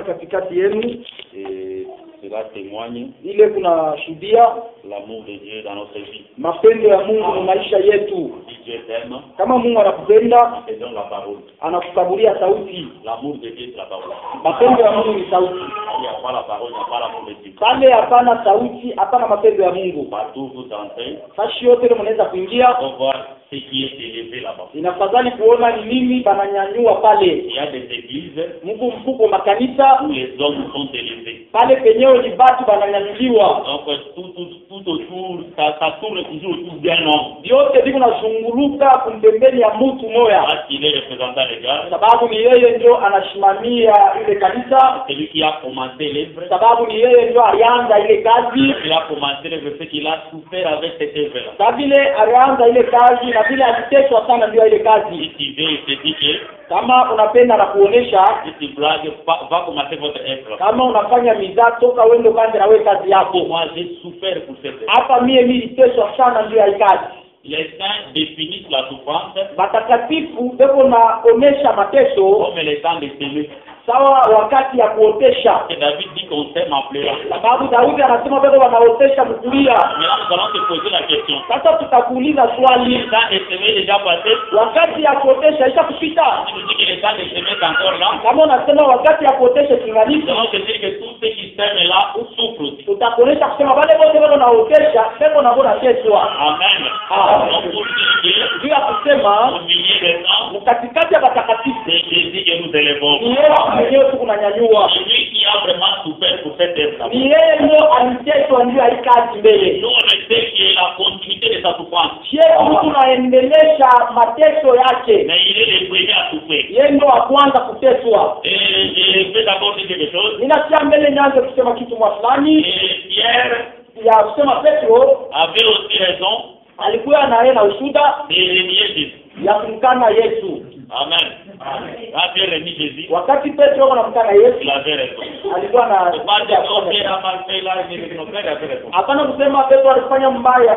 kuonekana katikati yenu. Et cela témoigne Ile kunashuhudia l'amour de Dieu dans notre vie. mapendo ya Mungu na maisha yetu. Si Dieu t'aime, Kama Mungu anakupenda, il te donne la parole. anakukabulia sauti. L'amour de Dieu, c'est la parole. Mapendo ya Mungu ni sauti. Il n'y a pas la parole, il n'y a pas l'amour de Dieu. Pale hapana sauti, hapana mapendo ya Mungu. Partout vous entrez, Fashi yote ile mnaweza kuingia, pour voir ce qui est élevé là-bas. inafadhali kuona ni nini bananyanyua pale. Il y a des églises Mungu mfuko makanisa, où les hommes sont élevés. pale penyewe ni batu bananyanyuliwa. Donc tout autour, ça tourne toujours autour d'un homme. Vyote viko nazunguluka kumpembeni ya mtu moya. Parce qu'il est représentant légal, Sababu ni yeye ndio anashimamia ile kanisa, celui qui a commencé l'œuvre, sababu ni yeye ndio alianza ile kazi. il a commencé l'œuvre, c'est qu'il a souffert avec cette œuvre-là. Kwa vile alianza ile kazi na vile aliteswa sana ndio ile kazi. Si tu veux, il te dit que Kama unapenda na kuonesha, si tu blagues, va commencer votre œuvre. kama unafanya mizaa, toka uende ukaanze na wewe kazi yako. Moi, j'ai souffert pour cette œuvre. Hapa mie niliteswa sana ndio ya kazi. Les saints définissent la souffrance Matakatifu beko naonesha mateso comme le temps de s'aimer. sawa wakati ya kuotesha. Et David dit qu'on s'aime en pleurant. Sababu Daudi anasema beko wanaotesha mkulia. Maintenant, nous allons te poser la question. Sasa tutakuuliza Le swali, temps de s'aimer est déjà passé. wakati ya kuotesha isha kupita? Si nous dit que le temps de s'aimer est encore là, Kama unasema wakati ya kuotesha nous kingaliki, allons te dire que tous ceux qui s'aiment là souffrent aussi. tutakuonesha kusema wale wote beko naotesha beko na bona teswa. Amen. Ah. Donc pour dire Juu ya que kusema au milieu des temps, katikati ya watakatifu c'est Jésus que nous élevons. ni yeye mwenyewe tu kunanyanyua. C'est lui qui a vraiment souffert pour cette œuvre. Ni yeye ndio aliteswa ndio hii kazi mbele. Nous, on sait que la continuité de sa souffrance. Yeye tunaendelesha mateso yake. Mais il est le premier à souffrir. Yeye ndio wa kwanza kuteswa. Et je vais d'abord dire quelque chose. Ninatia mbele nianze kusema kitu mwa fulani Et Pierre ya kusema Petro avait aussi raison alikuwa na yeye na ushuda de renier Jésus. ya kumkana Yesu. Amen. Quand Pierre renie Jésus, Wakati Petro anamkana Yesu il avait raison. alikuwa na C'est pas dire que Pierre a mal fait là, mais non, Pierre avait raison. hapana kusema Petro alifanya mbaya.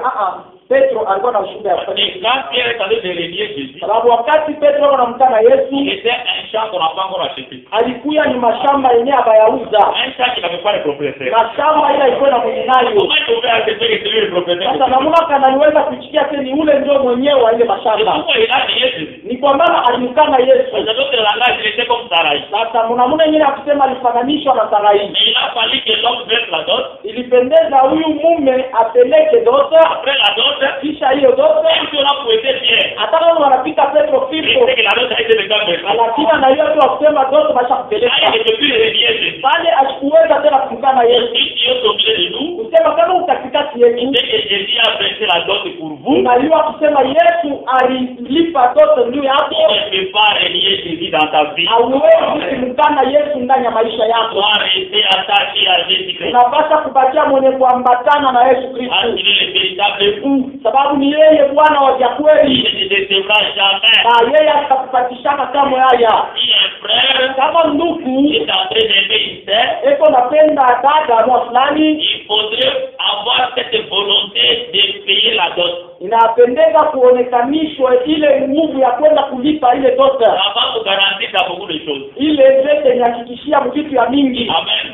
Petro alikuwa na ushuda ya Parce kufanya. que quand Pierre est allé de renier Jésus, Sababu wakati Petro anamkana il Yesu était un champ qu'on n'a pas encore acheté. alikuwa ni mashamba yenyewe abayauza. Un champ qui n'avait pas de propriétaire. Mashamba ile ilikuwa na mwenye nayo. Comment il pouvait accepter que celui le propriétaire? Sasa namuna kananiweza kuchikia tena ni ule ndio mwenyewe wa ile Et mashamba. pourquoi il a nié Jésus? Ni kwa maana alimkana Yesu. Dans d'autres langages, il était comme Sarai. Sasa mnamuna nyingine akusema alifananishwa na Sarai. Mais il a fallu que l'homme verse la dot. Ilipendeza huyu mume apeleke dote, Après la dot, kisha hiyo dote même si on a fouetté Pierre, hata kama wanapika Petro il fifo, sait que la dot a été déjà versée. lakini na hiyo tu akusema dote basha Là, kupeleka. il ne peut plus renier Jésus. Pale asikuweza tena kumkana Yesu. Si Dieu est au milieu de nous, Kusema kama ukatikati il yetu, sait que Jésus a versé la dot pour vous. unajua kusema Yesu alilipa dote ndio yako. Tu ne peux pas renier Jésus dans ta vie. Hauwezi kumkana Yesu ndani ya maisha Tu yako. dois rester attaché à Jésus-Christ. Unapaswa kubakia mwenye kuambatana na Yesu Parce Kristo, qu'il est le véritable époux. sababu ni yeye Bwana wa Il kweli, ne te décevra jamais. na yeye atakupatishana kamwe haya. Si un frère Kama ndugu est en train d'aimer une sœur, eko napenda dada mwa fulani, il faudrait avoir cette volonté de payer la dot. inapendeza kuonekanishwa ile nguvu ya kwenda kulipa ile Ça dote, va vous garantir dans beaucoup de choses. ile zote inahakikishia mkitu ya mingi. Amen.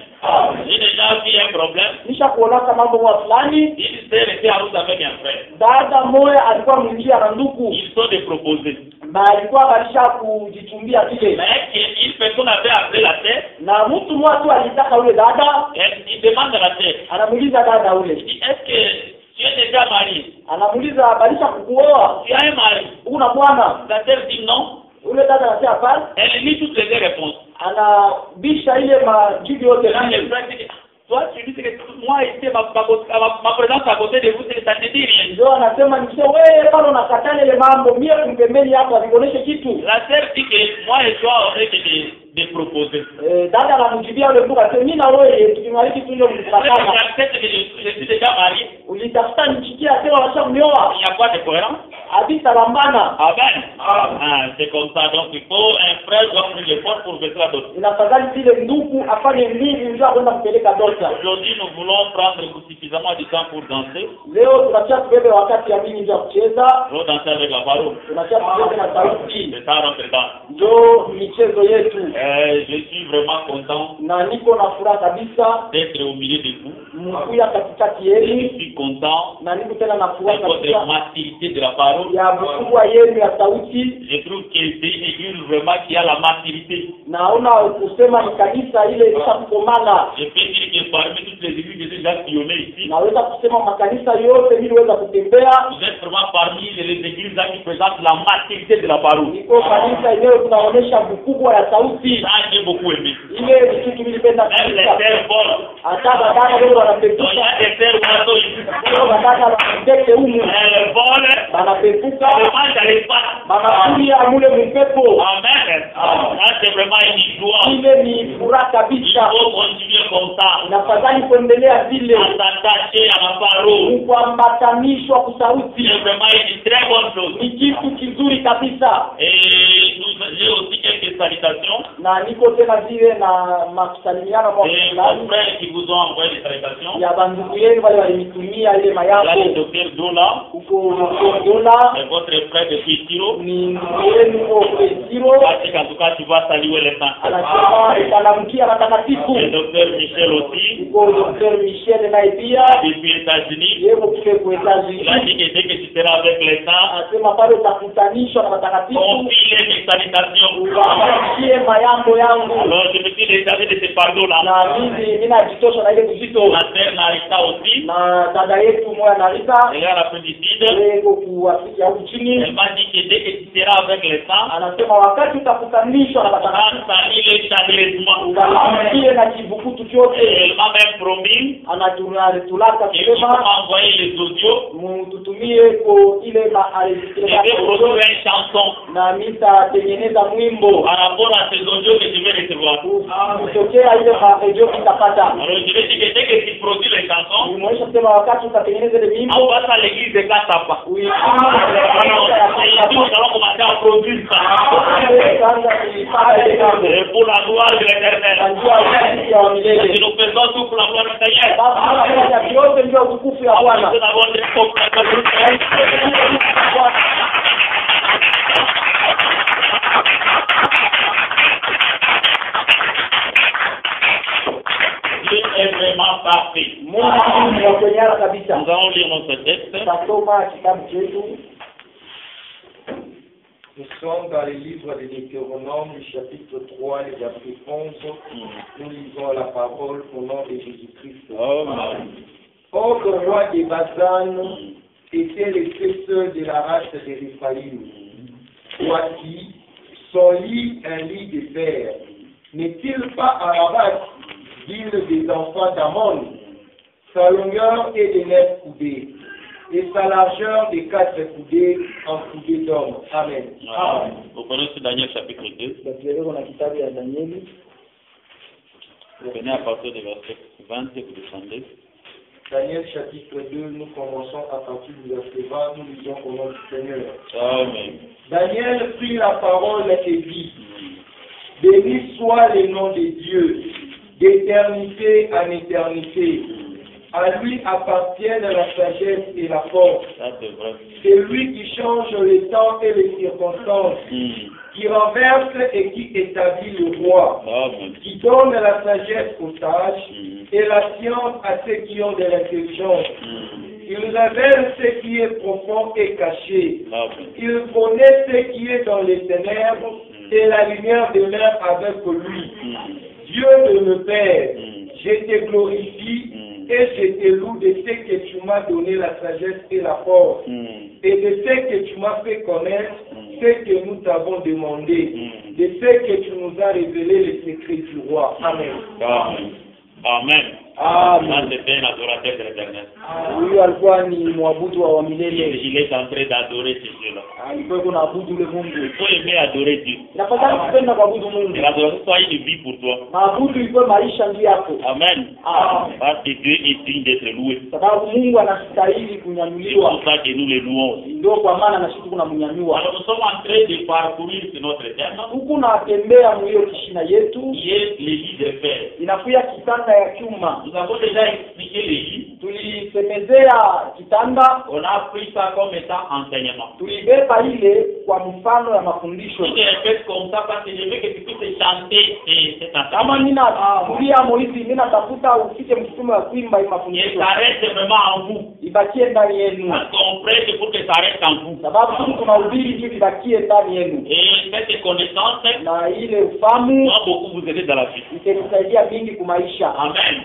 J'ai déjà vu un problème. Nisha kuonaka mambo mwa fulani, Une sœur était en route avec un frère. dada moya alikuwa mwingia na ndugu Ils sont des proposés. na alikuwa balisha kujichumbia vile, Mais une personne avait appelé la sœur. na mtu mmoja tu alitaka ule dada, Il demande à la sœur, anamuuliza dada ule, il dit, est-ce que tu es déjà marié? anamuuliza balisha kukuoa Tu as un mari? una bwana? La sœur dit non. Ule dada anasema hapana, Elle lit toutes les réponses. anabisha ile majibu yote Là, le nane. frère dit, toi tu dis que moi ici, ma présence à côté de vous, ça ne dit rien. Ndio anasema nisio wewe pale unakatana ile mambo, mie kumpembeni hapo avioneshe kitu. La sœur dit que moi et toi on est des proposés. Dada anamjibia yule mtu akasema mimi na wewe tukimaliza tu ndio mtakana. J'accepte que je suis déjà marié. Ulitafuta nichikia sema washa mnioa. Il n'y a pas de cohérence. havitalambana. Amen. Ah, c'est comme ça. Donc il faut un frère doit prendre l'effort pour baisser la dot. Inafadhali vile ndugu afanye nini ndio kwenda kupeleka dota. Aujourd'hui nous voulons prendre suffisamment de temps pour danser. Leo tunataka tubebe wakati ya mingi ndio kucheza. Nous danser avec la parole. Tunataka tubebe na sauti. C'est ça notre danse. Ndio michezo yetu. Je suis vraiment content Na niko na furaha kabisa d'être au milieu de vous. mkuya katikati Je yenu. suis content Na niko tena na de furaha votre kabisa maturité de la parole. ya mkubwa yenu ya sauti. Je trouve que c'est une église vraiment qui a la maturité. Naona kusema ni kanisa ile ilishakomana. Je peux dire que parmi toutes les églises que j'ai déjà sillonnées ici, Naweza kusema makanisa yote niliweza kutembea. vous êtes vraiment parmi les églises là qui présentent la maturité de la parole. Niko kanisa yenyewe tunaonesha mkubwa ya sauti. Ça, j'ai beaucoup aimé. Ile ni kitu nilipenda Même les kabisa. terres folles. Hata badala leo Donc il y wanapepuka. a des terres oiseaux ici. Leo badala wanateke humu. Elles volent, Banapepuka. elles mangent dans l'espace. Banakulia mule mpepo. Amen. Ça, c'est vraiment une joie. Ile ni furaha Il kabisa. faut continuer comme ça. Inafadhali kuendelea vile. À s'attacher à la parole. Kuambatanishwa kusauti. C'est vraiment une très bonne chose. Ni kitu kizuri kabisa. Et j'ai aussi quelques salutations. Na niko tena vile na makusalimiana kwa Et fulani. vos frères qui vous ont envoyé des salutations. Ya bandugu yenu wale walinitumia ile Là, le mayako. docteur Dola, Huko Dola c'est votre frère de Kitiro. ni ndugu yenu huko Petiro. Parce qu'en tout cas, tu vas saluer les saints. Anasema italamkia watakatifu. Le docteur Michel aussi, Huko Dr. Michel naye pia depuis les États-Unis. yeye kufika kwa Il a États-Unis. dit que dès que tu seras avec les saints, Anasema pale utakutanishwa na watakatifu. confie mes salutations. Uwaachie mayambo yangu. Alors, je me suis déchargé de ces fardeaux-là. Na mimi najitosha na ile kuzito. Ma sœur Narita aussi, Na dada yetu moja na Rita elle est à l'Afrique du Sud. lengo kuwafikia huku chini. Elle m'a dit que dès que tu seras avec les saints, Anasema wakati utakutanishwa na watakatifu salue-les chaleureusement. uwaambie na kibukutu chote. Elle m'a même promis Anatulaka que tu kusema vas envoyer les audios. mututumie ko ile Je vais produire une chanson na nitatengeneza mwimbo par rapport à ces audios que je vais recevoir. kutokea ile maredio kitapata. Alors je vais dire que dès que tu produis les chansons, Umeonyesha sema wakati utatengeneza ile on mwimbo passe à l'église de Katapa. uitumie Et nous allons commencer à produire ça. Et pour la gloire de l'Éternel. Et nous faisons tout pour la gloire du Seigneur. yote ndio utukufu ya Bwana. Nous avons des Dieu est vraiment parfait. Mungu ni wa kwenyara kabisa. Nous allons lire notre texte. Tutasoma kitabu chetu. Nous sommes dans le livre de Deutéronome, le chapitre 3, le verset 11. Nous lisons la parole au nom de Jésus-Christ. Amen. Or, le roi de Bazan était le successeur de la race de Réphaïm. Voici son lit, un lit de fer. N'est-il pas à la race d'île des enfants d'Amon? Sa longueur est de 9 coudées, et sa largeur de 4 coudées en coudées d'homme. Amen. Amen. Vous connaissez Daniel chapitre 2. Tukielekea na kitabu ya Danieli. Vous venez à partir du verset 20 et vous descendez. Daniel chapitre 2, nous commençons à partir du verset 20, nous lisons au nom du Seigneur. Amen. Daniel prit la parole et dit, béni soit le nom de Dieu, d'éternité en éternité. À lui appartiennent la sagesse et la force. Ça c'est vrai. C'est lui qui change le temps et les circonstances, qui renverse et qui établit le roi, Amen. qui donne la sagesse aux sages et la science à ceux qui ont de l'intelligence. Il révèle ce qui est profond et caché. Amen. Il connaît ce qui est dans les ténèbres et la lumière demeure avec lui. Dieu de mon Père, je te glorifie et je te loue de ce que tu m'as donné la sagesse et la force et de ce que tu m'as fait connaître ce que nous t'avons demandé, de ce que tu nous as révélé les secrets du roi. Amen. Amen. Amen. Amen. Ça, c'était un adorateur de l'Éternel. Huyo alikuwa ni mwabudu wa milele. Il est en train d'adorer ce Dieu-là. Alikuwa kunaabudu ule Mungu. Il faut aimer adorer Dieu. Inafadhali kupenda kuabudu Mungu. Et l'adoration soit une vie pour toi. Maabudu ilikuwa maisha ndio yako. Amen. Amen. Parce que Dieu est digne d'être loué. Sababu Mungu anastahili C'est kunyanyuliwa. pour ça que nous le louons. Ndio kwa maana na sisi tunamnyanyua. Alors nous sommes en train de parcourir sur notre thème, Huku natembea mwiyo kishina yetu. qui est le lit de fer. Inakuya kitanda ya chuma. Nous avons déjà expliqué le lit. Tulisemezea kitanda, On a pris ça comme étant enseignement. tulibeba ile kwa mfano ya mafundisho. Je te répète comme ça parce que je veux que tu puisses chanter cet Kama enseignement. ninakulia Moizi, ninatafuta ufike msukumo wa kuimba hii Et mafundisho. ça reste vraiment en vous. Ibakie ndani yenu. Parce qu'on prêche pour que ça reste en vous. Sababu sisi tunahubiri ili ibakie ndani yenu. Et cette connaissance Na ile ufahamu va beaucoup vous aider dans la vie. itanisaidia mingi kumaisha. Amen.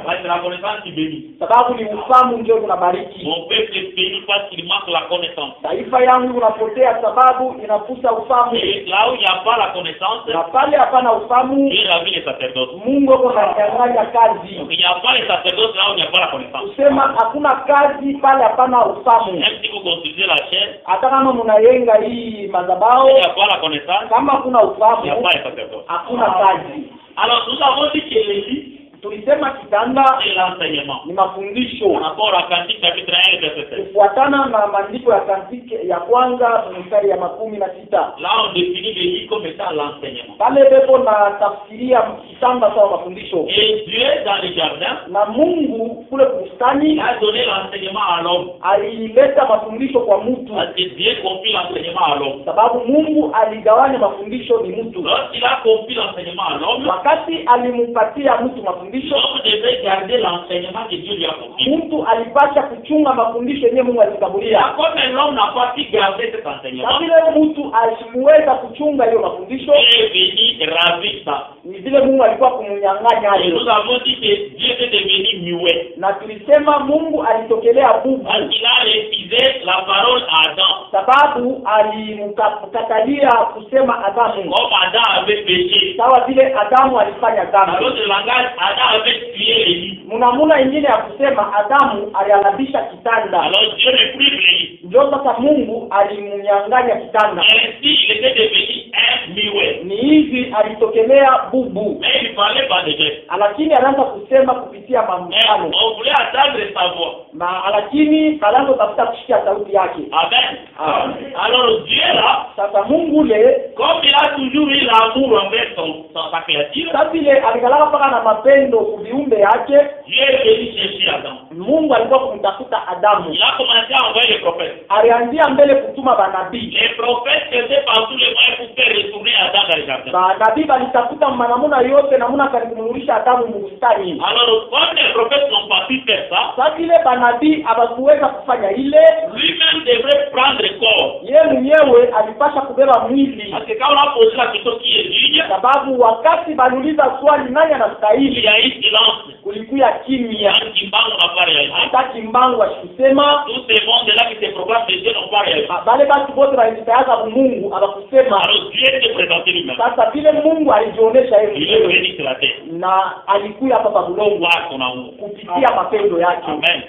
Parce que la connaissance qui bénit. Sababu ni ufahamu ndio unabariki. Mon peuple est béni parce qu'il manque la connaissance. Taifa yangu unapotea sababu inafuta ufahamu. Et là où il n'y a pas la connaissance, Na pale hapana ufahamu, Dieu a mis les sacerdotes. Mungu ako ananyang'anya kazi. Donc il n'y a pas les sacerdotes là où il n'y a pas la connaissance. Kusema hakuna kazi pale hapana ufahamu. Même si vous construisez la chaîne, Hata kama mnayenga hii madhabahu, il n'y a pas la connaissance, kama hakuna il n'y a ufahamu, pas les sacerdotes. hakuna kazi. Alors nous avons dit que le lit, Tulisema kitanda c'est l'enseignement. ni mafundisho. Par rapport à Cantique chapitre 1 verset 7. Kufuatana na maandiko ya Kantike ya kwanza mstari ya 16. Là on définit le lit comme étant l'enseignement. Pale pepo na tafsiria kitanda sawa mafundisho. Et Dieu dans le jardin, Na Mungu kule bustani il a donné l'enseignement à l'homme. alileta mafundisho kwa mtu. Parce que Dieu confie l'enseignement à l'homme. Sababu Mungu aligawanya mafundisho ni mtu. Lorsqu'il a confié l'enseignement à l'homme, Wakati alimpatia mtu mafundisho, l'homme devait garder l'enseignement que Dieu lui a confié. mtu alipasha kuchunga mafundisho yenyewe Mungu Et alikabulia. comme l'homme n'a pas pu garder cet Na enseignement, vile mtu aliweza kuchunga hiyo mafundisho, Dieu est venu ravir ça. ni vile Mungu alikuwa kumnyang'anya Et nous hayo. avons dit que Dieu est devenu muet. Na tulisema Mungu alitokelea bubu Parce qu'il a refusé la parole à Adam. sababu alimkatalia kusema Adamu, Comme Adam avait péché. sawa vile Adamu alifanya Dans dhambi. l'autre langage, Adam avait tué le lit. Mnamuna ingine ya kusema Adamu alihalabisha kitanda. Alors Dieu le prive le lit. Ndio sasa Mungu alimnyang'anya kitanda. Ainsi, il était devenu un muet. Ni hivi alitokelea bubu, Mais il ne parlait pas de gestes. lakini anaanza kusema kupitia Mais mamfano, on voulait attendre sa voix. na lakini anaanza tafuta kusikia sauti yake. Amen. Amen. Alors Dieu là, Sasa Mungu le comme il a toujours eu l'amour envers sa créature, sasa vile alikalaka paka na mapendo kuviumbe yake, Dieu est venu chercher Adam. Mungu alikuwa kumtafuta Adamu. Il a commencé à envoyer les prophètes. Alianzia mbele kutuma banabii. Les prophètes faisaient par tous les moyens pour faire retourner Adam dans le jardin. Banabii balitafuta manamuna yote namuna kalikumrudisha Adamu mustani. Alors, comme les prophètes n'ont pas pu faire ça, Sasa vile banabii abakuweza kufanya ile, lui-même devrait prendre le corps. yeye mwenyewe alipasha kubeba mwili. Parce que quand on a posé la question qui est digne, Sababu wakati baliuliza swali nani il anastahili, y a eu silence. kulikuya kimya. Quand Kimbangu n'a pas réagi. Hata kimbangu asikusema, Tous ces mondes-là qui se proclament des dieux n'ont pas réagi. bale basi bote balitayaza Mungu abakusema. Alors Dieu s'est présenté lui-même. Sasa vile Mungu alijionyesha yeye Il est mwenyewe venu sur la terre na alikuya hapa pour Babuloni voir son amour. kupitia mapendo yake. Amen.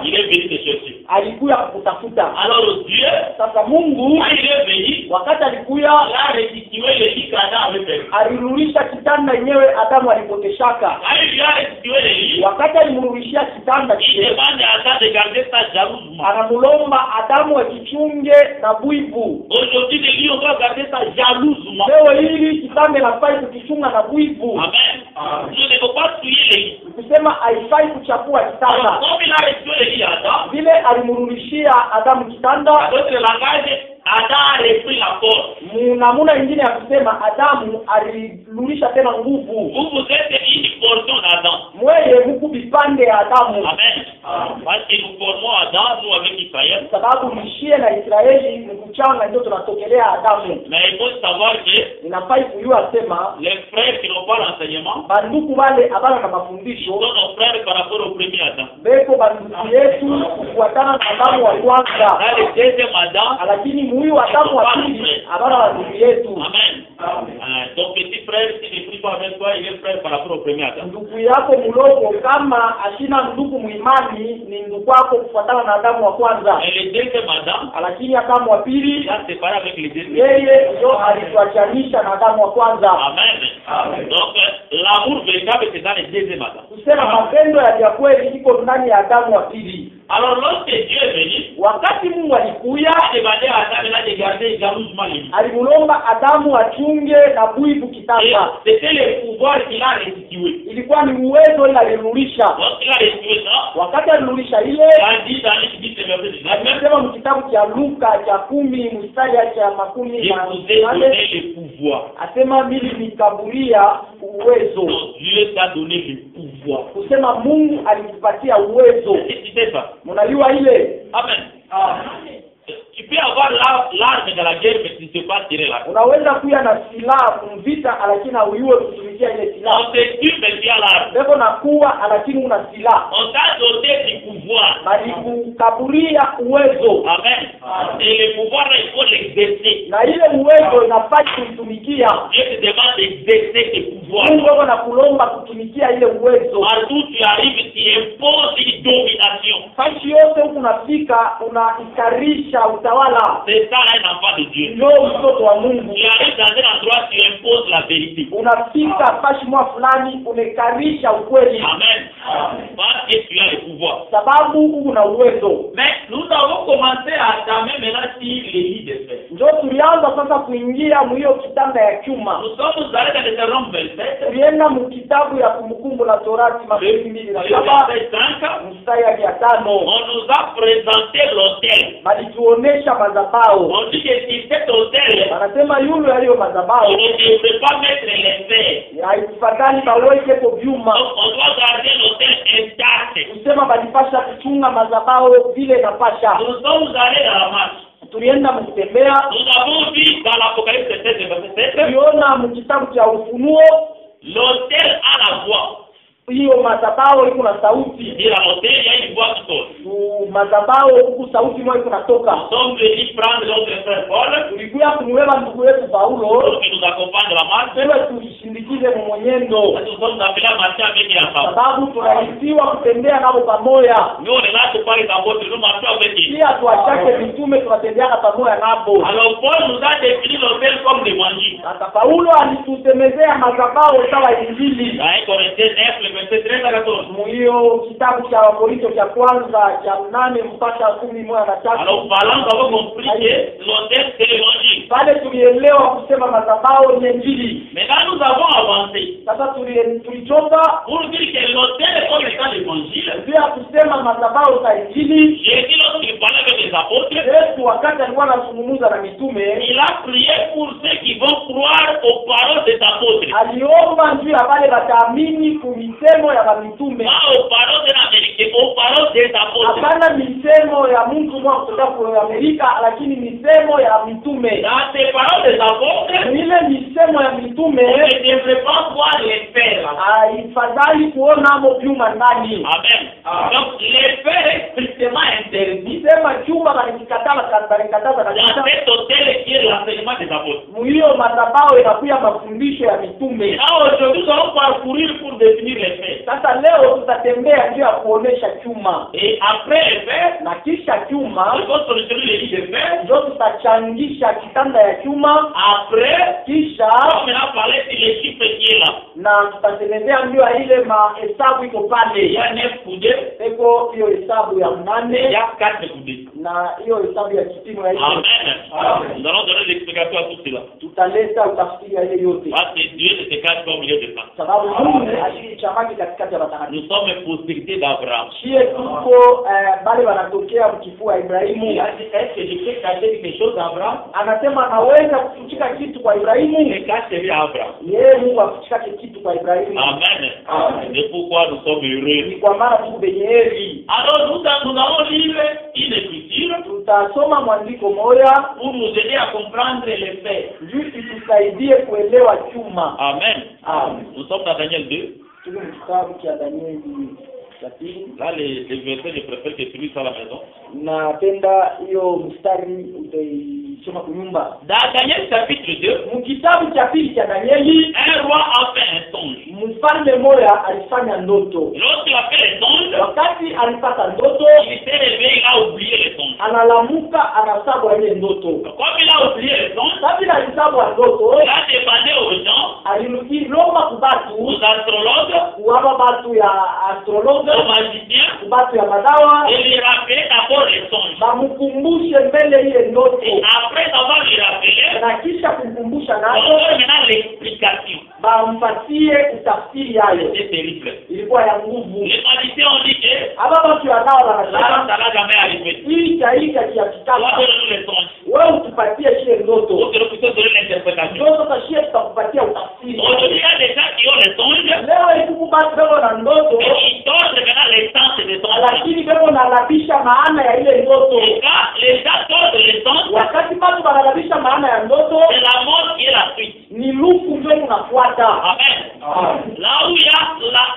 Il est venu te chercher. Alikuya kukutafuta. Alors Dieu, Sasa Mungu quand il est venu, wakati alikuya il a restitué le lit qu'Adam avait perdu. alirudisha kitanda yenyewe Adamu alipoteshaka. Quand il lui a restitué le lit, Wakati alimrudishia kitanda il kile, demande à Adam de garder ça jalousement. anamulomba Adamu akichunge na buibu. Aujourd'hui, le lit, on doit garder ça jalousement. Leo hili kitanda inafai kukichunga na buibu. Amen. Je ne peux pas tuer le lit. Kusema haifai kuchafua Alors, kitanda. comme il a restitué le lit à Adam, Vile alimrudishia Adamu dans kitanda, d'autres langages, Adam a repris la force. namuna ingine ya kusema Adamu alirudisha tena nguvu. Vous êtes une portion d'Adam. Mweye muku vipande ya Adamu. Amen. Parce que nous formons Adam, nous avec Israël. Sababu mishie na Israeli ni kuchanga ndio tunatokelea Adamu. Mais il faut savoir que Inafai kujua sema les frères qui n'ont pas l'enseignement banduku wale abana na sont mafundisho nos frères par rapport au premier Adam. beko banduku yetu kufuatana na Adamu wa kwanza, Dans le deuxième Adam, lakini muhimu Adamu wa pili abana wa ndugu yetu. Amen. Ton petit frère, c'est le plus pas avec toi, il est frère par rapport au premier Adam. Ndugu yako mdogo kama ashina ndugu muimani ni ndugu wako kufuatana na Adamu wa kwanza. Et le deuxième Adam, Lakini Adamu wa pili il a séparé avec le deuxième. yeye ndio alituachanisha na Adamu wa kwanza. Amen. Donc, l'amour véritable, c'est dans le deuxième Adam. Kusema mapendo ya kweli iko ndani ya Adamu wa pili. Alors, lorsque Dieu est venu, Wakati Mungu alikuya, il a demandé à Adam de garder jalousement les livres. alimulomba Adamu achunge na buibu Et kitasa. c'était le pouvoir qu'il a restitué. Ilikuwa ni uwezo ile alirulisha. Lorsqu'il a restitué ça, Wakati alirulisha ile, il a dit dans les 10 verset 19, anasema mkitabu cha Luka cha 10 mstari cha makumi je na vous ai nane, donné le pouvoir. asema mimi nikabulia uwezo. Donc, Dieu t'a donné le pouvoir. Kusema Mungu alitupatia uwezo. Et tu sais ça. Mnajua ile? Amen. Tu peux avoir l'arme de la guerre, mais tu ne sais pas tirer l'arme. Unaweza kuya na silaha kumvita lakini hauiwe kutumikia ile silaha. On te tue, mais tu as l'arme. Beko na kuwa lakini una silaha. On t'a doté du pouvoir. Bali kukabulia uwezo. Amen. Et le pouvoir, il faut l'exercer. Na ile uwezo inafaa kuitumikia. Dieu te demande d'exercer tes pouvoirs. Mungu wako na kulomba kutumikia ile uwezo. Partout tu arrives, tu imposes une domination. Fashi yote huku unafika unaikarisha utawala. C'est ça un enfant de Dieu. Ndio mtoto wa Mungu. Tu arrives dans un endroit, tu imposes la vérité. Unafika fashi mwa fulani unaikarisha ukweli. Amen. Parce que tu as le pouvoir. Sababu una uwezo. Mais nous avons commencé à tamer maintenant sur les lits de fer. Ndio tulianza sasa kuingia mwiyo kitanda ya chuma. Nous sommes allés dans les Romains 27. Tulienda mkitabu ya Kumbukumbu la Torati makumi mbili na saba Verset 5. mstari ya 5. On nous a présenté l'autel. Balituonesha madhabahu. On dit que sur cet autel, Anasema yule aliyo on madhabahu ne devrait pas mettre les fers. haikufadhali baweke kwa vyuma. Donc on doit garder l'autel intact. Kusema balipasha kuchunga madhabahu vile inapasha. Nous sommes allés dans la marche. Tulienda mkutembea, Nous avons vu dans l'Apocalypse 7, verset 7, tuliona mkitabu cha Ufunuo l'autel a la voix. hiyo madhabahu iko na sauti. Et à l'autel, il y a une voix qui sonne. Madhabahu huku sauti moja iko natoka. Nous sommes venus prendre notre frère Paul, Tulikuja kumweba ndugu yetu Paulo, pour qu'il nous accompagne de la marche. sasa tusindikize mwenendo. Nous sommes appelés à marcher avec les enfants. Sababu tunahisiwa kutembea nao pamoja. Nous, on est là pour parler d'apôtres, nous marchons avec eux. Pia tuachake mitume tunatembeana pamoja nabo. Alors Paul nous a défini l'autel comme l'évangile. Sasa Paulo alitusemezea madhabahu sawa injili. Dans 1 Corinthiens 9, le verset 13 à 14. Hiyo kitabu cha Wakorintho cha kwanza cha 8 mpaka 11:3. Alors parlant, nous avons compris que l'autel c'est l'évangile. Pale tulielewa kusema madhabahu ni injili. Maintenant nous avons avancé Sasa tulichomba pour dire que l'autel comme étant l'évangile. pia kusema madhabahu za injili. J'ai dit lorsqu'il parlait avec les apôtres, Yesu wakati alikuwa anazungumza na mitume, il a prié pour ceux qui vont croire aux paroles des apôtres. aliomba juu ya wale wataamini kumisemo ya mitume. Pas aux paroles de l'Amérique, aux paroles des apôtres. Hapana misemo ya mtu mmoja kutoka kwa Amerika, lakini misemo ya mitume. Dans ces paroles des apôtres, Ile misemo ya mitume on ne devrait pas voir les faits. haifadhali kuona hapo vyuma ndani. Amen. Donc les faits est strictement interdit Sema chuma balikikatala dans kanikataza kabisa. cet hôtel qui est l'enseignement des apôtres. Hiyo madhabahu inakuya mafundisho ya mitume. Et là aujourd'hui nous allons parcourir pour définir les faits. Sasa leo tutatembea juu ya kuonesha chuma. Et après les faits, Na kisha chuma il faut solutionner les lits de faits. ndio tutachangisha kitanda ya chuma. Après, Kisha on va parler sur les chiffres qui est là. na tutasemezea ndio ile mahesabu iko Il pale. y a 9 coudées, Eko hiyo hesabu ya il y mnane a 4 coudées. na hiyo hesabu ya kipimo ya ile. Amen. Nous allons donner l'explication à tout cela. Tutaleta utafsiri ya ile yote. Parce que Dieu ne se cache pas au milieu de ça. Sababu Mungu ashichamaki katikati ya watakatifu. Nous sommes postérité d'Abraham. Shie tuko bale wanatokea mkifua Ibrahimu. Il a dit, est-ce que je peux cacher quelque chose à Abraham? Anasema anaweza kufichika kitu kwa Ibrahimu. Je cache à Abraham. Yeye Mungu afichikake kitu kwa Ibrahimu. Amen. C'est pourquoi nous sommes heureux. Ni kwa maana tuko benye heri. Alors nous allons lire une écriture Tutasoma mwandiko moja pour nous aider à comprendre les faits. juu itusaidie kuelewa chuma. Amen. Amen. Nous sommes dans Daniel 2. Tuko kitabu cha Danieli cha pili. Là, les versets, je préfère que tu lises ça à la maison. Napenda hiyo mstari tukisoma kunyumba. Dans Daniel chapitre 2, Mkitabu cha pili cha Danieli, un roi a fait un songe. mfalme moya alifanya ndoto. Lorsqu'il a fait le songe, Wakati alipata ndoto, il s'est réveillé, il a oublié le songe. analamuka anasabwa ile ndoto. Comme il a oublié le songe, Kabla alisabwa ndoto, il a demandé aux gens, alilomba kubatu, aux astrologues, kuwapa batu ya astrologe, aux magiciens, kubatu ya madawa, et lui rappeler d'abord le songe. bamukumbushe mbele ile ndoto. Et après avoir lui rappelé, Na kisha kumkumbusha on nayo, donne maintenant l'explication. bampatie utafsiri yayo. C'est terrible. Ilikuwa ya nguvu. Les magiciens ont dit que Aba batu ya nao là, wanasema, ça n'a jamais arrivé. hii chaika kia Toi, kitaka, donne-nous le songe. wewe utupatie shie Ou ndoto. que le plutôt donner l'interprétation. Ndio sasa shie tutakupatia utafsiri. Aujourd'hui, il y a des gens qui ont le songe, Leo ikuku batu beko na ndoto, mais ils donnent maintenant les sens de songe. lakini beko nalabisha maana ya ile ndoto. Et quand les gens donnent les sens, Wakati batu banalabisha maana ya ndoto, c'est la mort qui est la suite. ni luku ndio unafuata. Amen. Là où il y a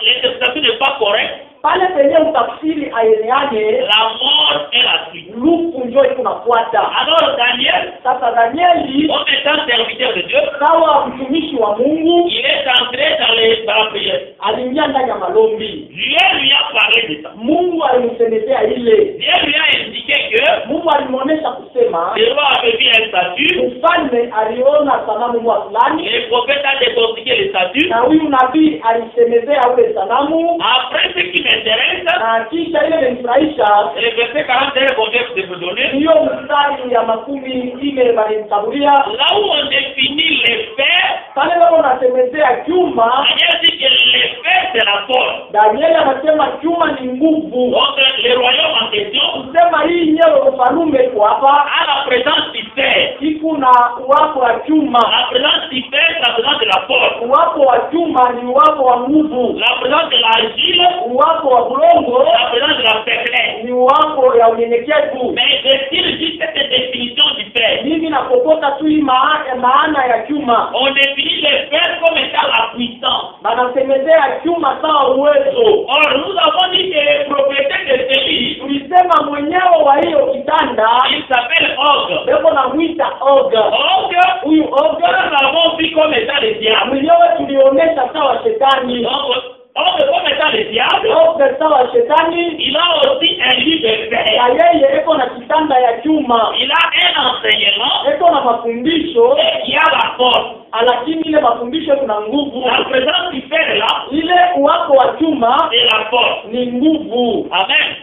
l'interprétation n'est pas correcte, Pale penye utafsiri aeleane, la mort est la suite. luku ndio unafuata. Alors Daniel, Sasa Danieli comme étant serviteur de Dieu, sawa mtumishi wa Mungu il est entré dans la prière. aliingia ndani ya malombi. Dieu lui a parlé de ça. Mungu alimsemezea ile. Dieu lui a indiqué que Mungu alimuonesha kusema le roi avait vu un statut, mfalme aliona sanamu mwa fulani, les prophètes ont décortiqué les statues. na huyu nabii alisemezea ule sanamu, Après ce qui m'intéresse, na kisha ile imenifurahisha. le verset 41 qu'on vient de vous donner, Hiyo mstari ya makumi ine balimtabulia là où on définit les faits, pale wao nasemezea chuma. Daniel dit que les faits c'est la force. Danieli anasema chuma ni nguvu. Donc le royaume en question Kusema hii nyewe ufalume kwa hapa a la présence du fait. siku na uwapo wa chuma. La présence du fait, c'est la présence de la force. Uwapo wa chuma ni uwapo wa nguvu. La présence de l'argile, Uwapo wa bulongo la présence de la faiblesse. ni uwapo ya unyenyekevu. Mais est-il juste cette définition du fait? Mimi napokota tu hii maana ya chuma. On définit les faits comme étant la puissance. Banasemezea chuma sawa uwezo. Or, nous avons dit que le propriétaire de ce lit, Tulisema mwenyewe wa hiyo kitanda il s'appelle Og. beko na mwita Oga. Og, Huyu nous Oga l'avons vu comme étant le diable. mwenyewe tulionyesha sawa shetani. Donc, Og comme étant le diable, Oga sawa shetani. il a aussi un lit de fer. Ya yeye eko na kitanda ya chuma. Il a un enseignement Eko na mafundisho, qui a la force. lakini ile mafundisho kuna nguvu. La présence du fer là, Ile uwako wa chuma c'est la force. ni nguvu. Amen.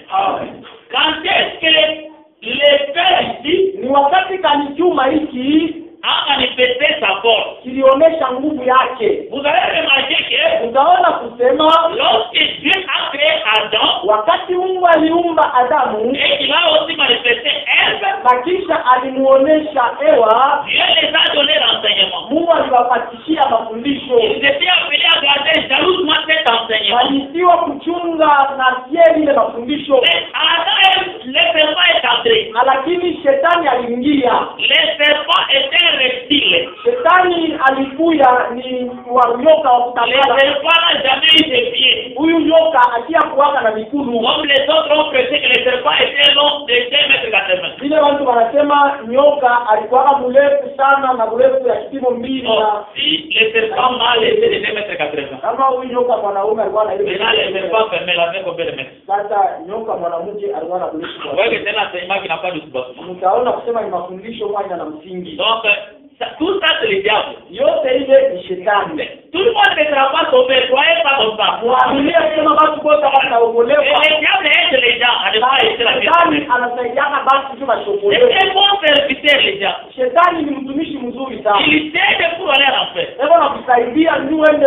Quand est-ce que les fers ici Ni wakati kani chuma hiki a manifesté sa force? kilionyesha nguvu yake. Vous avez remarqué que Utaona kusema lorsque Dieu a créé Adam, wakati Mungu aliumba Adamu et qu'il a aussi manifesté Ève, na kisha alimuonesha Ewa, Dieu les a donné l'enseignement. Mungu aliwapatishia mafundisho. Ils étaient appelés à garder jalousement cet enseignement. Walisiwa kuchunga na sieli ile mafundisho. Mais Adam, le serpent est entré. Lakini shetani aliingia. Le serpent était un reptile. Shetani alikuya ni wa nyoka wa Le kutangaza. serpent n'a jamais eu de pieds. Huyu nyoka akia kuwaka na mikulu. Comme les autres ont prêché que le serpent était long de 2,80 m. Vile watu wanasema nyoka alikuwaka mrefu sana na mrefu ya kipimo mbili na Si le serpent mâle était de 2,80 m. kama huyu nyoka mwanaume alikuwa na ile. Maintenant, le serpent femelle avait combien de mètres? Sasa nyoka mwanamke alikuwa na mrefu. Vous voyez que c'est un enseignement qui n'a pas de soubassement. Mtaona kusema ni mafundisho moja na msingi. Donc, tout ça, c'est le diable. Yote ile ni shetani. Tout le monde ne sera pas sauvé, soyez pas comme ça. Muaminie kusema basi wote Et wataokolewa. le diable aide les gens à ne pas être la Shetani vérité. anasaidiana basi tu C'est washokolewe. un bon serviteur, les gens. Shetani ni mtumishi mzuri sana. Il t'aide pour aller en enfer. Eko na kusaidia ndio uende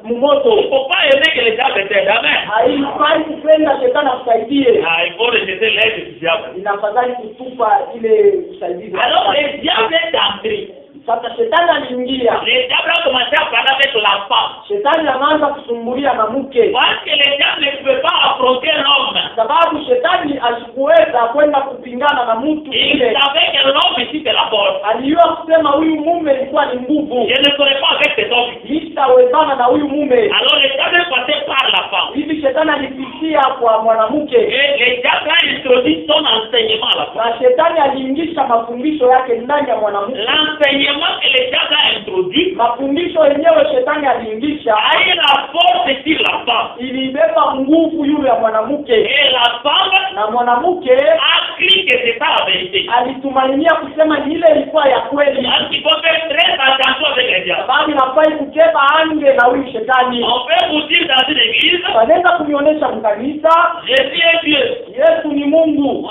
mumoto. Il ne faut pas aimer que les diables t'aident. Amen. Haifai kupenda shetani akusaidie. Ah, il faut rejeter l'aide du diable. Inafadhali kutupa ile usaidizi. Alors, le diable est entré. Sasa shetani aliingia. Le diable a commencé à parler avec la femme. Shetani anaanza kusumbulia na mke. Parce que le diable ne peut pas affronter l'homme. Sababu shetani asikuweza kwenda kupingana na mtu Il ile. savait que l'homme ici de la force. Alijua kusema huyu mume ilikuwa ni nguvu. Je ne serai pas avec cet homme. Sitawezana na huyu mume. Alors le diable est passé par la femme. Hivi shetani alipitia kwa mwanamke. Et le diable a introduit son enseignement à la femme. Na shetani aliingisha mafundisho yake ndani ya mwanamke. L'enseignement que le diable a introduit Mafundisho yenyewe shetani aliingisha a eu la force sur la femme. ilibeba nguvu yule ya mwanamke. Et la femme Na mwanamke a cru que c'est ça la vérité. alitumainia kusema ni ile ilikuwa ya kweli. Parce qu'il faut faire très attention avec le diable. Sababu inafai kukeba ange na huyu shetani. On peut vous dire dans une église, Wanaweza kunionyesha mkanisa Jésus est Dieu. Yesu ni Mungu.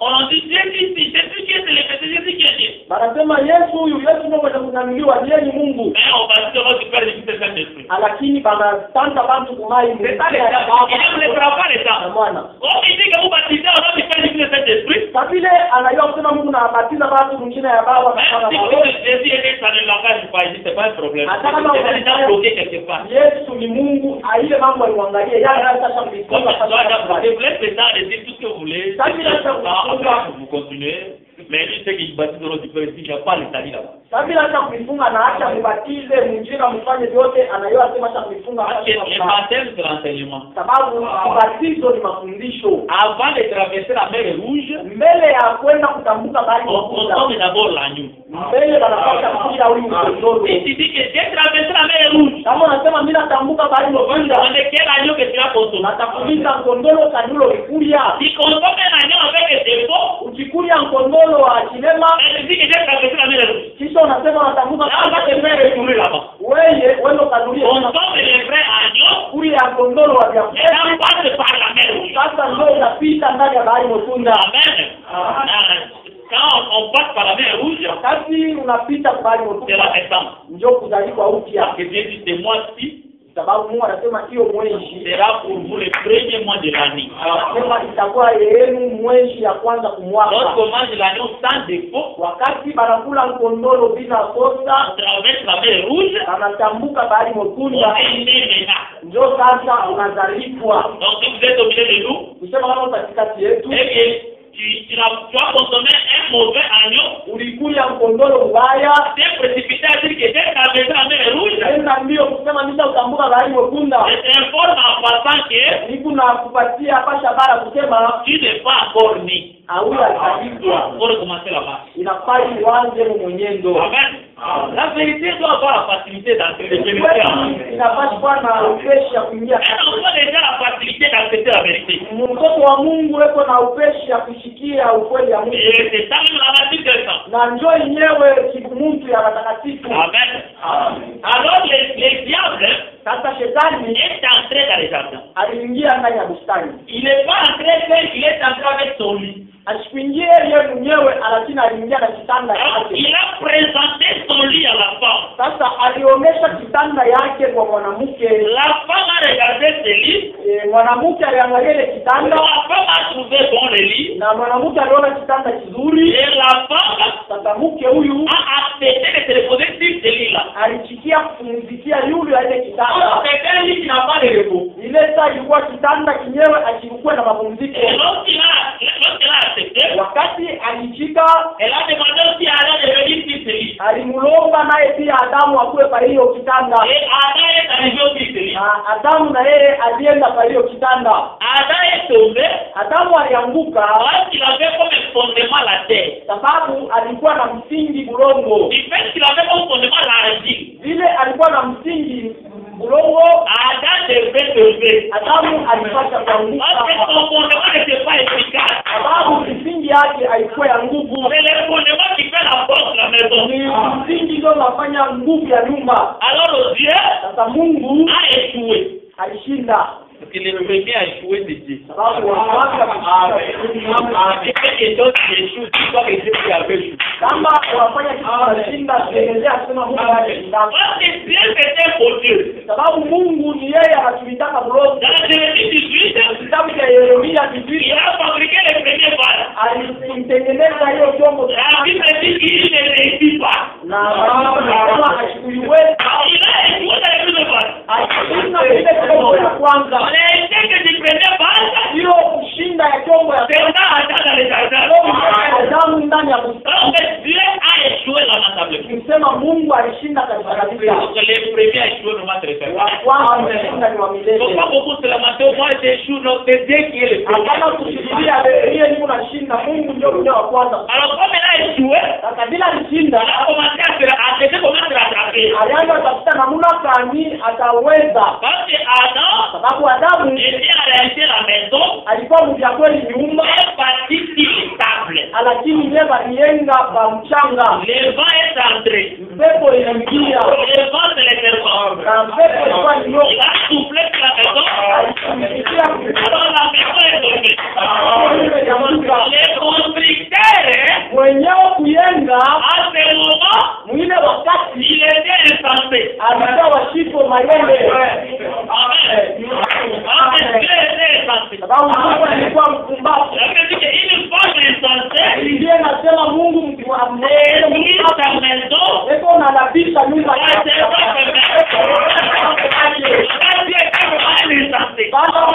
On dit Jésus ici, Jésus qui est élevé, c'est Jésus qui est Dieu. Wanasema Yesu huyu Yesu ndio mwenye kunanuliwa, yeye ni Mungu. Mais on va dire au Père du Fils et du Saint-Esprit. Lakini banatanga bantu kumai C'est ça le diable. Il ne fera pas les na temps. mwana. Comme il dit que vous baptisez au nom du Père du Fils et du Saint-Esprit, Kabile anajua kusema Mungu na abatiza watu mwingine ya baba na même si mwana. vous dites Jésus est dans le langage pas ici, c'est pas un problème. C'est déjà bloqué quelque part. Yesu ni Mungu, ile mambo aliangalia yale sasa Comme kuifunga ça, sasa. vous laissez ça et dire tout ce que vous voulez. Après, vous continuez. Mais lui, c'est qu'il baptise au nom du Père, il n'y a pas l'Italie là-bas. Kabila acha kuifunga na acha mbatize mjinga mfanye vyote anayua sema acha kuifunga Parce que le baptême, c'est l'enseignement. sababu ubatizo ni mafundisho. Avant de traverser la mer Rouge, Mbele ya kwenda kutambuka bahari on tombe d'abord l'agneau. mbele banapata kuja huyu mtoto. Et tu dis que j'ai traversé la mer Rouge. Kama unasema mimi natambuka bahari mkunda On est quel agneau que tu as consommé? natakuliza ngondolo kanulo likulia. Si on tombe un agneau avec des défauts, Ukikulia ngondolo wa kilema et tu dis que j'ai traversé la mer Rouge. kisha unasema unatambuka Là, on va te faire retourner là-bas. wewe kanulia. On tombe les vrais agneaux, Kulia ngondolo wa et vyakula. on passe par la mer Rouge. Sasa ndio unapita ndani ya bahari mkunda. Amen. Quand on passe par la mer Rouge, Wakati unapita kwa bahari c'est la mkunda naissance. ndio kuzaliwa upya. Parce que Dieu dit, c'est moi-ci, Sababu Mungu anasema hiyo mwenzi sera pour vous le premier mois de l'année. anasema itakuwa yenu mwenzi ya kwanza kumwaka. Lorsqu'on mange l'agneau sans défaut, Wakati banakula ngondolo bila kosa on traverse la mer Rouge, anatambuka bahari on mkunda est né maintenant. ndio sasa unazalipwa. Donc si vous êtes au milieu de nous, Kusema kama katikati yetu et que tu as consommé un mauvais agneau, ulikuya ngondolo mbaya tu es précipité à dire que j'ai traversé la mer Rouge, enda mbio kusema nisha utambuka bahari mkunda je t'informe en passant que niku na kupatia pasha bara kusema tu n'es pas encore né. auya zalipwa. Pour recommencer là-bas. Inafai uanze mwenyendo. Amen. La vérité doit avoir la facilité d'accepter la vérité. Inafai kuwa na upeshi ya kuingia. Un enfant déjà la facilité d'accepter la vérité. Mtoto wa Mungu yuko na upeshi ya kushikia ukweli ya Mungu. Et c'est ça même la nature des gens. Na njoo yenyewe kimuntu ya watakatifu. Amen. Alors les diables Sasa shetani est entré dans les jardins. aliingia ndani ya bustani. Il n'est pas entré seul, il est entré avec son lit. Asikuingie yeye mwenyewe, lakini aliingia na kitanda Alors, yake. il a présenté son lit à la femme. Sasa alionyesha kitanda yake kwa mwanamke. La femme a regardé ce lit. Mwanamke aliangalia ile kitanda La femme a trouvé bon le lit. na mwanamke aliona kitanda kizuri. Et la femme Sasa mke huyu a accepté de se reposer sur ce lit-là. alichikia kupumzikia yule ya ile kitanda. C'est un lit qui n'a pas de repos. Ile saa ilikuwa kitanda kinyewe akikuwa na mapumziko. Et lorsqu'il a accepté, Wakati alichika elle a demandé aussi à Adam de venir sur ce lit. alimulomba naye pia Adamu akuwe pa hiyo kitanda. Et Adam est arrivé sur ce lit. Na Adamu na yeye alienda pa hiyo kitanda. Adam est tombé Adamu alianguka parce qu'il avait comme un fondement la terre. sababu alikuwa na msingi bulongo. Du fait qu'il avait comme fondement l'argile, Vile alikuwa na msingi bulongo, Adam devait tomber. Adamu alipata kuanguka Parce que son fondement n'était pas efficace. sababu msingi yake haikuwa ya nguvu. C'est le fondement qui fait la force de la maison. Ni msingi ndio unafanya nguvu ya nyumba. Alors Dieu Sasa Mungu a échoué. alishinda Parce que le premier a échoué de Dieu. sababu wa kwanza C'est quelque chose qui échoue, c'est pas que Dieu qui avait échoué. kama unafanya kitu unashinda, tuendelea kusema Mungu alishinda. Parce que Dieu c'était pour Dieu. Sababu Mungu ni yeye anatuitaka bulongo. Dans Jérémie 18, Kitabu cha Yeremia il 18 a fabriqué les premiers balles. alitengeneza hiyo chombo La Bible dit qu'il ne réussit pas. na ya C'est ça, attends dans les jardins. Adamu ndani ya bustani. Donc Dieu a échoué lamentablement. Kusema Mungu alishinda katika kabisa. Donc les premiers a échoué vraiment très fort. Wa kwanza ameshinda ni wa milele. Donc pas beaucoup se lamenter, moi j'échoue, non, c'est Dieu qui est le premier. Hapana kufikiria yeye ni unashinda, Mungu ndio mwenye wa kwanza. Alors comme il a échoué, Sasa bila alishinda, il a commencé à essayer comment se rattraper. alianza kutafuta namna gani ataweza. Parce que Adam Sababu Adamu était en réalité la maison, alikuwa mja kweli nyumba, est parti sur l'étable. lakini yeye alienda kwa mchanga. Le vent est entré. Pepo inaingia. Le vent c'est le serpent. Na pepo ilikuwa ni Il a soufflé sur la maison. Alors la maison est tombée. Les constructeurs, mwenyewe kuyenga à ce moment, mwile wakati il était insensé. alikuwa washiko mayele. Amen. Amen. Dieu était insensé. Sababu Mungu alikuwa mpumbavu. Ça veut dire qu'une femme insensée, Ndiye nasema Mungu mtuamne prit sa maison, eko na labisha nyumba et c'est yake. Dieu était vraiment insensé. Baba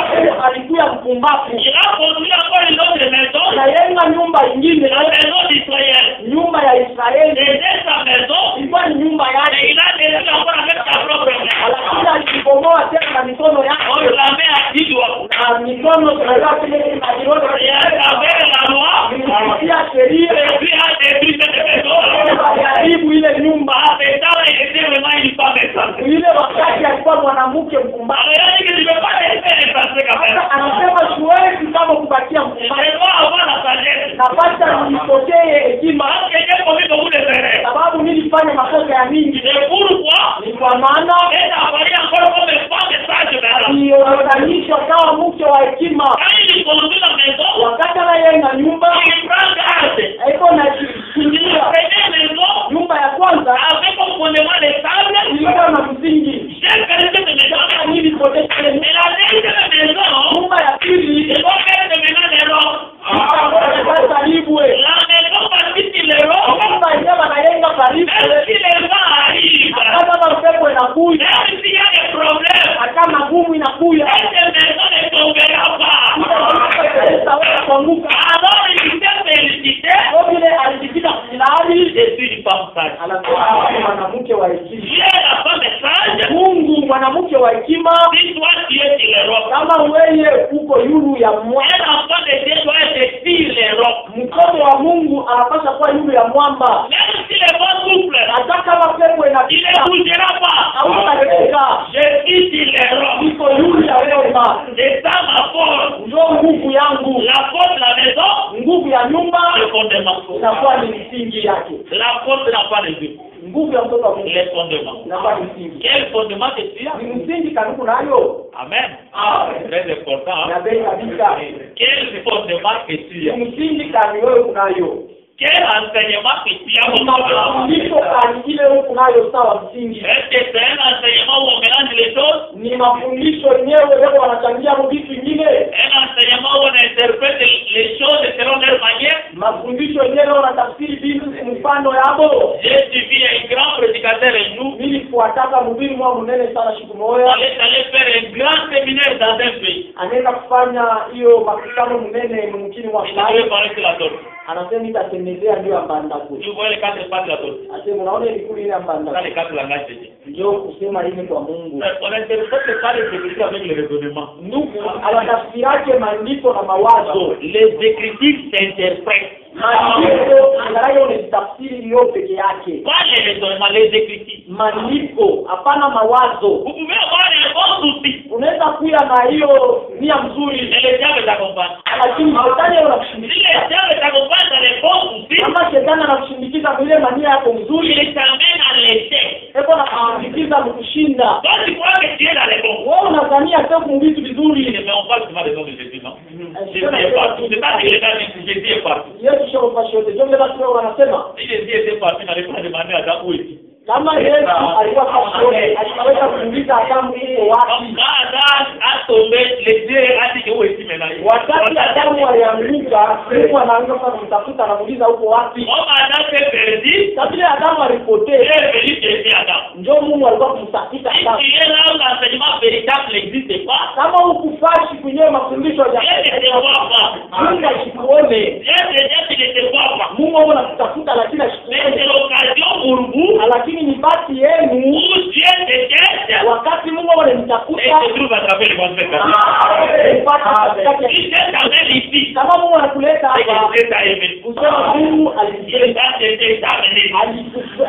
alikuwa mpumbavu. Il a construit encore une autre maison, Na yenga nyumba ingine, la maison d'Israël. nyumba ya Israeli. C'était sa maison, Ilikuwa ni nyumba et yake. il a détruit encore avec sa propre main. Lakini alibomoa tena na mikono On yake. la met à 10 doigts. Na mikono tunaweza kile Et à travers la loi, kusikia sheria Dieu a détruit cette maison. aliharibu ile nyumba. À ce temps-là, il était vraiment une femme insensée. Ile wakati alikuwa mwanamke mpumbavu. Alors, il a dit que je ne peux pas rester insensé quand même. Sasa anasema siwezi kama kubakia mpumbavu. Je dois avoir la sagesse. Napata nipokee hekima Parce que j'ai commis beaucoup d'erreurs. sababu nilifanya makosa ya mingi. C'est pourquoi Ni kwa maana elle a apparu encore comme une femme sage maintenant. nilionganishwa kama mke wa hekima. Quand il construit la maison, Wakati anayenga nyumba il prend garde. iko na Il kuingia prenait maison nyumba ya kwanza avec comme fondement les sables. ilikuwa na msingi. J'ai qualité de maison. Nilipoteza ile Et la deuxième maison, nyumba ya pili il faut faire de maintenant les rocs. ikalibwe. La maison partie sur les rocs. Nyumba yenyewe anayenga karibu. Même si les vents arrivent, Hata kama upepo inakuja, même s'il y a des problèmes, hata magumu inakuja, cette maison ne tombera pas. itaweza kuanguka. Alors il s'est félicité. Kwa vile alijipita kilali, Je suis une femme sage. anasema mwanamke wa hekima. Dieu est la femme sage. Mungu mwanamke wa hekima, Si toi tu es sur les rocs, kama wewe uko yulu ya un mwamba, enfant de Dieu doit être sur les rocs. mkono wa Mungu anapaswa kuwa yulu ya mwamba. Même si les vents soufflent, Hata kama pepo il inapita, ne bougera pas. hautatetemeka. Je suis sur les rocs. Niko yulu ya mwamba, C'est ça ma force. ndio nguvu yangu. La force de la maison, Nguvu ya nyumba le fondement. inakuwa ni msingi yake. La force n'a pas de Dieu. Nguvu ya mtoto wa Mungu Les fondements. inakuwa ni msingi. Quel fondement que tu as? Ni msingi karibu nayo. Amen. Très important. Na Hein? bei kabisa. Quel fondement que tu Ni as? msingi kani wewe unayo. Quel enseignement que tu as? Ni mafundisho kani ile wewe unayo sawa msingi. Est-ce que c'est un enseignement où on mélange les choses? Ni mafundisho yenyewe leo wanachangia vitu vingine. Un enseignement où on interprète les choses selon leur manière? Mafundisho yenyewe leo wanatafsiri vitu mfano yabo. J'ai suivi un grand prédicateur et nous, Mimi kuataka mhubiri mwa mnene sana siku on moja. est allé faire un grand séminaire dans un pays. Anaenda kufanya hiyo makutano mnene mchini wa Il devait Fulani. parler sur la torte. Anasema itatengenezea ndio ambanda kule. Tu vois les quatre pattes de la torte. Asema unaona ile kule ile ambanda. Dans les quatre langages de Dieu. Ndio kusema ile kwa Mungu. On interprète pas les écritures avec le raisonnement. Ndugu anatafsirake maandiko na mawazo. Les écritures s'interprètent. Maandiko angalau ni tafsiri hiyo peke yake. Pas les raisonnements, les écritures. Maandiko hapana mawazo. Vous pouvez avoir un bon souci, Unaweza kuya na hiyo nia mzuri, mais le diable t'accompagne. lakini shetani Si anakushindikiza. le diable t'accompagne dans les bons soucis, Kama shetani anakushindikiza vile mania yako mzuri, il t'amène à l'échec. eko na kushindikiza mkushinda. Toi, tu crois que tu es dans les bons. Wewe unadhania sasa vitu vizuri. Mais on parle souvent des noms de Jésus, non? Jésus est partout. C'est pas que les gars disent Jésus est partout. Yesu shofa shote. Ndio basi wao wanasema Si Jésus était partout, il n'allait pas demander à Adam où est-il. kama Yesu alikuwa kwa shote, aliweza kuuliza Adamu uko wapi? Donc, quand Adam a tombé, les dieux a dit que où est-il maintenant? Wakati Adamu alianguka, Mungu anaanza kumtafuta na kuuliza uko wapi? Comme Adam s'est perdu, Kabla Adamu alipotea, il est venu chercher Adam. ndio Mungu alikuwa kumtafuta Si Adamu. tu es là où l'enseignement véritable n'existe pas, Kama ukufashi kwenye mafundisho ya Dieu ne te voit pas. Mungu asikuone. Dieu tu ne te vois pas. Mungu wao anakutafuta lakini Mais c'est asikuone. l'occasion pour vous Lakini ni basi yenu où Dieu te cherche wakati Mungu wao et anamtafuta. se trouve à travers le monde. Si Dieu t'amène ici, Kama Mungu anakuleta c'est que hapa, Dieu t'a aimé. usema Mungu Il t'a amené.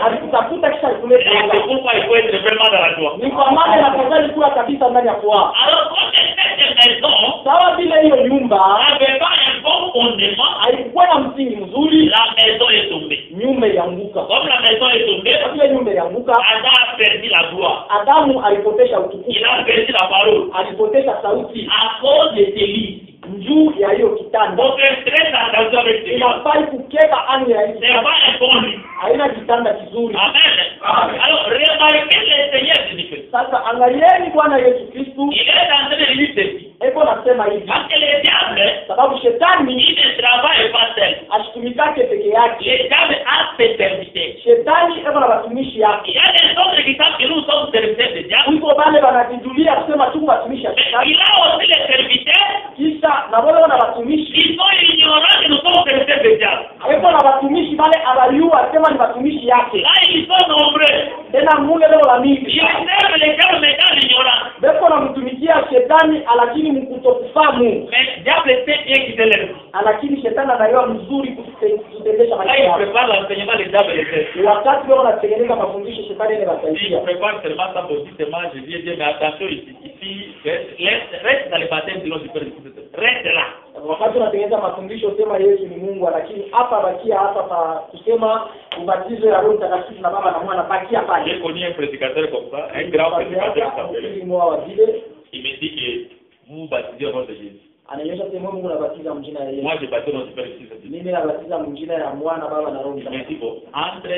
alikutafuta kisha alikuleta Et c'est hapa. pourquoi il faut être vraiment dans la joie. Ni kwa maana inafadhali kuwa kabisa ndani ya furaha. Alors, comme cette maison Sawa vile hiyo nyumba n'avait pas un bon fondement, haikuwa na msingi mzuri, la maison est tombée. nyumba ilianguka. Comme la maison est tombée, Kwa vile nyumba ilianguka, Adam a perdu la gloire. Adamu alipotesha utukufu, Il a perdu la parole alipotesha sauti à cause de ses lits. juu ya hiyo kitanda. Donc, très attention avec ces gens. Inafai kukeka anga ya hii C'est kitanda, pas un bon lit. haina kitanda kizuri. Amen. Alors, remarquez le Seigneur Jésus-Christ. Sasa angalieni Bwana Yesu Kristu Il est en train de lui dire, eko nasema hivi, parce que le diable, sababu shetani il ne travaille pas seul. asitumikake peke yake. Le diable a ses serviteurs. Shetani eko na watumishi Il yake. y a des autres qui savent que nous sommes serviteurs de diable. Kuliko bale wanajijulia kusema tu watumishi ya Mais shetani, il a aussi les serviteurs kisha na wale wana watumishi qui sont ignorants que nous sommes serviteurs de diable. eko na watumishi bale abayua sema ni watumishi yake. Là, ils sont nombreux. Tena mule leo la mingi Ils servent les diables mais dans l'ignorance. beko namtumikia shetani, lakini mkutokufahamu. Mais le diable sait bien qu'il s'élève. Lakini shetani anaiwa mzuri kutendesha Là, maisha il yako. prépare l'enseignement, le diable le fait. Wakati wao wanatengeneza mafundisho, shetani Si je anawasaidia. prépare seulement ça positivement, je dis Dieu, mais attention ici, reste dans le baptême du nom du Père et du Fils. Reste là. Wakati unatengeneza mafundisho, sema Yesu ni Mungu, lakini hapa bakia hapa pa kusema ubatizo ya Roho Mtakatifu na Baba na Mwana, bakia J'ai pale. connu un prédicateur comme ça, un grand prédicateur qui s'appelait. Il me dit que vous baptisez au nom de Jésus. Anaonyesha sema Mungu anabatiza mjina ya Yesu. Moi, je baptise au nom du Père et du Fils. Mimi nabatiza mjina ya Mwana, Baba na Roho Il me Mtakatifu. dit, bon, entre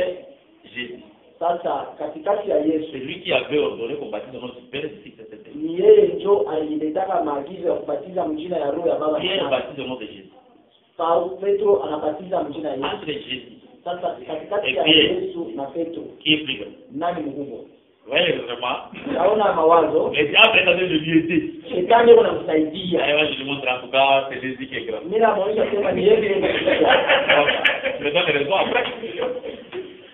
Jésus, Sasa katikati ya Yesu celui qui avait ordonné qu'on baptise au nom du Père et du Fils, c'était ni yeye ndio aliletaka maagizo ya kubatiza mjina ya Roho ya Baba na Pierre Mwana. baptise au nom de Jésus. Petro anabatiza mjina ya Yesu. Entre Jésus, Sasa katikati ya Yesu na Petro qui est plus grand. nani mkubwa? Vous voyez vraiment, Naona mawazo le diable est en train de lui aider. shetani yuko anamsaidia. Et moi, je lui montre en tout cas, c'est Jésus qui est grand. Mimi namuonyesha sema ni yeye ndiye anamsaidia. Je me donne raison après.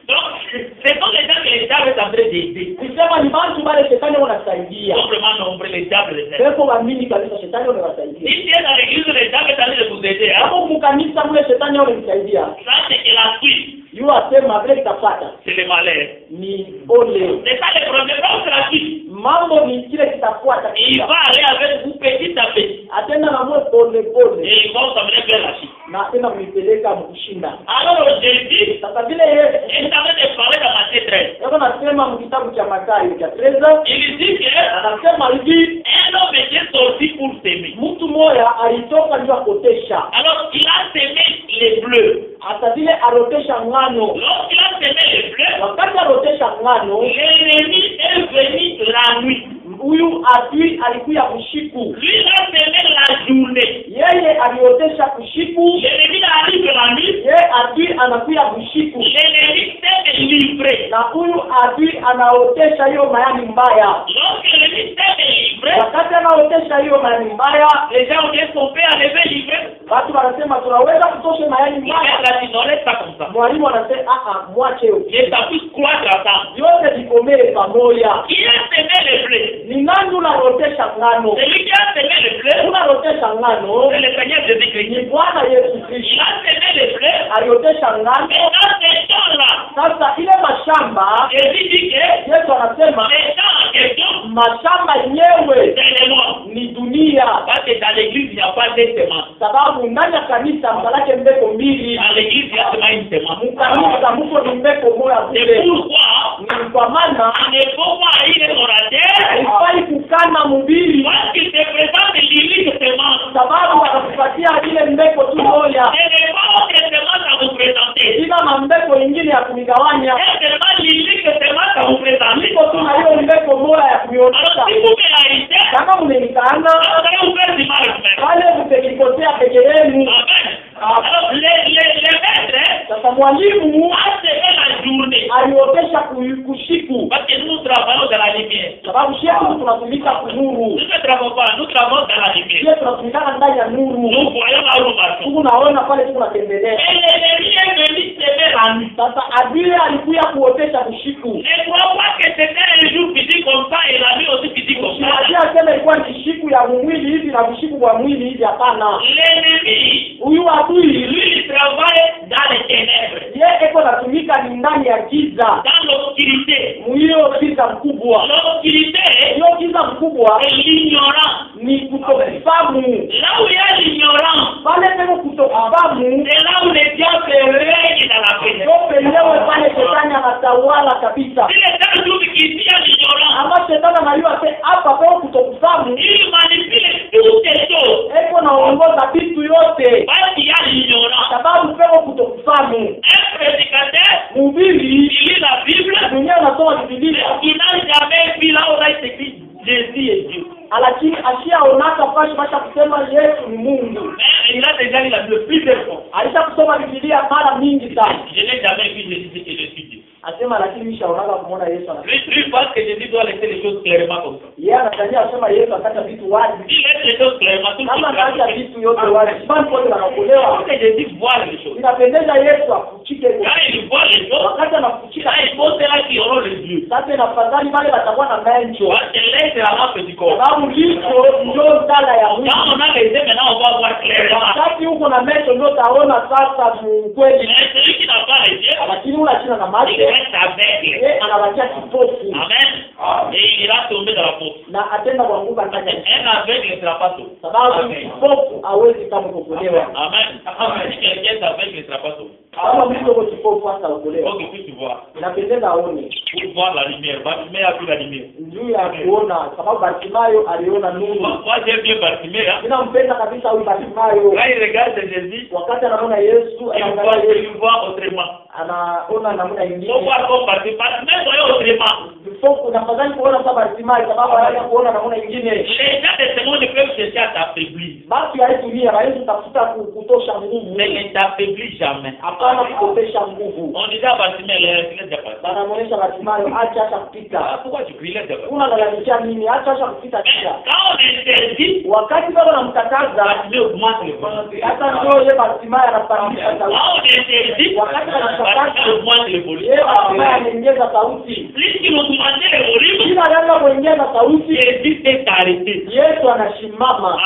Donc, ce sont les gens que les diables est en train d'aider. Kusema ni bantu bale shetani yuko anasaidia. Ils sont vraiment nombreux, les diables les aident. Pepo waamini kabisa shetani yuko anasaidia. Si tu es dans l'église, les diables est en train de vous aider. Hein? Hapo mkanisa mle shetani yuko anamsaidia. Ça, c'est que la suite, Yu asema vile kitapata c'est le malheur. ni ole. C'est ça le problème. Donc, c'est la suite. Mambo ni kile kitafuata. Il va aller avec vous petit à petit. Atenda na mwe pole pole Et ils vont s'amener vers la suite. na tena mnipeleka mkushinda. Alors, Jésus Sasa vile yeye est en train de parler dans Matthieu 13. yako nasema mkitabu cha Mathayo cha 13 Il dit que anasema hivi, un homme était sorti pour s'aimer. mtu mmoja alitoka ndio akotesha. Alors, il a semé les bleus. Hata vile arotesha ngano. Lorsqu'il a semé les bleus, Wakati arotesha ngano, l'ennemi est venu la nuit. huyu adui alikuya kushiku. Lui, il a semé la journée. Yeye aliotesha kushiku, L'ennemi arrive la nuit. yeye adui anakuya kushiku. L'ennemi s'est livré. Na huyu adui anaotesha hiyo mayani mbaya. Lorsque l'ennemi s'est livré, Wakati anaotesha hiyo mayani mbaya, les gens ont dit son père avait livré. watu wanasema tunaweza kutosha mayani Il mbaya. a dit non, laisse ça comme ça. Mwalimu anasema mwache hiyo. Les tapis croissent ensemble. Yote vikomee pamoja. Qui a semé les bleus? Ni nani unarotesha ngano? Celui qui a semé les bleus, Unarotesha ngano c'est le Seigneur ni Jésus-Christ. Bwana Yesu Il Kristo. a semé les bleus. Aliotesha Et ngano. dans ces champs-là, Sasa ile mashamba Jésus dit que Yesu anasema les champs en question, mashamba yenyewe c'est le monde. ni dunia, Parce que dans l'église, il n'y a pas de semence. sababu ndani ya kanisa mbalake mbeko mbili, Dans l'église, il y a seulement une semence. mkanisa muko ni mbeko moja C'est vile. pourquoi Ni kwa maana il ne faut pas haïr l'orateur haifai kukana mhubiri, parce qu'il te présente l'unique semence. sababu anakupatia ile mbeko tu moja, Ce n'est pas autre semence à vous présenter. ila mambeko ingine ya kumigawanya. C'est seulement l'unique semence à vous présenter. Niko tu na hiyo mbeko moja ya Alors, kuionyesha. si vous me haïssez, Kama mmenikana vous allez vous faire du mal vous-même. wale mtekikosea peke yenu. Amen. Alors, les maîtres Sasa mwalimu a semé la journée. aliotesha kushiku. Parce que nous travaillons dans la lumière. Sababu shetu tunatumika kunuru. Nous ne travaillons pas, nous travaillons dans la lumière. Sisi tunatumika ndani ya nuru. Nous voyons là où nous marchons. Tunaona pale tunatembelea. Et l'ennemi est venu semer la nuit. Sasa adui alikuja kuotesha kushiku. Ne crois pas que c'était un jour physique comme ça et la nuit aussi physique comme ça. Unajua sema ilikuwa ni siku ya mwili hivi na kushiku kwa mwili hivi hapana. L'ennemi, Huyu adui lui, il travaille dans les ténèbres, yeye eko natumika ni ndani ya giza. dans l'obscurité. Hiyo giza mkubwa. L'obscurité Hiyo giza mkubwa est l'ignorance. ni kutokufahamu. Là où il y a l'ignorance, Pale pemo kutokufahamu c'est là où les diables règnent dans la pénombre. ndio penyewe pale shetani anatawala kabisa. Si les gens trouvent qu'il y a l'ignorance, Ama shetani anajua hapa pemo kutokufahamu il manipule toutes les choses. eko naongoza vitu yote. Parce qu'il y a l'ignorance. Sababu pemo kutokufahamu. Un prédicateur, Mhubiri il lit la Bible, mwenyewe anasoma mais Biblia il n'a jamais vu là où il est écrit Jésus est Dieu. lakini ashaonaka pasha kusema Yesu ni Mungu. Mais il a déjà lu la Bible plusieurs fois. Alisha kusoma Biblia mara mingi sana. Je n'ai jamais vu Jésus dire que je suis Dieu. Asema lakini nishaonaka kumuona Yesu ana. Lui pense que Jésus doit laisser les choses clairement comme ça. Yeye anatania kusema Yesu akata vitu wazi. Il laisse les choses clairement, tout le Kama monde anaacha vitu yote wazi. Basi wote wanakuelewa. Quand Jésus voit les choses, Inapendeza Yesu akuchike. quand il voit les choses, Wakati anakuchika là, il faut ceux-là qui auront les yeux. sasa inafadhali wale watakuwa na macho. Parce que l'œil, c'est la lampe du corps. Sababu licho ndio ndala ya mwili. Quand on a les yeux, maintenant, on va voir clairement. Wakati uko na macho ndio utaona sasa kweli. Mais celui qui n'a pas les yeux, Lakini ule china na il macho reste aveugle. yeye anabakia kipofu Amen. Et il ira tomber dans la faute. na atenda kuanguka ndani ya Un aveugle ne sera pas sauvé. sababu kipofu hawezi kama kuokolewa. Amen. Si quelqu'un est aveugle, ne sera pas sauvé. Kama mtu uko kipofu hata Il kuokolewa. faut que tu vois. Inapendeza aone Pour voir la lumière. Bartimée a vu la lumière. juu ya kuona, sababu Bartimayo aliona nuru. Moi, j'aime bien Bartimée. Hein. Ninampenda kabisa huyu Bartimayo. Quand il regarde Jésus, Wakati anaona Yesu, anaangalia Yesu, il voit autrement. anaona namna Il faut nyingine. voir comme Bartimée. Bartimée voyait autrement. Kipofu na fadhali kuona kama Bartimayo sababu anaanza kuona namna nyingine. Les gens de ce monde peuvent chercher à t'affaiblir. Basi haitumia hawezi kutafuta kutosha nguvu. Mais ils ne t'affaiblissent jamais. Hapana kutosha nguvu. On disait à Bartimée, il est déjà passé. Banamuonesha Bartimayo acha kupita. Pourquoi tu cries, il est déjà passé? Unalalamisha nini? Acha kupita pia. Quand on interdit, Wakati bado namkataza Bartimée augmente le volume. hata ndio yeye Bartimayo anapandisha Quand sauti. on interdit, Bartimée augmente le volume. Yeye Bartimayo anaongeza sauti. Plus qu'il augmentait le volume, Kila anaanza kuongeza sauti, Jésus s'est arrêté. Yesu anasimama.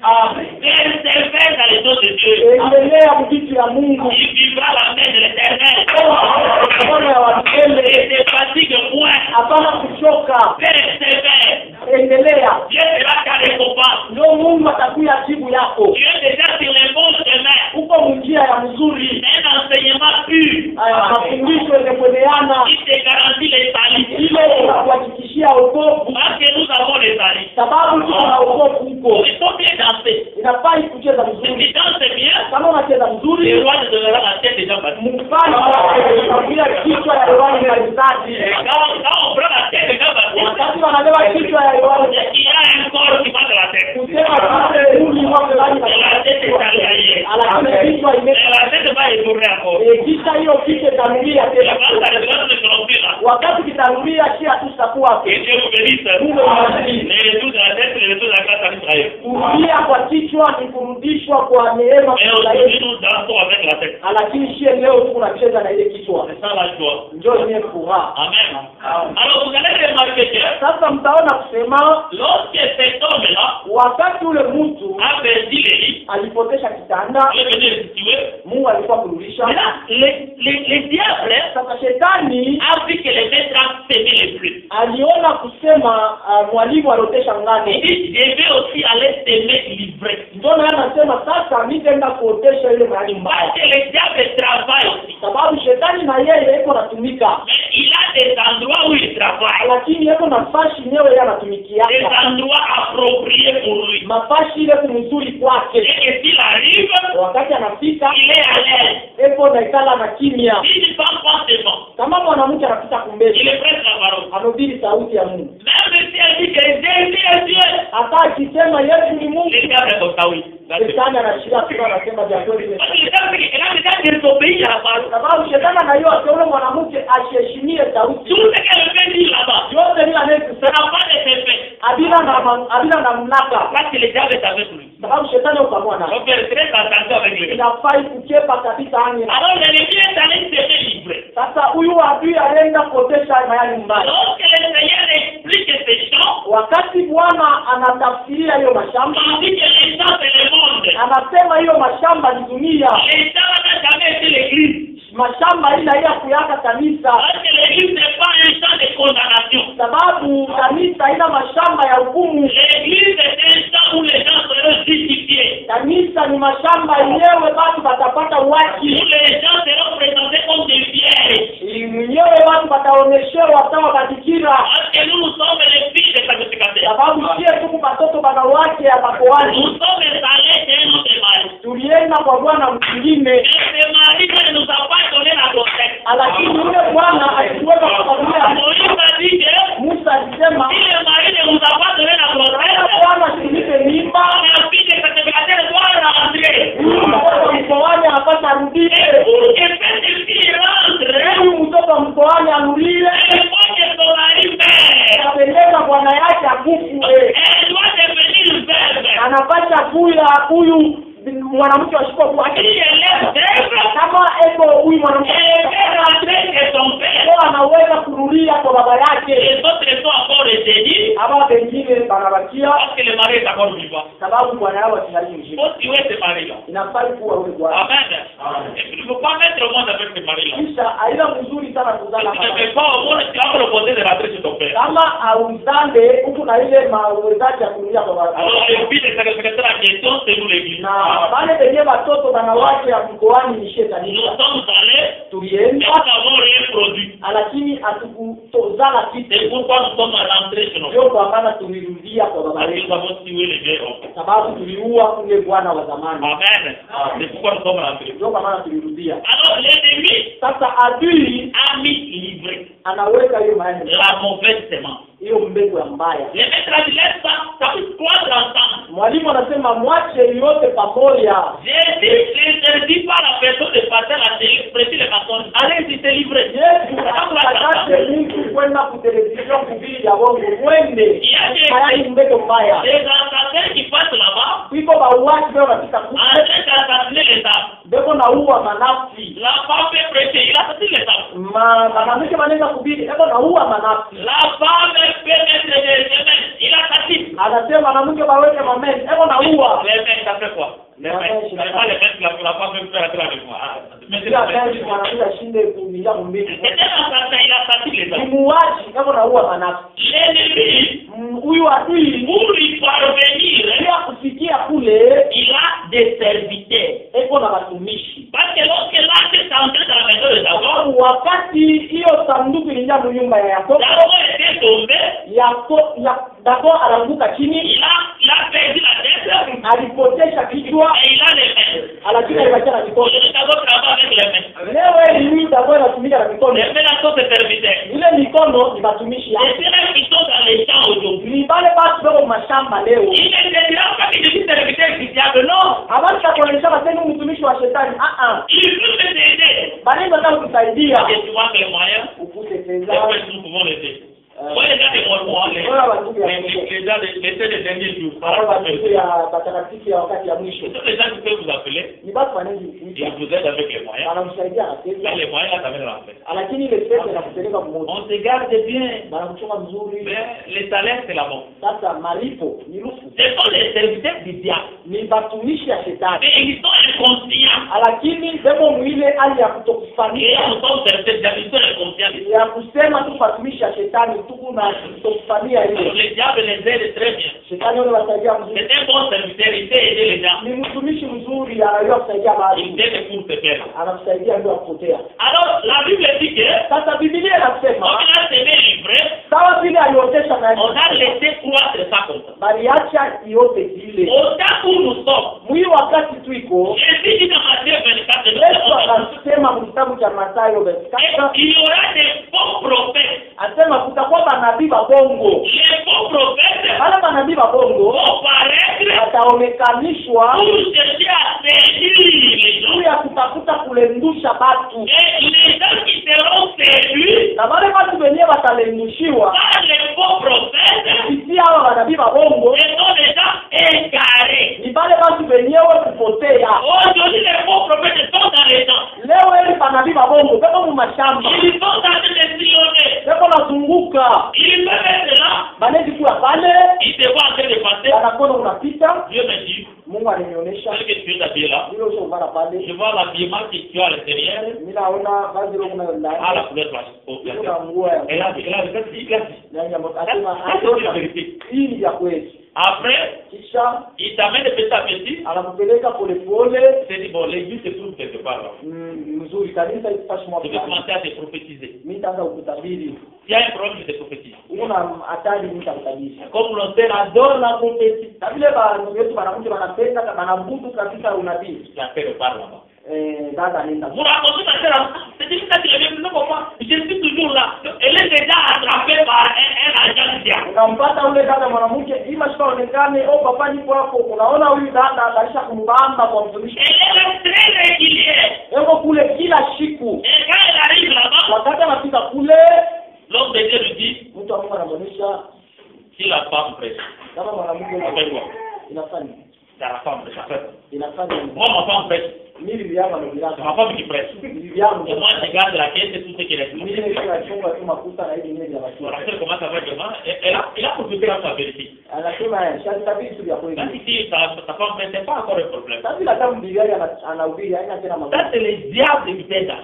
Amen. Persévère dans les choses de Dieu. Endelea vitu ya Mungu. Il vivra la main de l'Éternel. Mkono ya wapende. Et ne fatigue point. Hapana kuchoka. Persévère. Endelea. Dieu sera ta récompense. Ndio Mungu atakuya jibu yako. Tu es déjà sur les bons chemins. Uko njia ya mzuri. C'est un enseignement pur. Mafundisho yenye kueleana. Il te garantit les salis. Ile inakuhakikishia wokovu. Parce que nous avons les salis. Sababu tuko na wokovu huko. Il faut bien danser. Inafaa kucheza Si vizuri. tu danses bien, Kama unacheza le vizuri, roi te donnera la tête des gens battus. mfano anakuambia kichwa ya Yohana Mbatizaji. Quand on prend la tête des gens battus, Wakati wanabeba kichwa ya Yohana, il y a un corps qui va de la tête. kusema kile mwili wako ndani Et la tête est arrière. lakini kichwa Et la tête va étourner encore. kisha hiyo kichwa itarudia Et tena. quand ça devrait se tromper là, Wakati kitarudia kia tutakuwa que Dieu vous bénisse. Les retours de la tête, les retours de la grâce à Israël. kurudia kwa kichwa ni kurudishwa kwa neema Mais kwa aujourd'hui, Yesu. nous dansons avec la tête. Lakini shie leo tu tunacheza na ile kichwa. C'est ça la joie. Njoo ile furaha. Amen. Alors vous allez remarquer que Sasa mtaona kusema lorsque cet homme-là wakati ule mtu a perdu les lits, alipotesha kitanda, il est venu le situer. Mungu alikuwa kurudisha. Mais là, les diables Sasa shetani a vu que les maîtres ont semé les fruits. aliona kusema mwalimu aliotesha Il ngano. dit, je vais aussi aller semer l'ivresse. Ndio naye anasema sasa nitaenda kuotesha ile mahali Parce mbaya. que les diables travaillent aussi. Sababu shetani na yeye yuko natumika. Mais il a des endroits où il travaille. Lakini yuko nafasi yenyewe yeye anatumikia. Des endroits appropriés pour lui. Mafasi ile kumzuri kwake. Et que s'il arrive, Wakati anafika il est à l'aise. yuko naikala na kimya. S'il ne parle pas seulement, Kama mwanamke anapita il kumbele, est prêt à la parole. anahubiri sauti ya Mungu. Même si elle dit que Jésus est Dieu, Hata akisema Yesu ni Mungu, les diables sont ça oui. shetani anashika tu anasema vya kweli. Parce que les diables, il a déjà désobéi à parole. Sababu shetani anajua yule mwanamke asiheshimie sauti. Tout ce qu'elle veut dire là-bas, Yote bila neno ça n'a pas d'effet. abila na mnaka. Parce que le diable est avec lui. Sababu shetani ukamwa na. Donc faire très attention avec lui. Inafai kukepa kabisa anye. Alors l'ennemi est allé se délivrer. Sasa huyu adui alienda kuotesha mayai mbaya. Lorsque le Seigneur explique ces champs, Wakati Bwana anatafsiria hiyo mashamba, tandis que les champs c'est le monde. anasema hiyo mashamba ni dunia. Les champs n'a jamais été l'église. Mashamba ila ya kuyaka kanisa. Parce que l'église n'est pas un champ de condamnation. Sababu kanisa ina mashamba ya hukumu. L'église est un champ où les gens seront justifiés. Kanisa ni mashamba yenyewe watu watapata Où uhaki. les gens seront présentés comme des vierges. Mwenyewe watu wataoneshewa sawa katikira. Parce que nous sommes les filles des sacrificateurs. Sababu sie tuku watoto bana wake ya Nous makoani. sommes allés chez un autre mari. Tulienda kwa Bwana mwingine. Et ce mari ne nous a pas donné la grossesse. Lakini yule Bwana alituweka kukwambia. Moïse a dit que Musa alisema si le mari ne nous a pas donné la grossesse, Bwana sinipe mimba. la fille des sacrificateurs doit la rentrer. Mkoani apata arudie. Pour que cette fille rentre, Huyu mtoto mkoani arudie. il faut que son mari meure. Anapeleka bwana yake akufu. Elle doit devenir veuve. Anapata kuya huyu mwanamke ashikwa Si kwake. elle est veuve, Kama eko huyu mwanamke elle peut rentrer chez son père. kwa anaweza kurudia kwa baba yake. Les autres sont encore retenus Ama pengine banabakia parce que le mari est encore vivant. sababu bwana yao asingali Il mzima. faut tuer ce mari-là. Inafai kuwa yule bwana. Amen. Et il ne faut pas mettre au monde avec ce mari-là. Kisha aina mzuri sana kuzala Tu ne kama. fais pas au monde, tu vas proposer de rentrer chez ton père. Kama auzande huku na ile mawezaji ya kurudia kwa baba. Alors les filles des sacrificateurs en question, c'est nous l'église. Na wale penye watoto bana wake ya mkoani ni Nous shetani. sommes allés et Tulienda nous avons rien produit. lakini hatukutozala kitu. C'est pourquoi nous sommes rentrés chez nos pères. Ndio kwa maana tulirudia kwa baba Parce que yetu. nous avons tué les vieilles hommes. Sababu tuliua ule bwana wa zamani. Amen. C'est pourquoi nous sommes rentrés. Ndio kwa maana tulirudia. Alors l'ennemi Sasa adui a mis livré anaweka hiyo maana la mauvaise semence. hiyo mbegu ya mbaya. Les maîtres a dit laisse ça peut croître ensemble. Mwalimu anasema mwache yote pamoja. J'ai dit, je ne dis pas à la personne de passer la télé, prêter les personnes. Allez, tu t'es livré. Yesu akataze mtu kwenda kutelevisheni kuhubiri ya bongo mwende. Hayani mbegu mbaya. Les assassins qui passent là-bas, Iko bauaji ndio wanapita en kule. train d'assassiner les âmes. Beko na uwa manafsi. La femme peut prêcher, il assassine les âmes. Mwanamke manenda kuhubiri, beko na uwa manafsi. La femme peut mettre des semaines, il assassine. Anasema mwanamke baweke mameni, beko na uwa. Les mains, ça fait quoi? Les mains, c'est pas les mains que la femme peut faire entrer avec moi. Mais c'est Kila la main. kazi mwanamke ashinde kuingia mbele. C'est un assassin, il assassine les âmes. Muuaji beko na uwa manafsi. L'ennemi, Huyu adui pour y parvenir, ili kufikia kule il a des serviteurs. eko na watumishi. Parce que lorsque l'arche est entré dans la maison de Dagon, Sababu wakati hiyo sanduku iliingia nyumba ya Yakobo, Dagon était tombé, Dagon alianguka chini, il a perdu la tête alipotesha kichwa, et il a les mains. lakini alibakia na mikono. Le Dagon travaille avec les mains. Leo hii Dagon anatumika na mikono. Les mains sont ses serviteurs. Ile mikono ni watumishi Et yake. ceux qui sont dans les champs aujourd'hui, Ni wale basi wako mashamba leo. il ne dira pas que je suis serviteur du diable, non. Habari za kuonyesha wasema mtumishi wa shetani. Il peut te aider. Bali nataka kusaidia Et tu vois que les moyens, ukute c'est pesa. quoi nous pouvons l'aider. Moi, les gars des mois, les gens des derniers jours, par Hao exemple, watu ya patakatifu ya wakati ya mwisho. ce sont les gens qui peuvent vous appeler, Ni basi wanaweza ils vous aident avec les moyens. wanamsaidia na Là, pesa. les moyens, là, ça vient de l'enfer. Lakini ile pesa inakupeleka mmoja. On se garde bien, Wanamchunga mzuri. mais les salaires, c'est la mort. Sasa malipo ni rufu. Ce sont les serviteurs du diable. Ni batumishi ya shetani. Mais ils sont inconscients. Lakini demo mwile hali ya Et kutokufanyia nous sommes serviteurs du diable, ils sont inconscients. ya kusema tu batumishi ya shetani tuku na kutokufanyia Alors, hiyo. le diable les aide très bien. Shetani yule wasaidia mzuri. C'est un bon serviteur, il sait aider les gens. Ni mtumishi mzuri anajua kusaidia Il watu. aide pour se faire. Anakusaidia ndio akupotea. Alors, la Bible dit que, Sasa Biblia inasema comme il a semé l'ivraie, sawa vile aliotesha na on a laissé croître ça comme ça. bali acha yote ile. Au temps où nous sommes, Mwili wakati tuiko Jésus dit dans Matthieu 24, Yesu akasema mu kitabu cha Mathayo 24 il y aura des faux prophètes. Asema kutakuwa manabii babongo. Les faux prophètes Wale manabii babongo vont paraître wataonekanishwa pour chercher à séduire les gens. juu ya kutafuta kulendusha batu. Et les gens qui seront séduits Na wale watu wenyewe watalendushiwa par les faux prophètes, kupitia hao manabii babongo ce sont des gens égarés. ni wale watu wenyewe kupotea. Aujourd'hui, les faux prophètes sont dans les champs. Leo hili manabii babongo beko mu mashamba. Ils sont en train de sillonner. Beko nazunguka. Ils peuvent être là. Banezi kuwa pale, Ils te voient en train de passer. wanakono unapita. Dieu me dit, Mungu alinionyesha qu'est-ce que tu es habillé là? hilo sio mara pale. Je vois l'habillement que tu as à l'intérieur. Mimi naona vazi lako na Ah, la ndani. couleur blanche. Oh, la Kuna nguo ya Et là, regarde. ndani ya moto. Ça, Asema c'est la vérité. hii ni ya kweli. Après, Kisha il t'amène de petit à petit. anakupeleka polepole. C'est dit, bon, l'église se trouve quelque part là. Mzuri kanisa itafashi Tu mwa vais commencer à te prophétiser. mimi nitaanza kukutabiri. S'il y a un problème, je te prophétise. Una hatari nitakutabiri. Comme l'on sait, adore la prophétie. Na vile bandugu wetu wanamke wanapenda banambutu kabisa unabii. Tu as fait le part là-bas. Dada nenda. Vous racontez ma sœur, c'est dit que tu ne comprends pas. Je suis toujours là. Elle est déjà attrapée par un agent du diable. Unampata ule dada mwanamke ima shikaonekane au papa nipo hapo unaona huyu dada anaisha kumbamba kwa mtumishi. Elle est très régulière. Yuko kule kila siku. Et quand elle arrive là-bas, Wakati anafika kule l'homme de Dieu lui dit, mtu wa Mungu anamuonyesha si la femme prêche, kama mwanamke ça fait quoi? inafanya. C'est la femme prêche, ça fait. Inafanya. Moi, ma femme prêche. Mimi bibi yangu C'est anabiraka. ma femme qui prêche. Bibi yangu. Et moi, je garde la caisse et tout ce qu'elle est. Mimi nilikuwa chunga tu mafuta na hivi nini ya Mon watu. frère commence à voir demain. Il a prophétisé sa vérité. Anasema shati tabiri tu ya kweli. Même si sa femme prêche, c'est pas encore un problème. Sasa bila kama bibi yake anahubiri haina tena Ça, mambo. c'est le diable qui fait ça.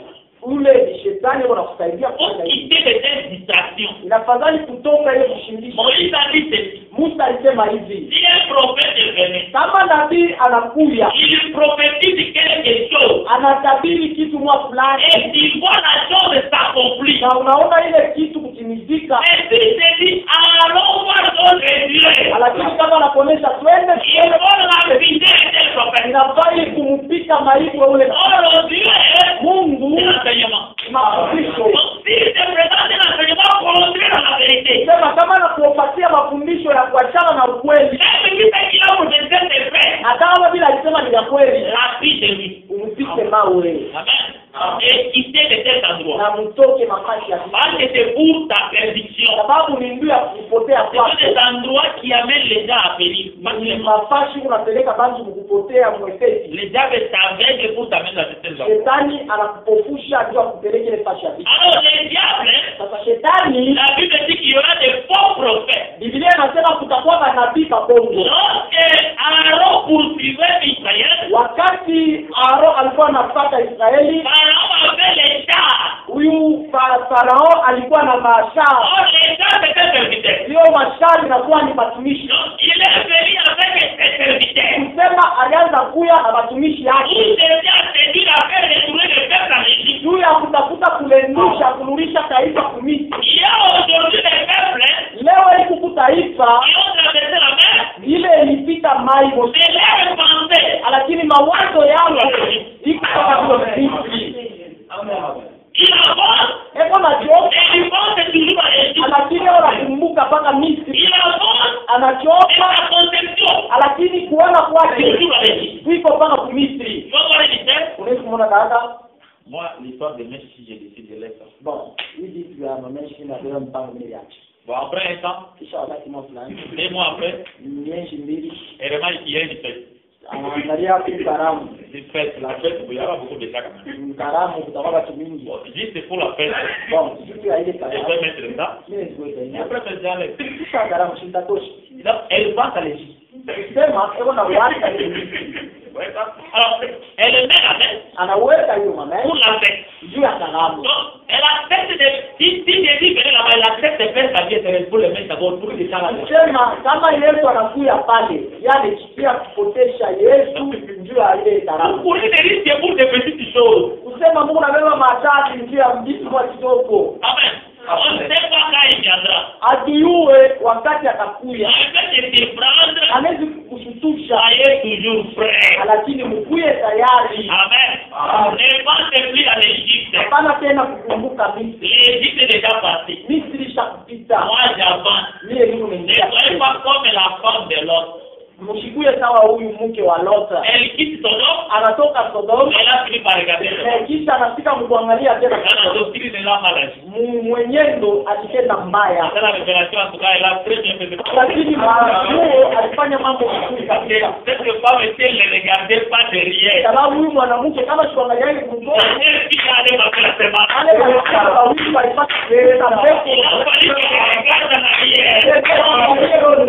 Ule ni shetani yuko anakusaidia Pour kufanya hivi. quitter les distractions. Inafadhali kutoka ile kushindisha. Moïse a dit ceci. Musa alisema hivi. Si un prophète est venu, Kama nabii anakuja, il prophétise quelque chose. anatabiri kitu mwa fulani Et s'il voit la chose s'accomplir, na unaona ile kitu kutimizika, et s'il se dit, allons voir d'autres dieux, lakini kama anakuonyesha twende il faut la vider tel prophète. inafai kumpika maipo ule Or, Dieu est Mungu l'enseignement. mafundisho. Donc, s'il te présente un enseignement contraire à la vérité, Sema kama anakupatia mafundisho ya kuachana na ukweli, même si c'est qu'il a pour te faire des faits, hata kama vile alisema ni ya kweli, la vie de lui. umpike mawe Amen. Et quitter de cet endroit. na mtoke mafasi ya Parce que c'est pour ta perdition. sababu ni ndio ya kupotea Ce sont kwako. des endroits qui amènent les gens à périr. Parce que Ni mafasi unapeleka bantu kukupotea mwepesi. le diable t'aveugle pour t'amener dans cette zone. Shetani anakupofusha ndio akupeleke ile fasi ya vita. Alors le diable, Sasa shetani, la Bible dit qu'il y aura des faux prophètes. Biblia inasema kutakuwa manabii kabongo. Lorsque Aaron poursuivait Israël, Wakati Aaron alikuwa anafuata Israeli, Pharaon avait les chars. huyu Farao alikuwa na mashari. Or les chars étaient serviteurs. Hiyo mashari inakuwa ni matumishi. Donc il est venu avec ses serviteurs. Kusema alianza kuya na matumishi Pour yake chercher à séduire à faire retourner le peuple en Égypte. juu ya kutafuta kulendusha kurudisha taifa kumisi. Il y a aujourd'hui des peuples Leo hii kuku taifa qui ont traversé la mer. ile ilipita mai mosi, C'est leur pensée. lakini mawazo yangu iko kama vile Misri. Il avance Eko na joto et il pense toujours à l'Égypte. lakini anakumbuka mpaka Misri. Il avance et Anachoka sa conception lakini kuona c'est kwake toujours à l'Égypte. iko mpaka Misri. Il faut voir l'histoire. Unaweza kumwona dada? Moi, l'histoire de mes si je décide de l'être. Bon, hivi vitu vya mameshi na vile mpango mbele yake. Bon, après un temps, Kisha wakati mmoja fulani, 2 mois après, miezi mbili, elle remarque qu'il y a une fête. anaangalia tu karamu. Une fête, la fête, il y aura beaucoup de ça quand même. Karamu kutakuwa watu mingi. Bon, juste pour la fête, Bon, siku ya ile je karamu. vais mettre ça. Mimi nisiweke Et nini. après, c'est déjà l'air. Kisha karamu sitatoshi. Donc, elle pense à l'Égypte. Sema eko na watu Alors, elle met la tête anaweka hiyo mama pour la fête. juu ya karamu. Donc, elle accepte de. Si Jésus venait là-bas, elle accepte de faire sa vie éternelle pour le mettre d'abord, pour les gens là. Sema kama Yesu anakuja pale, yani chikia kupotesha Yesu juu ya ile Vous karamu. courez des risques pour des petites choses. Kusema Mungu anabeba matatu juu ya mjitu wa kidogo. Amen. On ne sait pas quand il viendra. Ajuyue wakati atakuya. Il peut te surprendre. Anawezi kushutusha Soyez toujours prêts. lakini mkuye tayari. Amen. Ne pensez plus à l'Égypte. hapana tena kukumbuka Misri. L'Égypte est déjà passée. Misri ishakupita. Moi, j'avance. Mie niko Ne nimeingia. soyez pas comme la femme de Lot. Mshikuye sawa huyu mke wa Lot. Elle quitte Sodome, Anatoka Sodoma. elle a fini par regarder le Kisha anafika kuangalia tena Dans la doctrine de la maladie. mwenyendo akitenda mbaya. Dans la révélation, en tout cas, elle a très bien fait. Lakini Mungu alifanya mambo mazuri Parce que kabisa. cette femme, si elle ne regardait pas derrière, Sababu huyu mwanamke kama tuangalia ile mgongo elle qui allait m'appeler la semaine. ale wawili walipata kuleta Il a fallu qu'elle regarde en arrière.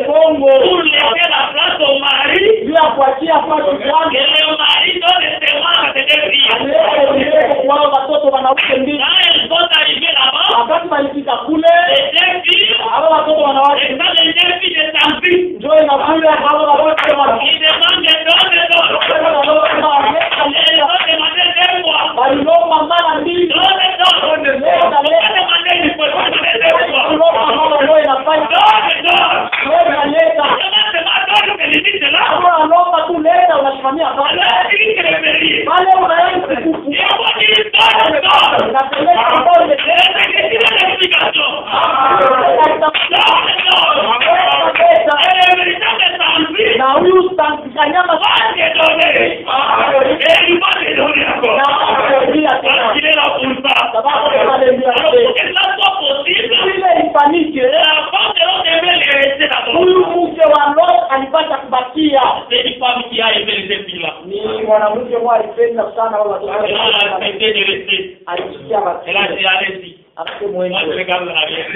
Pour laisser la place au mari, bila kuachia fasi que yake le mari donne ses mains à ses filles. wao watoto wanawake mbili. Quand elles sont arrivées là-bas, Wakati walifika kule les deux filles, hao watoto wanawake et quand les deux filles de sa fille, njoo na kule hao watoto wanawake ils demandent des dons. Elles ont demandé deux fois. waliloma mara mbili. Dons. Pourquoi demander une fois? Demander deux fois. Waliloma mara moja inafanya Dons. wewe leta Comment c'est ma donne que les filles de là? kama waliloma tu leta unasimamia Alors, pale elle dit que les mairies. pale unaenda kukufu Il faut qu'il donne. unapeleka mbele C'est l'explication. Elle est véritable sans na huyu kanyama Et il va te donner encore. Parce qu'il est là pour ça. Alors, pour que cela soit possible, ile ifanyike. la femme de l'autre devait les rester là-bas. Huyu mke wa Lot alipata kubakia. C'est une femme qui a aimé ces filles-là. Ni mwanamke mmoja alipenda sana wale watoto. Elle a accepté de rester. Alisikia basi. Elle a dit, allez-y. Akasema Moi, je mwenyewe. regarde l'arrière.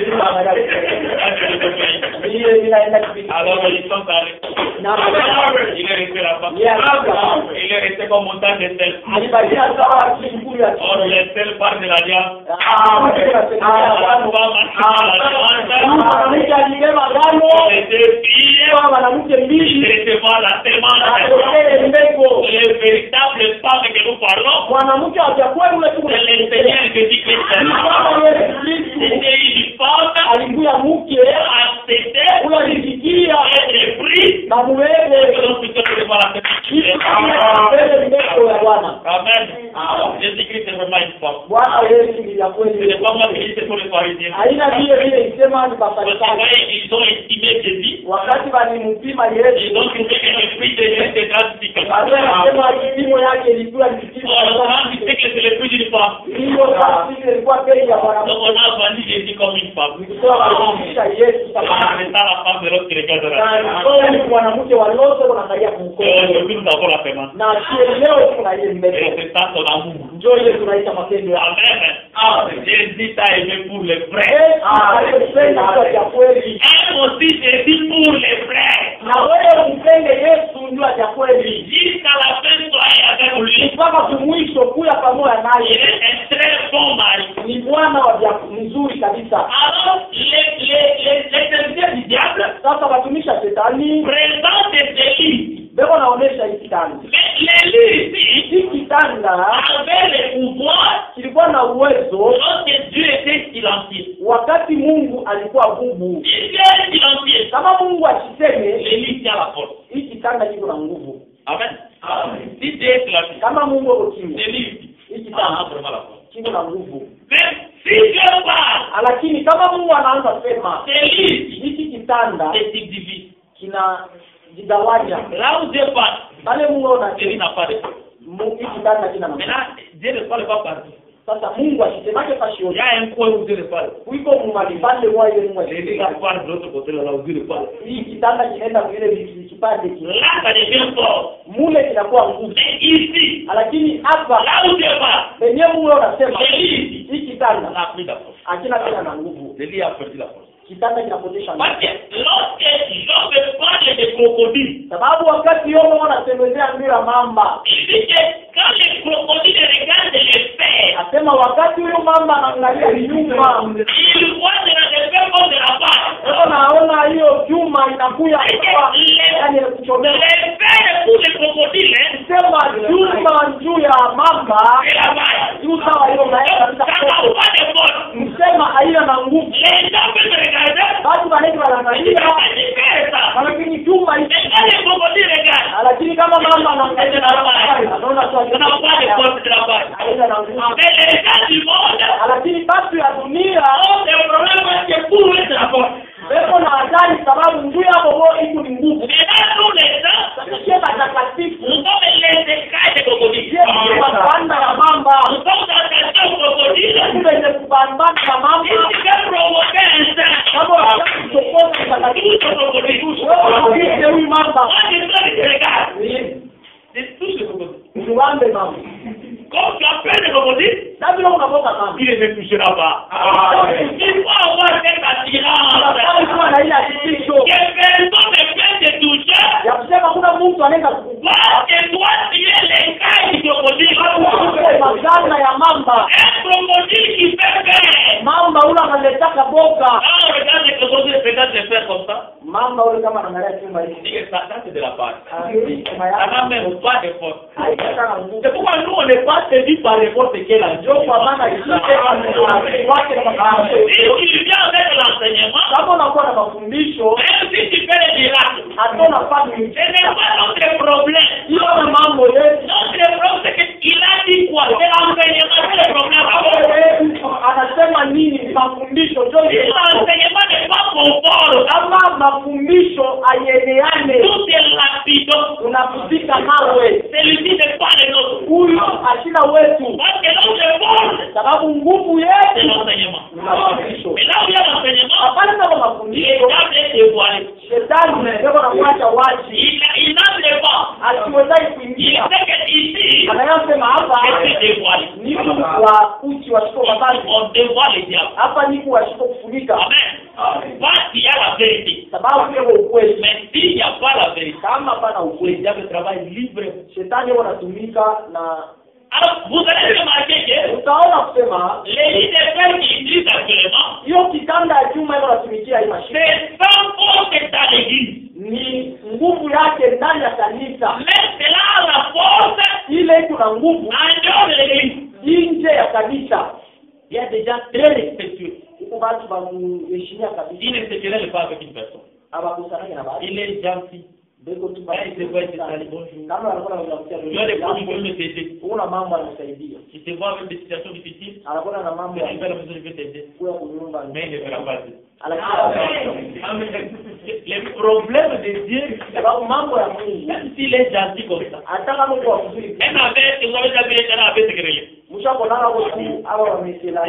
Ile inaenda kipindi. Alors, ils sont allés. Na Il est resté là-bas. Yeah. Il est resté comme montagne de sel. alibakia sawa kikuu ya Or, les sel partent de la viande. mwanamke alibeba ngano Les deux filles, kwa mwanamke mbili recevoir la semence. atokee mbegu. Les véritables femmes que nous parlons, Mwanamke hajakuwa yule tu c'est le Seigneur Jésus-Christ. C'était une femme alimbuya mke acceptée, ule alisikia être prise. na muweze Donc, plutôt que de voir la mbele semence. mbegu ya Bwana. Amen. Jésus-Christ est vraiment une femme. Bwana Yesu ni ya Ce n'est kweli. pas moi qui dis, c'est pour les pharisiens. Haina vile vile isema ni Parce que Mafarisayo. quand ils ont estimé Jésus, Wakati walimpima ils Yesu, ont trouvé que le fruit de Jésus était drastique. wale wanasema kipimo yake ilikuwa ni kipimo On a dit que c'est le fruit d'une femme. hiyo basi ilikuwa bei ya Donc mwanamke. on a vendu Jésus comme une femme. Kwa kumshika Yesu C'est kama ça la femme de l'autre qui regarde la na ni mwanamke wa Lot wanaangalia kumkono. Et aujourd'hui nous avons la semence. Na leo kuna ile Et mbele. c'est ça son amour. Njoo Yesu tunaita matendo ya Amen. Jésus t'a aimé pour les vrais. alipenda kwa ya kweli. Aime aussi Jésus pour les vrais. Na wewe umpende Yesu ndio ya kweli. Jusqu'à la fin, soyez avec lui. Mpaka kumwisho kuya pamoja Il naye. est un très bon mari. Ni bwana wa vya mzuri kabisa. Alors, les serviteurs du diable Sasa watumisha shetani présentent des délits. beko naonesha hii kitanda. Mais l'élu ici Hii kitanda avait le pouvoir kilikuwa na uwezo lorsque Dieu était silencieux. wakati Mungu alikuwa bubu. Si Dieu est silencieux, Kama Mungu asiseme, l'élu tient la porte. hii kitanda kiko na nguvu. Amen. Si Dieu est silencieux, Kama Mungu ako kimya, l'élu hii a kitanda vraiment la porte. kiko na nguvu. Mais si Dieu parle, Lakini kama Mungu anaanza sema, l'élu hiki kitanda se subdivise. kinajigawanya. Là où Dieu parle, Pale Mungu l'élu anasema, n'a pas de porte. hiki kitanda kina nguvu. Maintenant, Dieu ne parle pas partout. Sasa Mungu asisemake Il fashioni. y a un coin où Dieu ne parle. Kuiko mmalipande moja L'élu mmoja. parle de l'autre côté, là où Dieu ne parle. Hii kitanda kinaenda vile kipande kile. Là, ça devient fort. Mule kinakuwa nguvu. Mais ici, Lakini hapa là où Dieu parle, penye Mungu anasema, l'élu hii kitanda n'a plus la force. hakina tena na nguvu. L'élu a perdu la force. Kitanda kinapotesha nguvu. Parce que lorsque Job parle de crocodile, Sababu wakati yote wanasemezea mbira mamba. il dit que quand les crocodiles regardent les fers, Asema wakati huyo mamba anaangalia nyuma, ils voient de la défense de la part. sasa naona hiyo chuma inakuya kwa yani Les kuchomea. fers pour les crocodiles, Sema chuma juu ya mamba, c'est la maille. juu sawa hiyo Ça naenda n'a pas de force. msema haina na nguvu. Les gens peuvent regarder, Basi wanaenda ils wanaangalia, disent ça. lakini chuma Mais quand les crocodiles regardent, lakini kama mamba anaangalia anaona tu ça n'a pas de force de la part. haina na nguvu. Mais les gens du monde Lakini basi ya dunia ont des problèmes parce que pour eux c'est la force. beko na hatari sababu ndio hapo bo iko ni nguvu. Mais dans tous les temps, Sio takatifu. nous sommes les écailles de crocodile. Kupanda ya mamba. Nous sommes attachés au crocodile. Kumbe kupanda ya mamba. Si tu veux provoquer un saint, Kama unataka takatifu. touche au crocodile. Wewe huyu mamba. Moi, je te regarde. C'est tout ce crocodile. Usiwambe mamba. Comme tu as peur de crocodile, Sababu leo unaboka mamba. il ne touchera pas. Il faut avoir cette attirance. Kama na ile akitisho. Que personne ne peut te toucher. Ya kusema kuna mtu anaweza kukubali. Parce que toi, tu es l'écaille du crocodile. Magana ya mamba. Un crocodile qui fait peur. Mamba ule analetaka boka. Quand on regarde les crocodiles, regarde les faire comme ça. Mamba ule kama anaangalia chumba hili. Dis que ça c'est de la part. Ça Kama n'a même pas de force. haitaka nguvu. C'est pourquoi nous, on n'est pas séduits par n'importe quel Ndio ange. kwa maana wake kama Si tu viens avec l'enseignement, kama unakuwa na mafundisho même si tu fais des miracles, hatuna fani. ce n'est pas notre problème. Hiyo ni mambo yetu. Notre problème, c'est qu'il a dit quoi? C'est l'enseignement, c'est le problème. Anasema nini? Ni mafundisho ndio. Si l'enseignement n'est pas conforme, Kama mafundisho ayeneane tout est lapidant. unafika nawe. Celui-ci n'est pas le nôtre. Huyu ashina wetu Parce que notre force, sababu nguvu c'est yetu l'enseignement. ni mafundisho. Mais là où il y a l'enseignement, Hapana kama il mafundisho est dévoilé. shetani ndio anakuacha wazi. Il n'entre pas. Asiwezai Il kuingia. sait qu'ici, Anayosema hapa c'est dévoilé. ni kwa uchi wa shiko mabali. On dévoile le diable. Hapa ni kwa shiko kufunika. Amen. Parce qu'il y a la vérité. Sababu hiyo ukweli. Mais s'il n'y a pas la vérité, Kama hapana le ukweli, diable travaille libre. shetani huwa anatumika na Alors, vous allez remarquer que utaona kusema les lits de fer qui utilisent actuellement, hiyo kitanda ya chuma hiyo natumikia hii mashine c'est sans force dans l'église. ni nguvu yake ndani ya kanisa. Mais c'est là la force Ile kuna nguvu en dehors de l'église. nje ya kanisa. Il y a des gens très respectueux. Huko watu wakuheshimia kabisa. Il ne se querelle pas avec une personne. Hawakusanana na baadhi. Il est gentil. Beko tu Quand il se voit, il se salue, bonjour. kama anakuwa anakutia Il y a des problèmes qui peuvent t'aider. una mambo anasaidia. Si tu te vois avec des situations difficiles, Anakuwa na mambo il ya va à la maison, il veut t'aider. kuya kunyumba. Mais il ne fera pas ça. Lakini Les problèmes de Dieu, sababu mambo ya Mungu même s'il est gentil comme ça, hata kama uko vizuri même avec, vous avez déjà vu les gens avec ce grelais. mshako nana wote hawa wamesela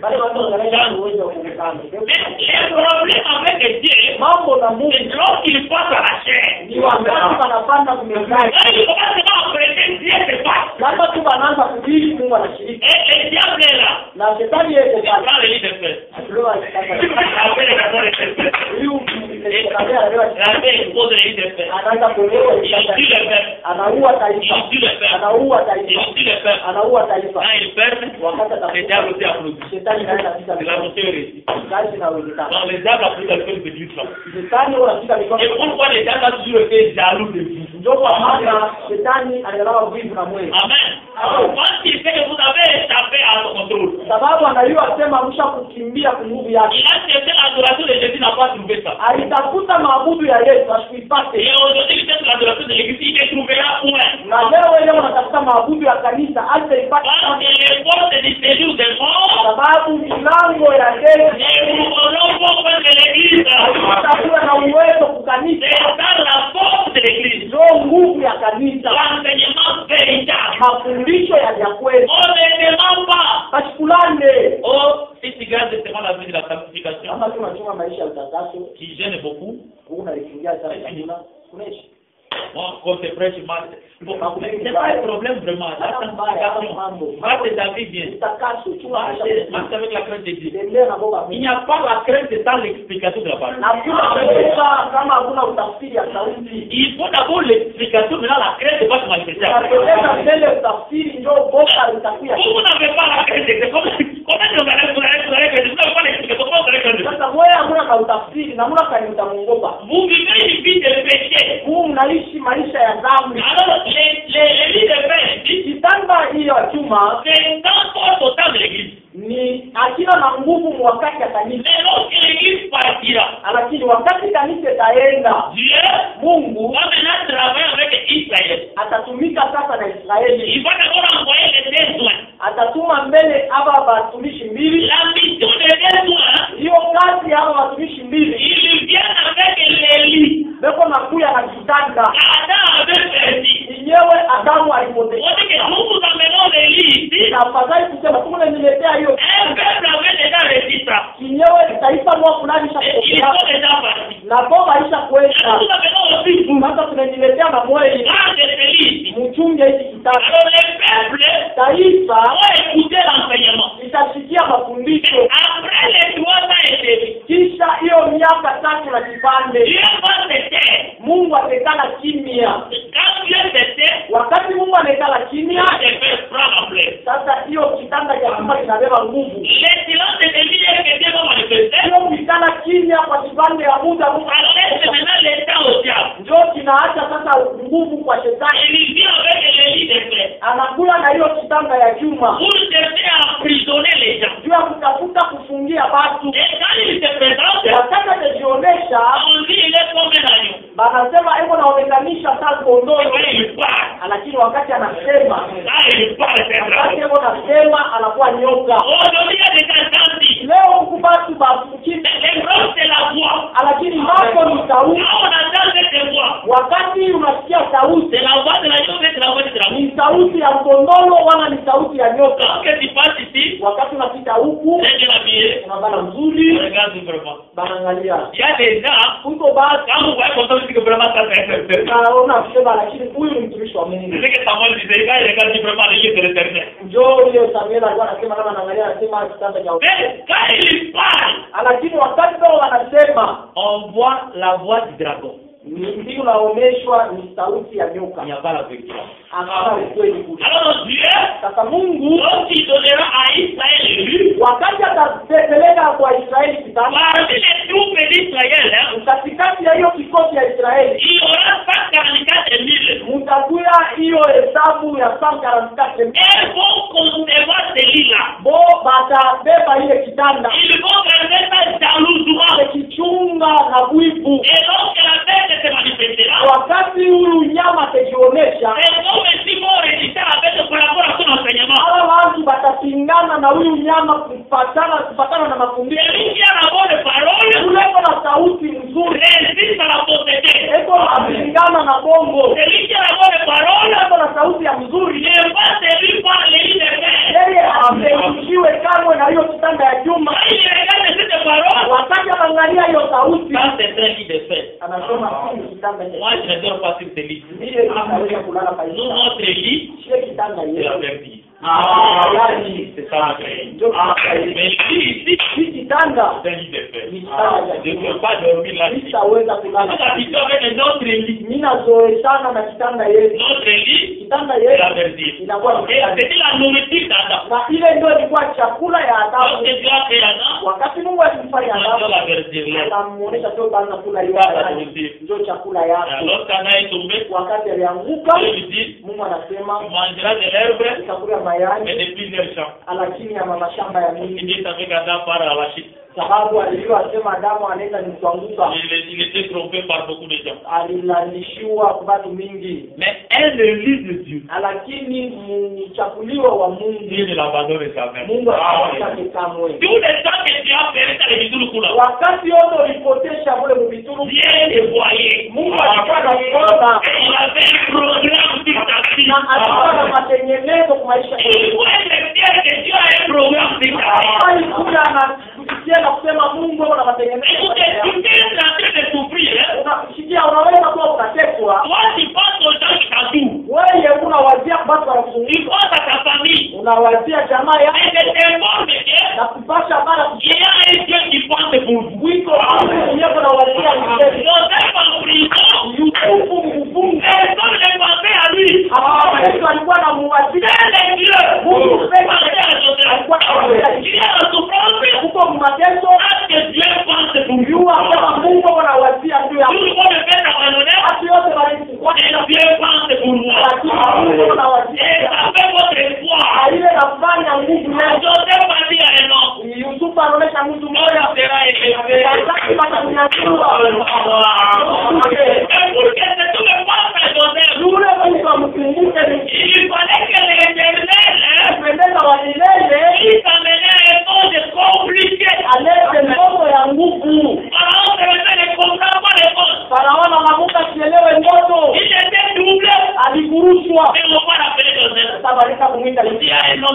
bale watu wanaleta uwezo wa kukutana. Mais les problèmes avec Dieu, Mambo na Mungu c'est lorsqu'il passe à la chair. ni wakati wanapanda kumezani. Quand il commence à prêter, Dieu se passe. Kama tu wanaanza kuhili Mungu anashiriki Et le diable est là. na shetani yeye Il pale. prend le lit de fer. Leo anataka Il appelle les garçons de fer. huyu La paix expose le lit de fer. anaanza kuelewa Il tue le fer. anaua Il taifa, tue le fer. anaua Il taifa, tue le fer. anaua taifa. Quand il ferme, le diable aussi applaudit. Shetani naye anafika C'est la notion réussie. kazi na uwezekano. Donc le diable applaudit quelqu'un de Dieu. Shetani unafika mikono. Et pourquoi le diable a toujours été jaloux de vous? Ndio kwa maana shetani anagawa wivu na mwezi. Amen. Alors, quand il sait que vous avez échappé à son contrôle, Sababu anajua sema msha kukimbia kwa nguvu yake. il a cherché l'adoration de Jésus, n'a pas trouvé ça. Alitafuta maabudu ya Yesu asikuipate. Et aujourd'hui, il cherche l'adoration de l'église, il ne trouvera point. Na leo ile unatafuta maabudu ya kanisa alitaipata Parce que les portes du séjour des morts, sababu milango ya Yesu et nous allons voir de l'église. itakuwa na uwezo kukanisa. C'est dans la force de l'église. Ndio nguvu ya kanisa. L'enseignement véritable. Mafundisho ya kweli. On ne demande pas. Pasikulane. Oh, si tu gardes justement la vie de la sanctification, Kama tunachunga maisha ya utakaso, qui gêne beaucoup, unalikingia sana kanisa. Kunaishi. moi, comme c'est prêche, bon, c'est pas un problème vraiment. La sanctification, marche ta vie bien. Utakaso chunga maisha. Marche avec la crainte de Dieu. Tembea na Baba. Il n'y a pas la crainte sans l'explication de la parole. Hakuna kutoka kama hakuna utafsiri ya sauti. Il faut d'abord l'explication, maintenant la crainte va se manifester. Unapeleka mbele utafsiri ndio boka itakuya. Vous n'avez pas la crainte, c'est comment vous allez craindre? Vous n'avez pas l'explication, comment vous allez craindre? Sasa wewe hakuna ka utafsiri na muna kani utamuogopa. Vous vivez une vie de péché. Huu mnaishi maisha ya dhambi. Alors, les lits de paix, Kitanda hiyo ya chuma c'est dans force au temps de l'église. ni akina na nguvu wakati ya kanisa. Mais lorsque l'église partira, Lakini wakati kanisa itaenda, Dieu Mungu va maintenant travailler avec Israël. atatumika sasa na Israeli. Il va d'abord envoyer les akatuma mbele hapa watumishi mbili. La mission de deux soins, Hiyo kazi hapa watumishi mbili ils viennent avec les lits. beko nakuya na kitanda. Adam avait perdu. Yenyewe Adamu alipotea. On dit que nous vous amenons les lits ici. Na afadhali kusema tumeniletea hiyo Un peuple avait déjà réussi ça. kinyewe taifa moja fulani Et ils isha sont déjà partis. na bomba isha Nous kuweka. vous amenons aussi vous. Sasa tunaniletea na moyo Garde ces lits. mchunge hiki kitanda. Alors les peuples Taifa ont écouté l'enseignement. itasikia mafundisho. Après les 3 ans et demi, Kisha hiyo miaka 3 na kipande Dieu va se taire. Mungu atekana kimya. Quand Dieu se tait, Wakati Mungu anekala kimya, les peuples prennent la plaie. sasa hiyo kitanda cha chumba kinabeba nguvu. Les silences de David est que Dieu va manifester. Hiyo kitanda kimya kwa kipande ya muda Mungu Alors laisse maintenant l'état au diable. ndio kinaacha sasa nguvu kwa shetani. Il vient avec les lits de plaie. Anakula na hiyo kitanda ya chuma Pour chercher à emprisonner les gens. juu ya kutafuta kufungia watu. Et quand il se présente, Wakati atajionyesha, on dit il est comme un agneau. banasema hebu naonekanisha sasa Et kondoo, quand il parle, lakini wakati anasema, il parle, c'est wakati grave. hebu nasema anakuwa nyoka. Aujourd'hui, il y a des gens gentils. Leo huku batu bafikini, Les grands, c'est la voix. lakini mambo ni sauti. Quand on entend cette voix, Wakati unasikia sauti, c'est la voix de l'agneau, c'est la voix de la ni sauti ya kondolo wala ni sauti ya nyoka. Lorsque tu passes ici, Wakati unapita huku, c'est de l'habiller. unabana mzuri, Regarde vraiment. banaangalia Il y a des gens, huko basi, quand vous voyez comme ça, vous dites que vraiment ça c'est un serviteur. naona kusema, lakini huyu ni mtumishi wa C'est Mungu. ce que Samuel disait, quand il regarde vraiment les yeux de l'éternel. Njoo ile Samuel alikuwa anasema, kama anaangalia anasema kitanda cha Mais quand il parle, lakini wakati ndio wanasema on voit la voix du dragon. ndio unaonyeshwa ni sauti ya Il nyoka. n'y a pas la vérité. Hakuna ukweli kule. Alors Dieu, Sasa Mungu quand il donnera à Israël l'élu, wakati atapeleka kwa Israeli kitanda, parmi les troupes d'Israël, hein, katikati ya hiyo kikosi ya Israeli il y aura 144 000. mtakuya hiyo hesabu ya 144,000. Elles vont concevoir ces lits-là. Bo batabeba ile kitanda Ils vont garder ça jalousement. kichunga na bwibu. Et lorsque la bête se manifestera, Wakati huyu nyama atajionyesha, les hommes ici vont résister à la bête par rapport à son enseignement. hawa watu watapingana na huyu nyama kupatana na mafundisho. Celui qui a la bonne parole Uleko na sauti nzuri, résiste à la fausseté. eko napingana na bongo. Celui qui a la bonne parole Eko na sauti ya mzuri, n'est pas séduit par les lits de fer. yeye asishiwe kamwe na hiyo kitanda ya chuma. Quand il regarde cette parole, Wakati anaangalia hiyo sauti, ça c'est un lit de fer. anasema hii kitanda Moi ya je ne dors pas sur ce lit. ndiye anaweza kulala kwa Nous, hiyo notre lit, shie kitanda c'est la yeye. verdure. Yani C'est ça la vraie. ndio Mais ici, hii kitanda c'est un lit de fer. ni kitanda Je ya ne peux chuma. pas dormir là-dessus. Sitaweza Nous kulala. habitons avec notre lit. Mimi nazoeshana na kitanda yetu. Notre lit, Kitanda c'est la yetu verdure. inakuwa ni Et kitanda. c'était la nourriture d'Adam. Na ile ndio ilikuwa chakula ya Adamu. Lorsque Dieu a créé Adam, Wakati Mungu alimfanya il a Adamu, la verdure là. anamuonesha tu kwanza kula hiyo Ça, la mayai. nourriture. Ndio chakula Et yako. alors qu'Adam est tombé, Wakati alianguka, Dieu lui dit, Mungu anasema tu mangeras de l'herbe utakula et mayai de plusieurs champs. lakini ya mashamba ya Il miti, dit avec Adam part à la chute. sababu alijua asema Adamu anaweza nikuanguka. Il était trompé par beaucoup de gens. Alilanishiwa kwa watu mingi, Mais elle le lit de Dieu. lakini mchakuliwa wa Mungu, Dieu ne l'abandonne jamais. Mungu hawataki kamwe. Tous les temps que tu as fait ça, les bisous là. Wakati wote ulipotesha kule mvituru, Dieu les voyait. Mungu alikuwa anakuona Et il avait un programme sur ta vie. na alikuwa na matengenezo kwa maisha Il yetu. faut accepter que Dieu a un programme sur ta vie. Alikuja anakusikia na kusema Mungu ana matengenezo kwa Écoutez, maisha yako. tu es en train de souffrir. Hein? Unasikia, unaweza kuwa unatekwa Toi, tu penses aux gens qui t'entourent. wewe, unawazia watu Tu wanakuzunguka, penses à ta famille. unawazia jamaa Mais yako je t'informe que na kupasha habari il y a un Dieu qui pense pour vous. wiko mwenyewe, unawazia mzee Joseph en prison. Yusufu mfunge. Personne ne pensait à lui. Yesu alikuwa anamuwazia C'est Dieu. Mungu pekee Pensez à Joseph. alikuwa anamwazia Il est en souffrance. huko mateso, Parce que Dieu pense pour vous. jua kama Mungu anawazia juu ya Tout le monde fait abandonner. watu wote walikuwa, Et Dieu pense pour moi. lakini Mungu Et anawazia ça fait votre espoir. ile nafanya nguvu Et yake. Joseph a dit à un homme, Yusufu anaonesha mtu mmoja sera élevé. wakati watamnyanyua Et pour que cet homme pense à Joseph, yule mtu amkumbuke, il fallait que l'Éternel pendeza wa milele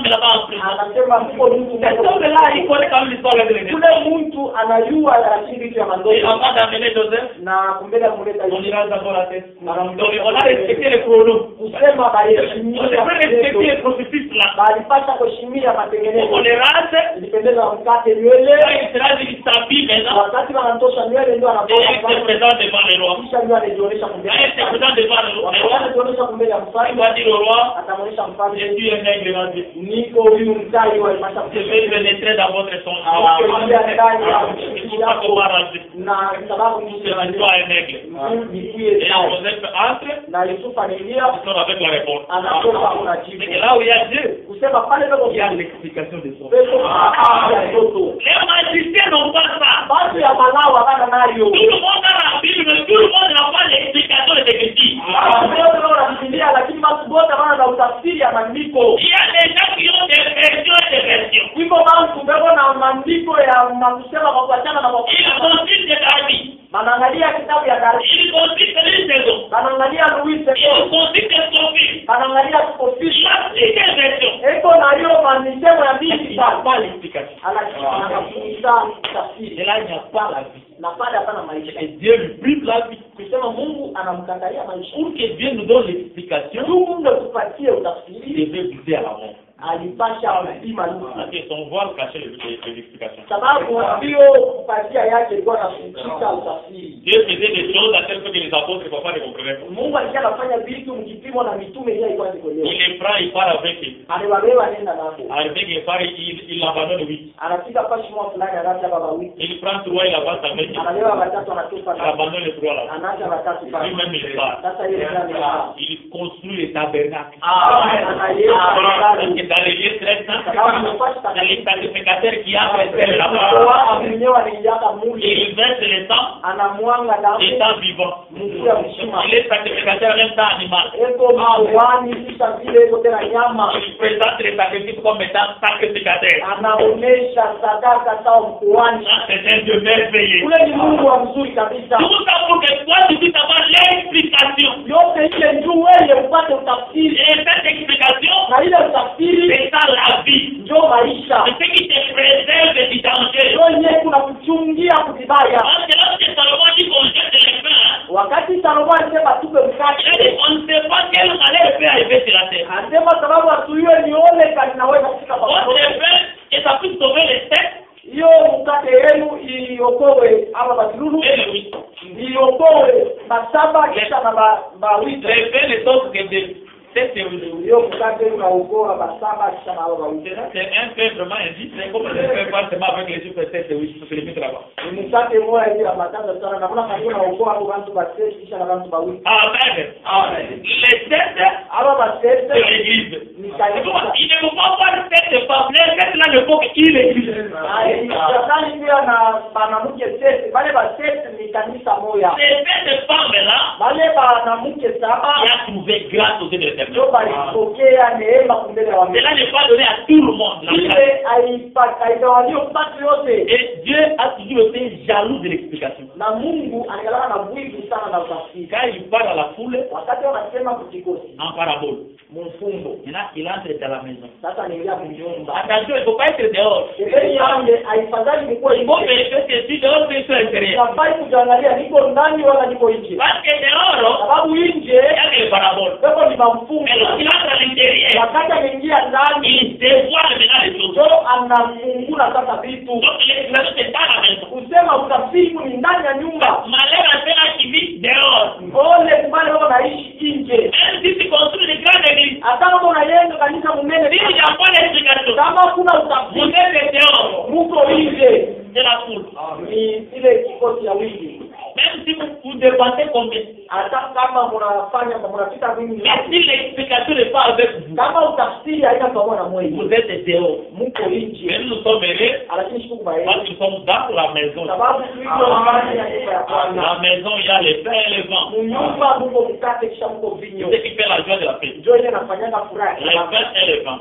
femme là-bas en prison. Anasema mko mtu Cet homme-là, il connaît quand même l'histoire de l'église. kule mtu anajua lakini vitu ya Et mandoto avant d'amener Joseph, na kumbele kumleta on Yesu. ira d'abord la tête. Donc on a respecté les chronos. Kusema On baheshimia devrait respecter les processus là. balipasha kuheshimia On matengenezo. les rase, Ilipendeza mkate nywele quand il sera dit qu'il s'habille maintenant, wakati wanatosha nywele ndio et il se anatoa présente devant le roi. kisha ndio anajionyesha Quand kumbele. il se présente devant le roi, Anajionyesha kumbele ya il mfalme, va dire au roi, atamwonyesha je mfalme suis un nègre rasé. niko huyu mtai wa Masha. Je vais pénétrer dans votre Ah, songe. Il ne faut pas qu'on m'arrange. na sababu ni Je suis pas un nègre. nikuye Et tai Joseph entre, na Yusufu anaingia il sort avec la réponse. anatoka kuna Mais jibu là où il y a Dieu, kusema pale peko il y a l'explication de son. peko ya mtoto Les magiciens n'ont pas ça. basi ya malawa bana nayo Tout le monde a la Bible, mais tout le monde n'a pas l'explication de ce que dit. wote wanafikiria lakini basi wote wana na utafsiri ya maandiko. Il y a des gens qui ont des versions et des versions. Wiko bantu beko na maandiko ya makusema kwa kuachana na kwa Ils consultent des avis. banaangalia kitabu ya Danieli, Ils consultent les saisons. banaangalia Louis Ils II, consultent Sophie. banaangalia Sophie. Chaque des versions. Eko na hiyo maandiko ya Il Biblia n'y a pas l'explication. anafundisha tafsiri Et là, il n'y a pas la vie. na pale hapana maisha. Et Dieu lui prive la vie. Kusema Mungu anamkandalia maisha. Pour que Dieu nous donne l'explication, Mungu ndio tupatie il utafsiri, devait viser à la mort. alipasha kupima Luka. Parce que son voile cachait l'explication. Sababu ndio kupatia yake ilikuwa nafikia utafsiri. Dieu faisait des choses à telle que les apôtres ne pouvaient pas les comprendre. Mungu alikuwa anafanya vitu mkipimo na mitume ile ilikuwa Il zikolewa. les prend, il part avec eux. Aliwabeba nenda nabo. Avec les parts, il l'abandonne 8. Anafika pashi mwa fulani anaacha baba wiki. Il prend 3, il avance avec eux. Analewa watatu anatupa Il na abandonne les 3 là. anaacha watatu pale. Lui-même il part. Sasa yeye ndio Il construit les tabernacles. anaelewa Parce que dans les lieux très saints, dans les sacrificateurs qui appellent là-bas, kwa mwenyewe aliingiaka muli il verse le sang, anamwanga les damu temps vivants. mkia mshima. Il est sacrificateur en même temps animal. Eko mawani kisha vile eko tena nyama. Il présente les sacrifices comme étant sacrificateurs. Anaonesha sadaka sawa mkuani. Ça, c'est un Dieu merveilleux. Ule ni Mungu wa mzuri kabisa. Tout ça pour que toi, tu puisses avoir l'explication. Yote ile njoo wewe upate utafsiri. Et cette explication, Na ile utafsiri c'est ça la vie. njoo maisha. C'est ce qui te préserve du danger. Njoo yenyewe kuna kuchungia kutibaya. Parce que lorsque Salomon dit qu'on jette les pains, Wakati Salomo alisema tupe il mkate. dit on ne sait pas quel malheur peut arriver sur la terre. Anasema sababu asuiwe nione kama ninaweza kufika kwa On Mungu. sait bien que ça puisse sauver les têtes Hiyo mkate yenu iokoe ama badululu et les huit. iokoe masaba kisha na bawita. Les pains ne sont que de cette théorie. Hiyo mkate unaokoa masaba kisha na bawita. C'est un pain vraiment indice, comme le pain forcément avec les chiffres 7 et 8, parce que les mettre là-bas. Ni mkate moja hivi ambatanza sana na kuna kama unaokoa hapo watu basesi kisha na watu bawita. Amen. Amen. Les têtes Aba de basesi l'église. ni Il kanisa. ne faut pas voir cette femme. Les têtes là ne font qu'il est. Shetani pia na banamuke sesi, bale basesi ni kanisa moja. C'est cette femme-là Bale banamuke saba qui a trouvé grâce aux yeux de l'Éternel. ndio balipokea neema kumbele ya Mungu. Cela n'est pas donné à tout le monde. La grâce. Ile haigawaniwa watu yote. Et Dieu a toujours été jaloux de l'explication. Na Mungu anaangalia na bwivu sana na utafsiri. Quand il parle à la foule Wakati wanasema kutikosi en parabole, mfumbo. maintenant il entre dans la maison. Sasa niingia kunyumba. Attention, il ne faut pas être dehors. Ebeni yange haifadhali nikuwa Il faut nje. vérifier que si dehors c'est sur l'intérieur. Nafai kujiangalia niko ndani wala niko nje. Parce que dehors, Sababu nje il y a des paraboles. pepo ni Mais mamfungo. lorsqu'il entre à l'intérieur, Wakati ameingia ndani il dévoile maintenant les choses. ndio anafungula sasa vitu. Donc l'explication c'est dans la maison. Kusema utafsiri ni ndani ya nyumba. Malheur à ceux-là qui vivent dehors. Ole kubale wao naishi nje. Même si tu construis des grandes églises, Hata kama unajenga kanisa munene s'il n'y a pas d'explication, kama kuna vous utafsiri êtes dehors muko nje de la foule. ni ile kikosi ya wingi. Même si vous dépensez combien. Hata kama mnafanya mnapita wingi, Mais si l'explication n'est pas avec vous, kama utafsiri haina pamoja na mwezi vous êtes dehors. muko Mais nje. nous sommes heureux Lakini siku parce baadaye que nous sommes dans la maison. sababu tulivyo ndani ya nyumba ya Bwana. La maison, il y a les pains et les vents. Munyumba muko mkate kisha muko vinyo. C'est ce qui fait la joie de la paix. Ndio ile nafanyanga furaha. Les pains et les vents.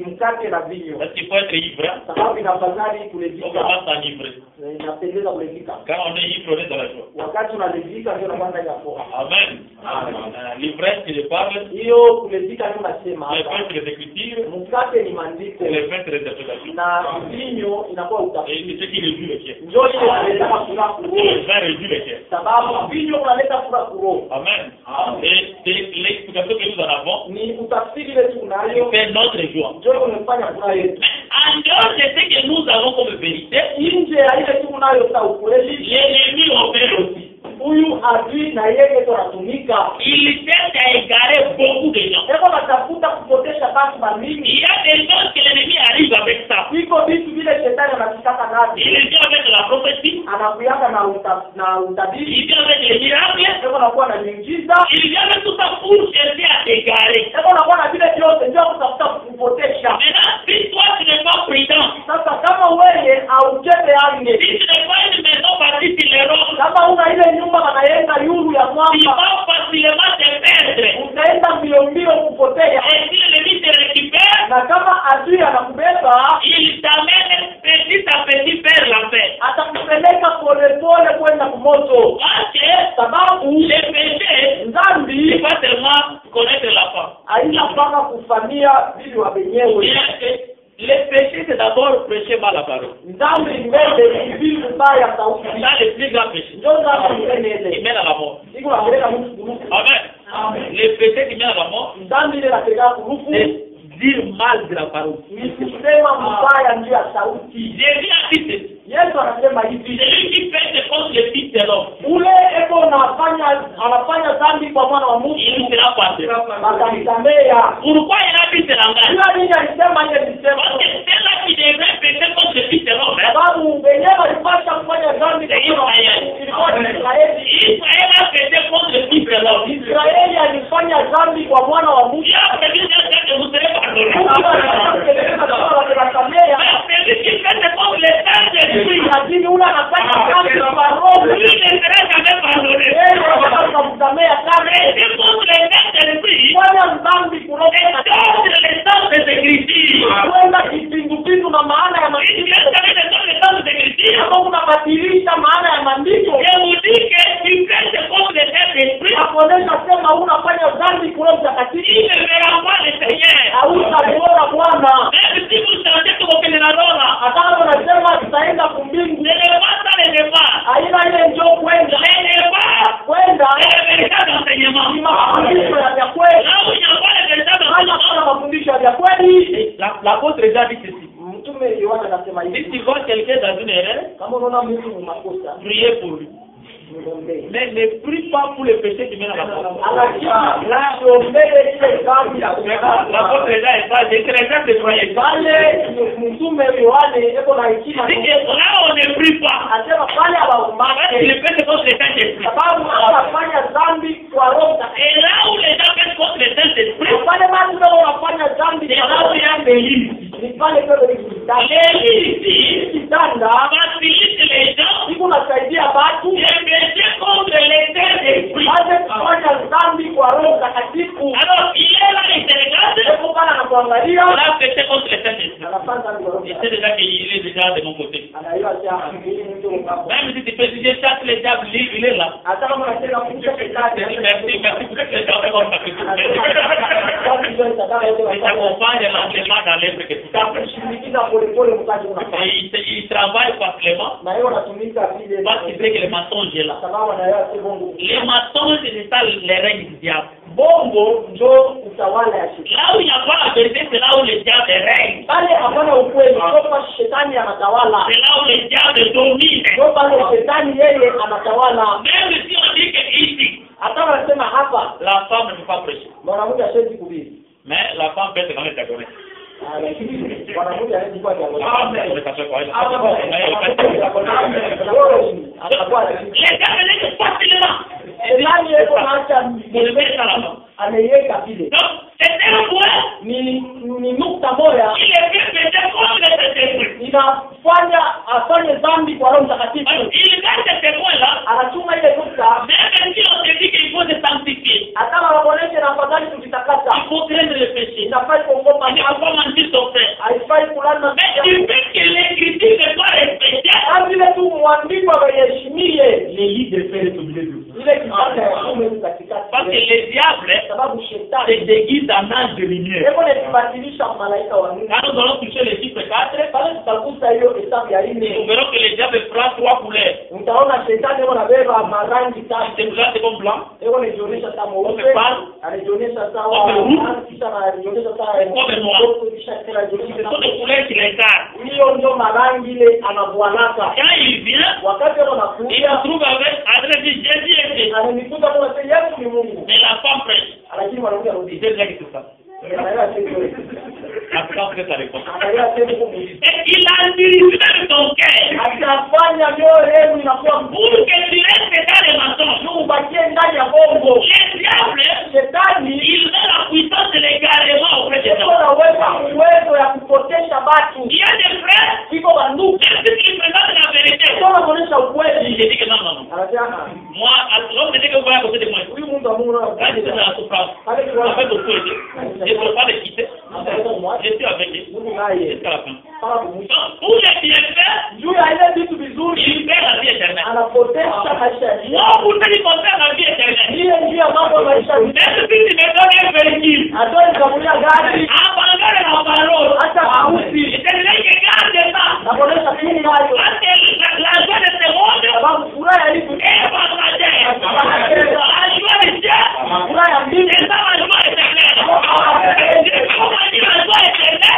mkate na vinyo, Parce qu'il faut être ivre. Hein? sababu inafadhali On ne kulevika, peut pas s'enivrer. inapendeza kulevika. Quand on est ivre, on est dans la joie. Wakati unalevika ndio unapata ya furaha. Amen. L'ivresse, il parle. Hiyo kulevika ndio nasema Les hapa. fêtes des Écritures, Mkate ni maandiko les fêtes des interprétations. na vinyo inakuwa Et utafiti. c'est ce qui réduit le cœur. Ndio ile inaleta furaha Le kuroho, vin réduit le cœur. sababu vinyo unaleta furaha kuroho. Amen. Et c'est l'explication que nous en avons. Ni utafsiri ile tunayo C'est notre joie. ndio unafanya furaha yetu. En dehors de ce que nous avons comme vérité, Nje ya ile tunayo sa ukweli, l'ennemi opère aussi. huyu adui na yeye ndo anatumika. Il cherche à égarer beaucoup de gens. Eko natafuta kupotesha watu Il mamini. y a des choses que l'ennemi arrive avec ça. Iko vitu vile shetani anataka Il navyo. vient avec la prophétie, Anakuyaka na utabiri. il vient avec les miracles, Eko nakuwa na miujiza. il vient avec tout ça pour chercher à t'égarer. Eko nakuwa na vile vyote ndio kutafuta kupotesha. Maintenant, si toi tu n'es pas prudent, Sasa kama wewe aucheze ange, si tu n'es pas une maison bâtie sur les rocs, kama una ile nyumba wanaenda yulu ya tu mwamba, vas facilement te perdre. utaenda mbio kupotea. Et si l'ennemi te récupère, Na kama adui anakubeba, il t'amène petit à petit vers la paix. atakupeleka polepole kwenda kumoto, Parce que sababu le péché, c'est dhambi pas seulement connaître la femme. haina mpaka kufamia bibi wa wenyewe. Bien que le péché, c'est d'abord prêcher mal la parole. Dhambi mbele kuhubiri vibaya sauti, C'est ça le plus grand péché. ndio dhambi mbele Il ile mène à la mort. iko napeleka mtu kurufu. Amen. Le péché qui mène à la mort, Dhambi ile napeleka kurufu c'est dire mal de la parole. ni kusema mbaya ndio ya sauti. Jésus a dit ceci. Yesu anasema hivi, Celui qui fait contre le Fils de l'homme, ule eko anafanya dhambi kwa mwana wa Mungu il sera passé. atamsamea. Pourquoi il a dit ce langage? Ila nini alisema ile Parce alisema? que c'est là qui devrait pécher contre le Fils de l'homme. Hein? Sababu wenyewe walipasha kufanya dhambi kwa mwana wa Mungu. Ilikuwa ni Israeli. Israël a péché contre le Fils de l'homme. Israeli alifanya dhambi kwa mwana wa Mungu. Il a prévu que vous serez pardonné. Mungu anasema wakiwasamea, Mais celui qui fait contre le Saint-Esprit, lakini ule anafanya dhambi kwa roho, lui ne sera jamais pardonné. yeye anataka kumsamea Mais sana. c'est contre le Saint-Esprit, Fanya dhambi kuroga c'est contre le sens des Écritures. kwenda kipindupindu na maana ya Si tu maandiko. es avec le sens des Écritures, Kama unabadilisha maana ya maandiko, je vous dis que tu fais contre le Saint-Esprit, akuonesha sema unafanya dhambi kwa Roho Mtakatifu, il ne verra pas le Seigneur. hautamuona Bwana. Même si vous changez comme que le Narola, Hata kama unasema tutaenda kumbingu, ce n'est pas ça le débat. haina ile njoo kwenda Le débat, kwenda c'est le véritable enseignement. ni mafundisho ya vya kweli. Là où il n'y a pas le véritable Haya kuna enseignement, mafundisho ya vya kweli. l'apôtre déjà dit ceci. Mtume Yohana anasema Si hivi, tu vois quelqu'un dans une erreur, kama unaona mtu ni makosa, priez pour lui. mwombee. Mais ne prie pas pour le péché qui mène à la mort. Lakini ombee ile dhambi ya L'apôtre déjà est pas, c'est très bien de croyer. pale mtume Yohane eko na hekima. C'est que là on ne prie pas. Anasema pale Parce abaumake qu'il fait contre le Saint-Esprit. sababu anafanya dhambi kwa Roho Mtakatifu. Et là où les gens font contre le Saint-Esprit, Pale watu ndio wanafanya dhambi c'est kwa là Roho où il y a des livres. ni pale kwa kitanda. Les Kitanda facilite les gens siku nasaidia watu de pécher contre le Saint-Esprit. waje kufanya dhambi kwa Roho Mtakatifu. Alors il est là, il se regarde, Hapo pale anakuangalia on a péché contre le Saint-Esprit. anafanya dhambi kwa Roho Il sait Mtakatifu. déjà qu'il est déjà de mon côté. Anaiwa sana ili mtu mkapo. Même si tu peux dire chasse les diables, il est là. Hata kama unataka kumcha Je dis shetani. merci pour que tu as comme ça que tu fais. Il t'accompagne lentement dans l'œuvre que tu fais. Takushinikiza polepole mkaji unafanya. Et il travaille facilement Na yeye unatumika vile parce qu'il sait que le mensonge est là. sababu anaelewa si bongo. Les mensonges, c'est ça les règnes du diable. Bongo ndio utawala ya shetani. Là où il n'y a pas la vérité, c'est là où le diable règne. Pale hapana ukweli, ndio kwa shetani anatawala. C'est là où le diable domine. Ndio pale shetani yeye anatawala. Même si on dit que ici, Hata wanasema hapa la femme ne peut pas prêcher. mwanamke hawezi kuhubiri. Mais la femme peut quand même t'adorer. Lakini mwanamke hawezi kuwa diaboli. Les diables n'est facilement. Shetani yeko naacha Vous le mettez à la main. ameiweka vile. Donc, c'est un point. Ni nukta moja Il est bien péché contre le Saint-Esprit. inafanya afanye dhambi kwa Roho Mtakatifu. Il garde ce point-là. Anachunga ile nukta, Même si on te dit qu'il faut se sanctifier, hata waoneshe na afadhali kujitakasa. il faut craindre le péché. Inafai kuogopa Il ne faut pas mentir son veux que l'écriture soit respectée, kama vile tu mwandiko ameheshimie les lits de fer est obligé de vous. ile kitanda ya kume katikati. parce que les diables Sababu se shetani déguisent en ange de lumière. yeye anabadilisha malaika wa Mungu. Quand nous allons toucher le chiffre 4, Pale tutakuta hiyo hesabu ya nous 4. verrons que les diables prennent 3 couleurs. Utaona shetani yeye anabeba marangi tatu. C'est blanc, c'est comme blanc. Yeye anajionyesha kama mweupe, anajionyesha sawa, kisha anajionyesha sawa, kisha tena Ce anajionyesha sont des couleurs qui l'incarnent. hiyo ndio marangi ile anavuanaka. Quand il vient, Wakati il anakuja se trouve avec André dit Jésus est Jésus. ananikuta kwa sababu Yesu ni Mungu. Mais la femme prêche. Lakini mwanamke anarudi. C'est bien que c'est ça. Anaelewa sio. La femme prêche sa réponse. Anaelewa sio Mungu. Et il a dirigé dans ton cœur Atafanya mioyo yenu inakuwa pour que tu restes dans les mensonges. ubakie ndani ya bongo. Les diables, Shetani ils ont la puissance de l'égarement auprès des gens. anaweza uwezo ya kupotesha watu. Il y a des frères Iko banduku. qui présentent la vérité. Kama kuonesha ukweli. J'ai dit que non, non, non. Anasema Moi, l'homme me dit que vous voyez à côté de moi. huyu Mungu wa Mungu Quand j'étais dans la souffrance, avec beaucoup aidé, je ne peux pas les quitter. Je suis avec eux jusqu'à la fin. Donc, pour les bienfaits, juu ya ile vitu vizuri il perd la vie éternelle. anapotesha maisha yake. Moi, pour te dire qu'on perd la vie éternelle. Ile ndio ya mambo ya maisha Même si tu me donnes un véhicule, atoe kamulia gari abandonne la parole. hata kausi Je te dirai que garde ça. na kuonesha nini hayo Parce que la joie de ce monde sababu furaha ya hivi est passagère. La joie de Dieu, furaha ya mbingu c'est ça la joie éternelle. Comment dire la joie éternelle?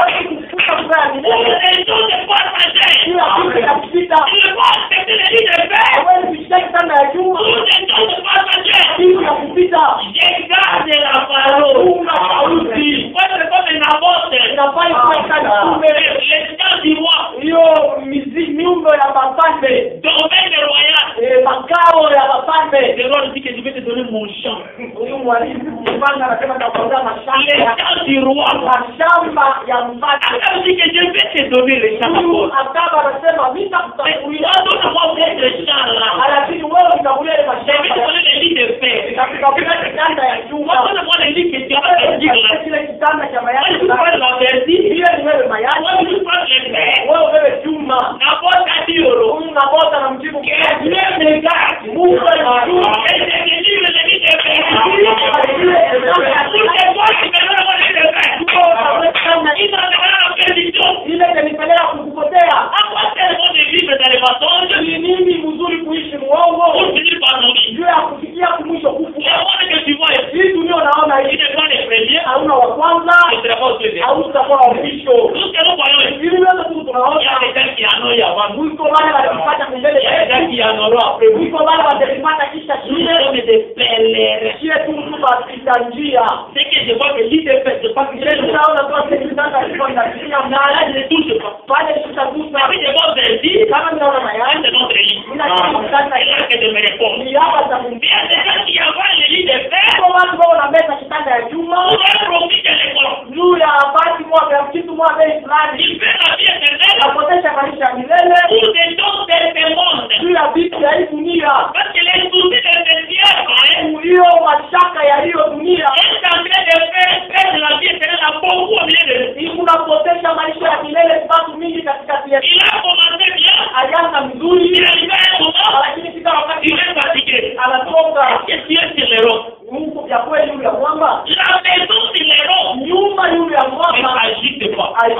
furaha ya milele Les choses passagères. kila kitu kinapita. Il faut accepter les vies de paix. Hawezi kushika kitanda ya juma Toutes les choses passagères. kitu ya kupita. Je garde la parole. Funga sauti Moi, c'est comme une aborte. inafai kuwa kama Les gens du roi, hiyo miundo ya mapande domaine royal. makao ya mapande. Le roi dit que je vais te donner mon champ. Huyu mwalimu mpanga anasema nitakuambia Les mashamba champs du roi. mashamba ya mfalme. Akab dit que je vais te donner les champs Huyu d'abord. Akaba anasema Mais nitakutangulia, donne-moi ces champs-là. lakini wewe utakulia ile Je vais te mashamba donner les lits de paix. nitakupatia kitanda ya Moi, chuma. donne-moi les lits que tu as fait dire là. Kile kitanda cha Moi, mayai je vais prendre la verdi. ile ni wewe Moi, mayai, je vais prendre les paix. wewe wewe chuma. N'importe quel euro. Huyu unabota na mjibu Que Dieu me garde. Mungu anajua. Et je te livre les lits de paix. Toutes les fois que tu me donnes les lits de paix. Ils enlèveront la perdition. ile itanipeleka kukupotea. À quoi sert le monde de vivre dans les mensonges Ni nini mzuri kuishi muongo pour finir par mourir? juu ya kufikia kumwisho kufu. Le monde que tu vois ici, Hii dunia unaona il hii, est pas les premiers, hauna wa kwanza ce ne sera pas au deuxième. au utakuwa wa mwisho. Tout ce que nous voyons ici, Hivi vyote tu il y a tunaona des gens qui en ont eu avant nous. mwiko wale watapata Il mbele y a des gens yetu, qui en auront après nous. mwiko wale watapata kisha Nous shule. sommes des pèlerins. Shie tu mtu bapita njia. C'est que je vois que l'idée fait, je pense que Ile c'est le tunaona tu akitaka ilikuwa inafikia là, mnala je ne touche pas. pale tutagusa. Avec des bonnes vertus, Kama mnaona c'est mayai notre lit. ila kitanda C'est là que je me réponds. ni hapa za Il y a des gens qui envoient les lits de fer kwa watu ambao wanameza kitanda ya chuma pour un profit de l'école. juu ya basi moja ya kitu moja bei fulani, Il fait la vie éternelle napotesha maisha ya milele pour des choses de ce monde. juu ya vitu ya hii dunia. Parce que les soucis de ce siècle, Hiyo mashaka ya hiyo dunia est en train de faire perdre la vie éternelle à beaucoup au milieu de nous. kunapotesha maisha ya milele watu mingi katikati yetu. Il a commencé bien, Alianza il mzuri, est arrivé à un moment, lakini fika wakati il est fatigué. anatoka Qu'est-ce qu'il y a sur les rocs? Mungu ya kweli yule ya mwamba, La maison sur les rocs nyumba yule ya ne mwamba s'agite pas. aiae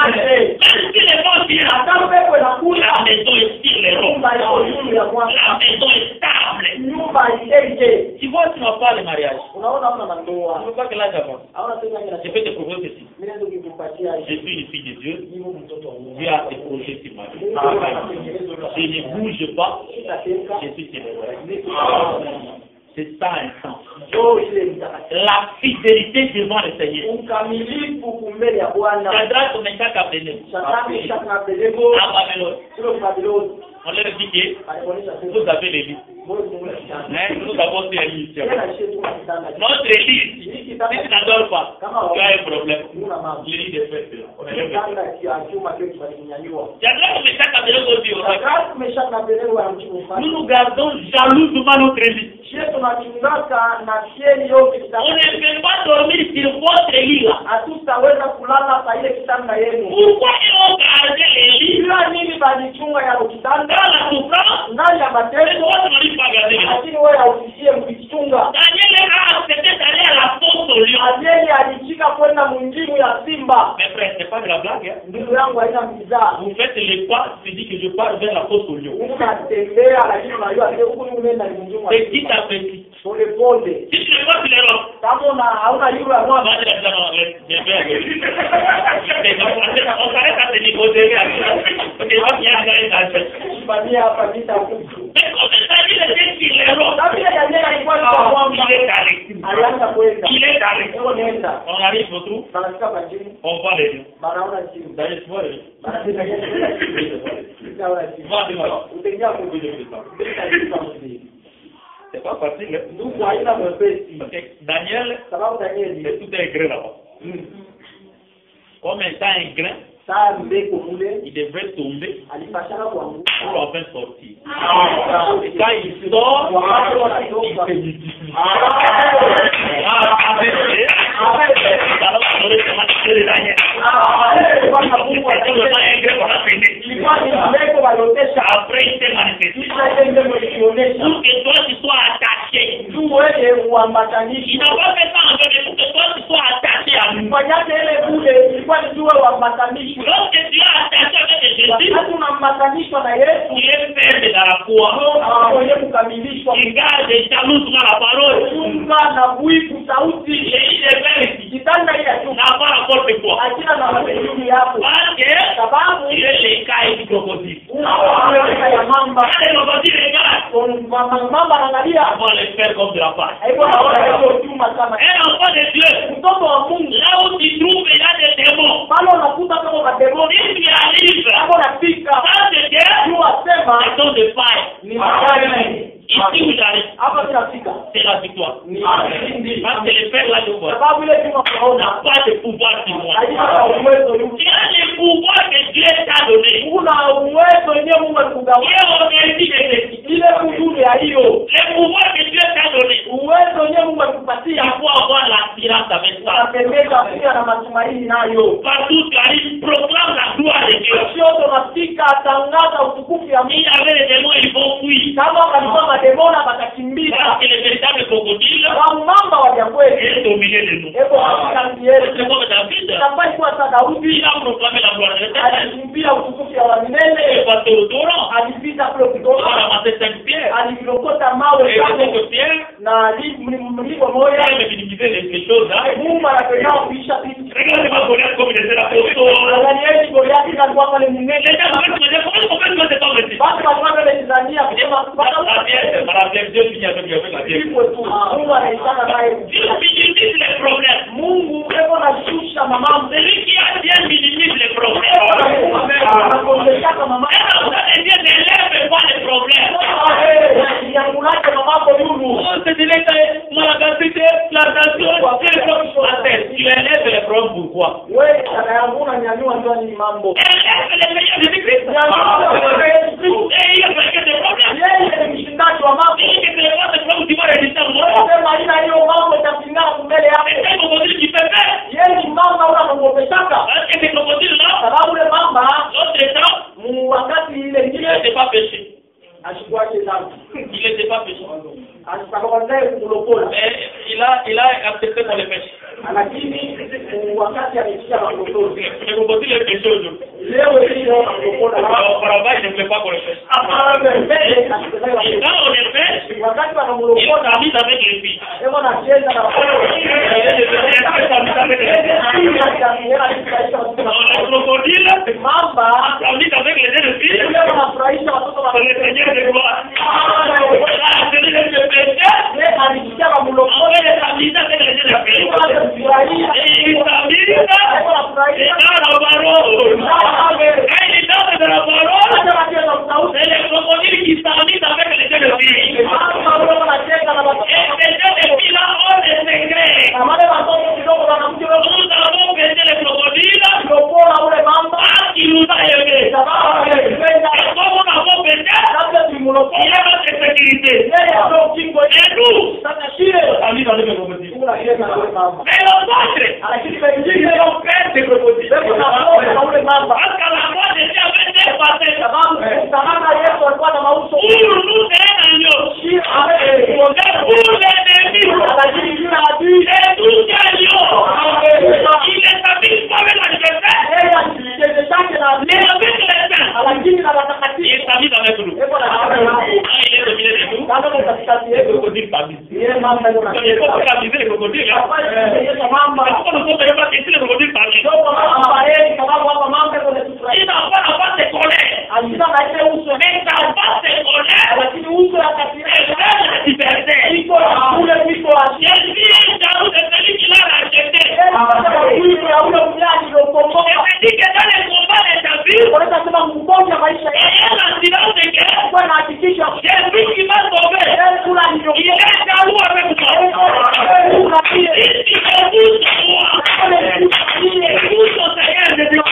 Même si les vents tirent, hata pepo inakula, la maison est sur les rocs. nyumba yako yule ya La mwamba, maison est stable. nyumba iende. Tu vois, tu n'as pas le mariage. Unaona una Tu ne mandoa veux pas que là j'avance. hauna tena kila Je peux te prouver que si mimi ndio nikupatia je suis une fille de Dieu, hiyo mtoto wa Mungu. Dieu a des projets sur ma vie. Je ne bouge pas, je suis célèbre. C'est ça un sens. La fidélité devant le Seigneur. Ukamilifu kumbele ya Bwana. Shadrach, Meshach, Abednego. Shadrach, Meshach na Abednego À Babylone. sio Babiloni. On leur dit que vous avez les lits. Nous avons fait un lit. Notre lit, si tu n'adores pas, tu as un problème. Le lit de fête, on a le nous nous gardons jalousement notre lit. On ne peut pas dormir sur votre lit là. Pourquoi ils ont gardé les lits dans la souffrance? Pourquoi ne pas garder les lits? Daniel a accepté d'aller à la fosse au lion. Mais frère, ce n'est pas de la blague. Hein? Vous faites les pas, tu dis que je pars vers la fosse au lion. Petit à petit. Si tu ne vois que les robes, on s'arrête à te négocier. Mais quand il est allé. On arrive au trou, on voit les lions. Dans l'espoir, c'est pas facile. Daniel, c'est tout un grain là-bas. Comme étant un grain, il devrait tomber pour enfin sortir. Et quand il sort, il fait du difficile. Alors, on aurait commencé les Daniel. Après, il s'est manifesté. Pour que toi, tu sois attaché. Il n'a pas fait ça en fait, pour que toi, tu sois attaché à nous. Lorsque tu as attaché avec Jésus, il est ferme dans la foi. Il garde jalousement la parole. Et il est ferme. N'a pas rapport avec toi. Parce qu'il est l'écaille du crocodile. Quand le crocodile regarde, on va les faire comme de la pâte. Un enfant de Dieu, là où tu trouves, il y a des démons. Si tu arrives, ça c'est Dieu, c'est ton de paille. Ici où j'arrive, c'est la victoire. Parce que le Père là, je vois, n'a pas de pouvoir sur moi. Tu as le pouvoir que Dieu t'a donné. Le pouvoir que Dieu t'a donné, il faut avoir l'assurance avec ça. Partout tu arrives, proclame la gloire de Dieu. Il y avait les démons, ils vont fuir. Parce que le véritable crocodile est au milieu de nous. C'est comme David, il a proclamé la gloire de Dieu. Il est passé au torrent. Il a ramassé 5 pierres. Et avec Pierre, il a minimisé les choses. Regardez ma Goliath comme il était là. La pierre, Dieu finit avec la pierre. Dieu minimise les problèmes. Celui qui a bien minimise les problèmes. Dieu n'élève pas les problèmes. Tu élèves les problèmes pourquoi? Élève les meilleurs de Christ. Et il y a quelqu'un de problèmes. Il y a quelqu'un de problèmes qui va résister à moi. C'est un crocodile qui fait peur. Parce que ces crocodiles-là, l'autre état, il n'était pas péché. Il n'était pas péché. Mais il a accepté pour les péchés. Le crocodile est péché aujourd'hui. Auparavant, il ne fait pas pour les péchés. Et quand on les pêche, il s'amuse avec les filles. Le crocodile s'amuse avec les jeunes filles. Le Seigneur de gloire. Celui de ce péché, on fait les amis avec les jeunes filles. Et il s'amuse et dans la parole. Quand il danse de la parole, c'est le mama. Mais l'autre, Lakini ils wengine ont peur de crocodile. wako na hofu na ule mama. Parce qu'à la fois, déjà avait dépassé. Sababu kutanana Yesu alikuwa na mauso. Pour nous, c'est un agneau. Shi Et pour l'ennemi, lakini yule adui c'est tout un lion. Il établit pas avec l'adversaire, yeye alichezeshake na mais avec les saints. lakini na Il watakatifu. établit avec nous. Hebu na Quand il est au milieu de nous, kama katikati le yetu crocodile s'amuse. yeye mama ndio Il faut pas amuser les crocodiles. Hein. anacheza mama. Pourquoi nous ne pouvons pas laisser les crocodiles parler? Ndio mama yeye sababu hapa mama ndio anatufurahisha. Il n'a pas de colère. Alisema na ile uso Mais ça n'a pas de colère. lakini uso ya kasira Et même la liberté. iko ule iko Je suis jaloux de celui qui l'a racheté. iko ya ule mjani ndio Je komboka. me dis que dans les combats établis, Unaweza sema mgonja maisha et yake. il y a l'incident de guerre, Kwa nahakikisha Jésus qui m'a sauvé, Yesu ndio il est jaloux avec moi. Il dit que vous sur moi, et vous sur Seigneur de Dieu.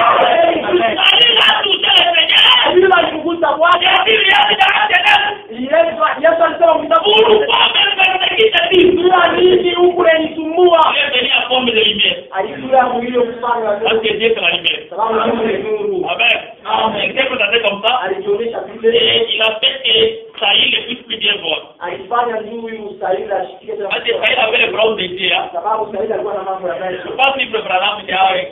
Allez là, tout le Seigneur. yule alikugusa Bwana. Jésus lui a dit dans la ténèbre, Yesu alisema mtabu pourquoi me persécuter-tu? bila nini huku lenisumbua. Il est venu à forme de lumière. Alikuwa mwili mfano wa Parce que Dieu c'est la lumière. sababu ni nuru. Amen. Il s'est présenté comme ça. Alijionyesha vile, Et il a fait que Saïl ne puisse plus bien voir. alifanya huyu Sauli ashikie tena. Parce que Saïl avait le bras d'Étienne. Hein. Sababu Sauli alikuwa na mambo ya Je maisha. ne sais pas si le Branham qui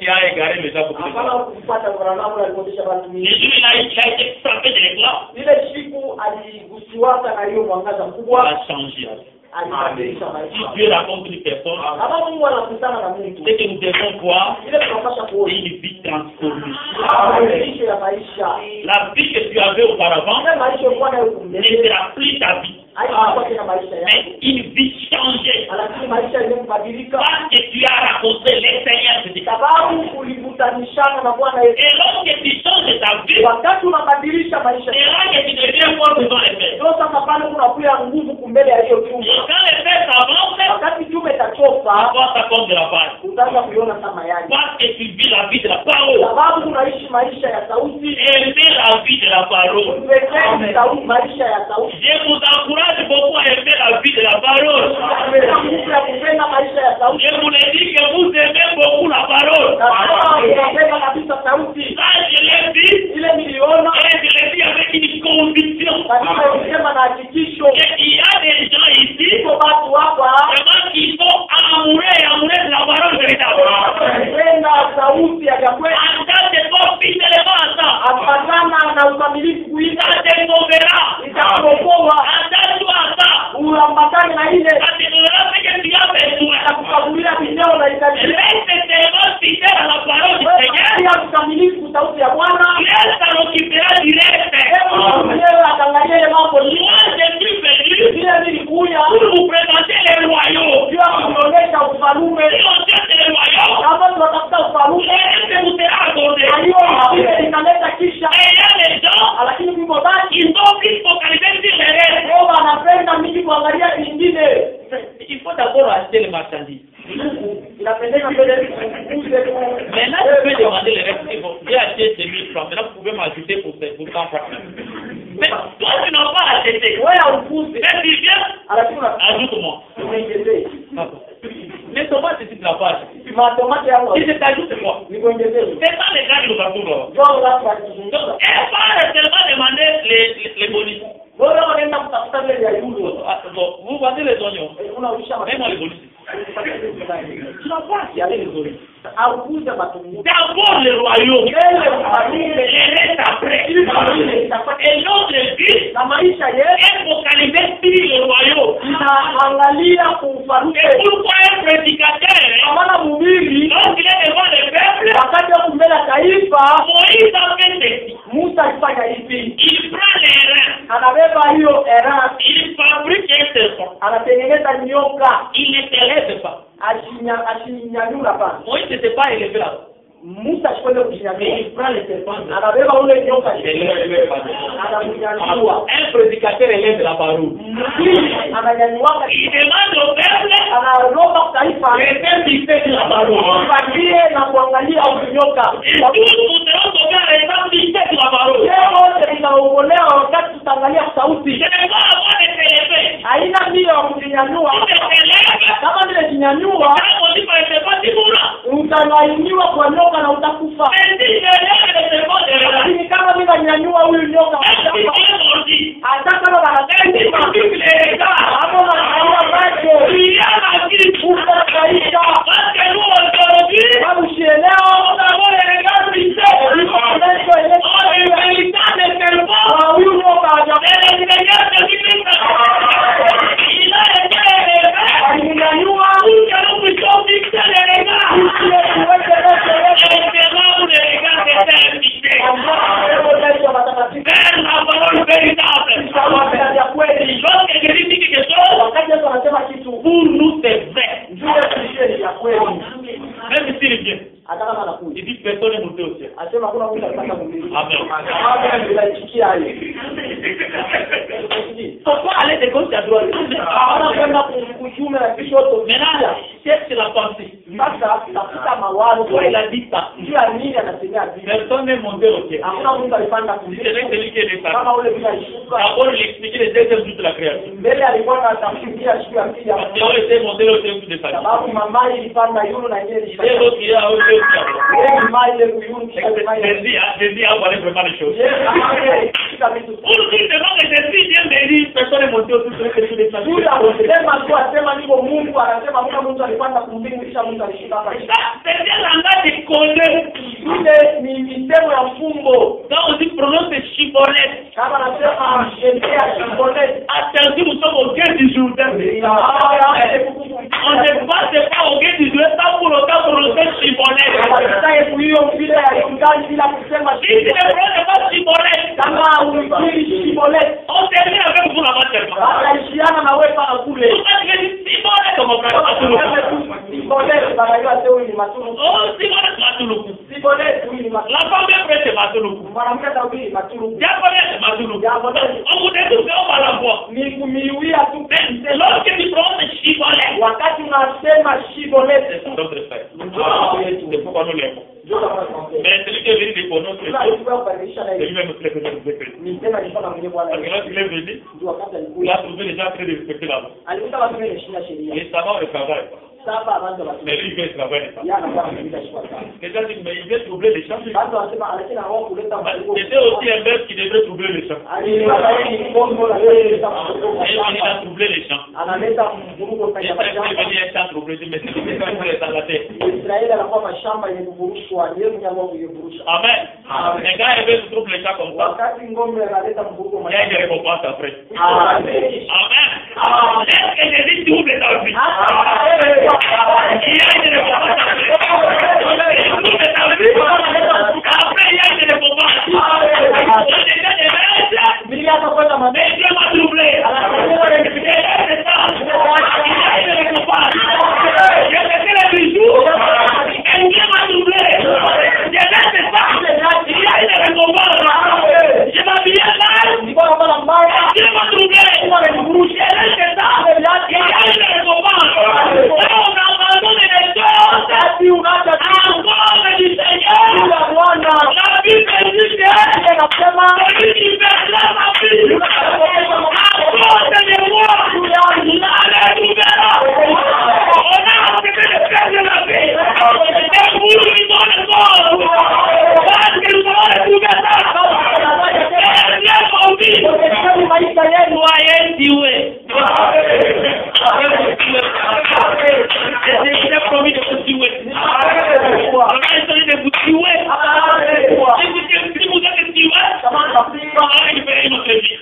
a égaré les gens beaucoup de Hapana fois. kupata Branham alifundisha watu Le mingi. jour il a été frappé de l'éclat, Ile siku aligusiwaka na hiyo mwangaza il mkubwa, a changé. alibadilisha Si maisha. Dieu rencontre une personne, Kama Mungu anakutana na ce mtu, que nous devons voir, ile tunapaswa c'est kuona une vie transformée. mabadilisho ya maisha. La vie que tu avais auparavant Ile maisha ulikuwa nayo ne kumbele, sera plus ta vie, haitakuwa tena maisha yako. mais une vie changée. Lakini maisha imebadilika Parce que tu as rencontré le Seigneur de Dieu. sababu ulikutanishana na Bwana Yesu. Et lorsque tu changes ta vie, Wakati unabadilisha maisha c'est là que tu deviens fort devant les faits. ndio sasa pale kunakuya nguvu kumbele ya hiyo chuma. Quand les faits s'avancent, Wakati chuma itachoka, voir ça comme de la base. utaanza kuiona kama yani, Parce que tu vis la vie de la parole. sababu unaishi maisha ya sauti. Aimez la vie de la parole. Upekee sauti, maisha ya sauti. Je vous encourage beaucoup à aimer la vie de la parole. Umepata nguvu ya kupenda maisha ya sauti. Je vous le dis que vous aimez beaucoup la parole. Na kama unapenda kabisa sauti, Ça, je l'ai dit, ile niliona et je l'ai dit avec une conviction. katika kusema na hakikisho, Il y a des gens ici, iko watu hapa vraiment, qui sont amoureux de la parole véritable. wanapenda sauti ya kweli, En tant que bon fidèlement à ça, apatana na ukamilifu kuita ça te sauvera. itakuokoa, Attends-toi à ça. uambatane na ile Ça te donnera ce que tu as besoin. kukagulia video na itajiri. Reste tellement fidèle à la parole du Seigneur. Pia ukamilifu sauti ya Bwana. Dieu s'en occupera du reste. Hebu mwenyewe akaangalia ile mambo Moi, je suis venu vile nilikuja pour vous présenter les royaumes. jua kuonyesha ufalume. Si on cherche les royaumes, Kama tunatafuta ufalume, rien ne vous sera accordé. na hiyo ile inaleta kisha, Et il y a des gens lakini viko baki qui sont plus focalisés sur les restes. leo wanapenda mimi kuangalia vingine. Il faut d'abord acheter les marchandises. Inapendeza mbele kuuze Maintenant, je peux demander les restes. Bon, j'ai acheté 2000 francs. Maintenant, vous pouvez m'ajouter pour 100 francs. Mais toi, tu n'as pas acheté. wewe ukuze, Mais tu viens, lakini ajoute-moi. unaongezea Mais comment tu ne l'as pas acheté? matomate yangu Si je t'ajoute, c'est quoi? nikuongezee. C'est pas les gars qui nous entourent. Ndio watu Donc, wakizungumza. elle va seulement demander les bonus. Bora wanaenda kutafuta mbele ya yule. Bon, vous vendez les oignons. Unausha Mets-moi les bonus. Tu n'as pas acheté les bonus. aukuze matunguu. D'abord le royaume. Yeye ufalume Les restes après. ili ufalume itapata Et notre vie na maisha yetu est focalisée sur le royaume. inaangalia kuufalume. Et pourquoi un prédicateur, Kwa maana mhubiri lorsqu'il est devant le peuple, wakati wa kumbele taifa, Moïse a fait ceci. Musa alifanya hivi, Il prend les reins, anabeba hiyo era, il fabrique un serpent. anatengeneza nyoka, Il ne se lève pas. asinyanyula pana. Moïse ne s'est pas élevé là. Musa asikwende Mais kujinyanyua, il prend le serpent. anabeba ule nyoka, Il élève pas. anamnyanyua. Un prédicateur élève la parole. Mhubiri ananyanyuaka, Il demande au peuple analoka taifa de résister sur la parole. kufuatilie na kuangalia ukinyoka. Et tous nous serons sauvés en restant fixés sur la parole. Leo wote linaokolewa wakati tutaangalia sauti. Je ne veux pas avoir de s'élever. Haina mbio ya kujinyanyua. Si je s'élève, Kama vile ukijinyanyua utalainiwa kwa nyoka na utakufa. Lakini kama mimi nanyanyua huyu nyoka hata kama wanasema hapo na macho utakaisha sababu shieleo huyu nyoka alinyanyua wakati anasema kitu pour nous c'est vrai. njoo ya kweli. Même s'il est bien. Hata kama anakuja. Il dit personne n'est monté au ciel. Asema hakuna mtu anataka kumlilia. Amen. Bila chikia hayo. Pourquoi aller de gauche à droite? Anakwenda kujume na kishoto. Maintenant, c'est la pensée. Sasa tafuta mawazo Pourquoi il a dit ça? juu ya nini anasemea hivi. Personne n'est monté au ciel. Hakuna mtu alipanda C'est kumlilia. celui qui est descendu. Kama ule bila ishuka. D'abord, il expliquait les deuxième jour de la création. Mbele alikuwa anatafutia siku ya pili ya Parce qu'il était monté au ciel pour descendre. sababu mama ilipanda yule na yeye Et ilipanda. l'autre, il a aussi au ciel. Yeye mama ile kuyuni kisha mama ile. Jésus a parlé vraiment les choses. Yeye ambaye kila vitu. Pour dire devant que Jésus vient de dire, personne n'est monté au ciel, c'est celui qui est descendu. Yule anasema tu asema niko Mungu anasema hakuna mtu alipanda kumbingu kisha mtu alishuka hapa. Ça, c'est bien langage de collé. Ile ni misemo ya mfumbo. Quand on dit prononce chibolette, Kama anasema shembea shibonete. attention, nous sommes au guet du Jourdain. On ne passe pas au guet du Jourdain sans pour autant prononcer chibolette. Wanataka kuiyo vile ya Yordani bila kusema Si tu ne prononces pas chibolette, kama ulikiri shibonete. on termine avec vous là-bas tellement. Ataishiana na wewe paka kule. Pourquoi tu dis chibolette comme frère Matuluku? Shibonete banajua sio ni matulu. Oh, chibolette Matuluku. Shibonete ni matulu. La femme est prête, c'est Matuluku. Mwanamke ataubiri matulu. Japonais, c'est Matuluku. On vous détruit, on va la voir. Ni kumiwia tu. Mais lorsque tu prononces chibolette, Wakati unasema shibonete. c'est notre frère. C'est pourquoi nous l'aimons. Mais celui qui est venu les prononcer, c'est lui-même notre frère que nous écrivons. Parce que lorsqu'il est venu, il a trouvé les gens en train de respecter la loi. Et ça va, on ne travaille pas. Mais lui, il vient travailler ça. Les gens disent, mais il vient troubler les champs. C'était aussi un maître qui devrait troubler les champs. Et il a troublé les champs. Et ça, il est venu un champ troublé. Mais c'est lui qui est dans la terre. Amen. Les gars, ils veulent trouver les champs comme ça. Il y a une récompense après. Amen. Est-ce que Jésus trouble ta vie? Il y a une récompense après. Il trouble ta vie. Après, il y a une récompense. Il y a des verges. Mais Dieu m'a troublé. C'est ça. Il y a une récompense. J'ai fait les bijoux. Et Dieu m'a troublé. J'ai fait ça. Il y a une récompense. Je m'habillais mal. Dieu m'a troublé. J'ai fait ça. Il y a une récompense. On abandonne les choses. Encore du Seigneur. La Bible dit que celui qui perdra ma vie, à cause de moi, la trouvera. On a accepté de perdre la vie. Et vous lui donnez mort. Parce que nous allons trouver ça. Perdez mon vie. Soyez tués. Je vous ai promis de vous tuer. On a essayé de vous tuer. Si vous êtes tués, on va récupérer notre vie.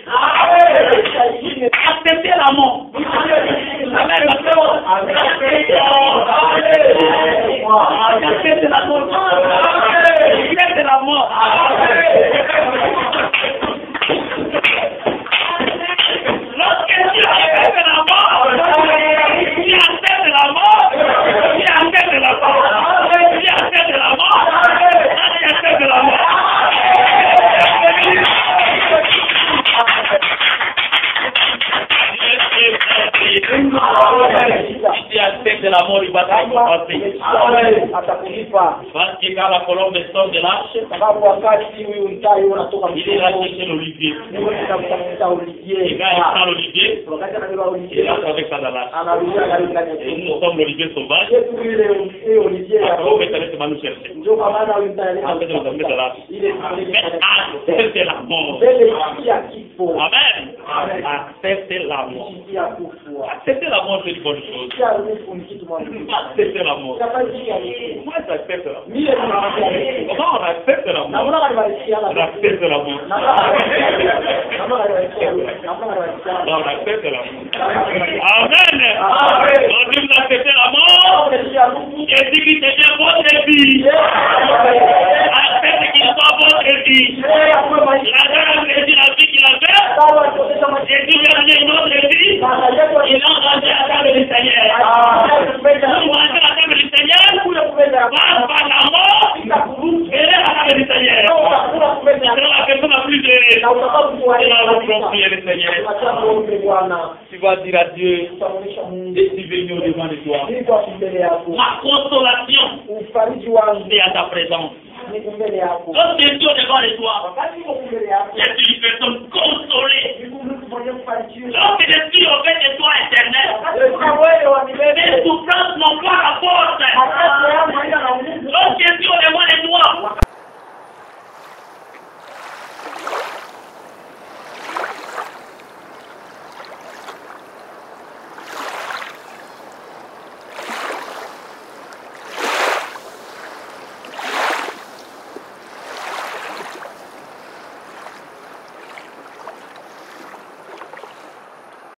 Acceptez la mort. Amen. Acceptez la mort. Acceptez la mort. Lorsque tu acceptes la mort, tu acceptes la mort, tu acceptes la mort, tu acceptes la mort, tu acceptes la mort. Si tu acceptes de la mort, il va te récompenser. atakulipa. Parce que quand la colombe sort de l'arche, Sababu wakati huyu mtai unatoka il ira mtoto, chercher l'olivier. ndio tunamtafuta Et Olivier. quand il prend l'olivier, Wakati anabeba il Olivier, rentre avec ça dans l'arche. anarudisha ndani ya Et tumbo. nous sommes l'olivier sauvage. Yesu ile Olivier La ya colombe est allée nous chercher. ndio kwa maana huyu mtai Après de nous amener dans l'arche. ile Mais acceptez la mort. mbele ya kifo. Amen. Acceptez la mort. Ya kufa. Accepter la mort, c'est une bonne chose. Ya rufu ni kitu mwanzo. Accepter la mort. Tunafanya Comment est-ce qu'on accepte la mort? mimi ni Comment on accepte la na mort? mbona kanibarikia On accepte la mort. na mbona kanibarikia Non, on accepte la mort. Amen. Donc, si vous acceptez la mort, Jésus qui devient votre vie. Acceptez qu'il soit votre vie. La grâce de Jésus, la vie qu'il a faite, Jésus lui a donné une autre vie. Il a engagé à la table du Seigneur. Vous mangez la table du Seigneur, par la mort, vous verrez la table du Seigneur. C'est la personne la plus heureuse. Et là, nous pouvons prier le Seigneur. Tu vas dire à Dieu, je suis venu au devant de toi. Ma consolation, c'est à ta présence. Lorsque je suis au devant de toi, je suis une personne consolée. Lorsque je suis au fait de toi, éternel, mes souffrances n'ont pas la force. Lorsque je suis au devant de toi,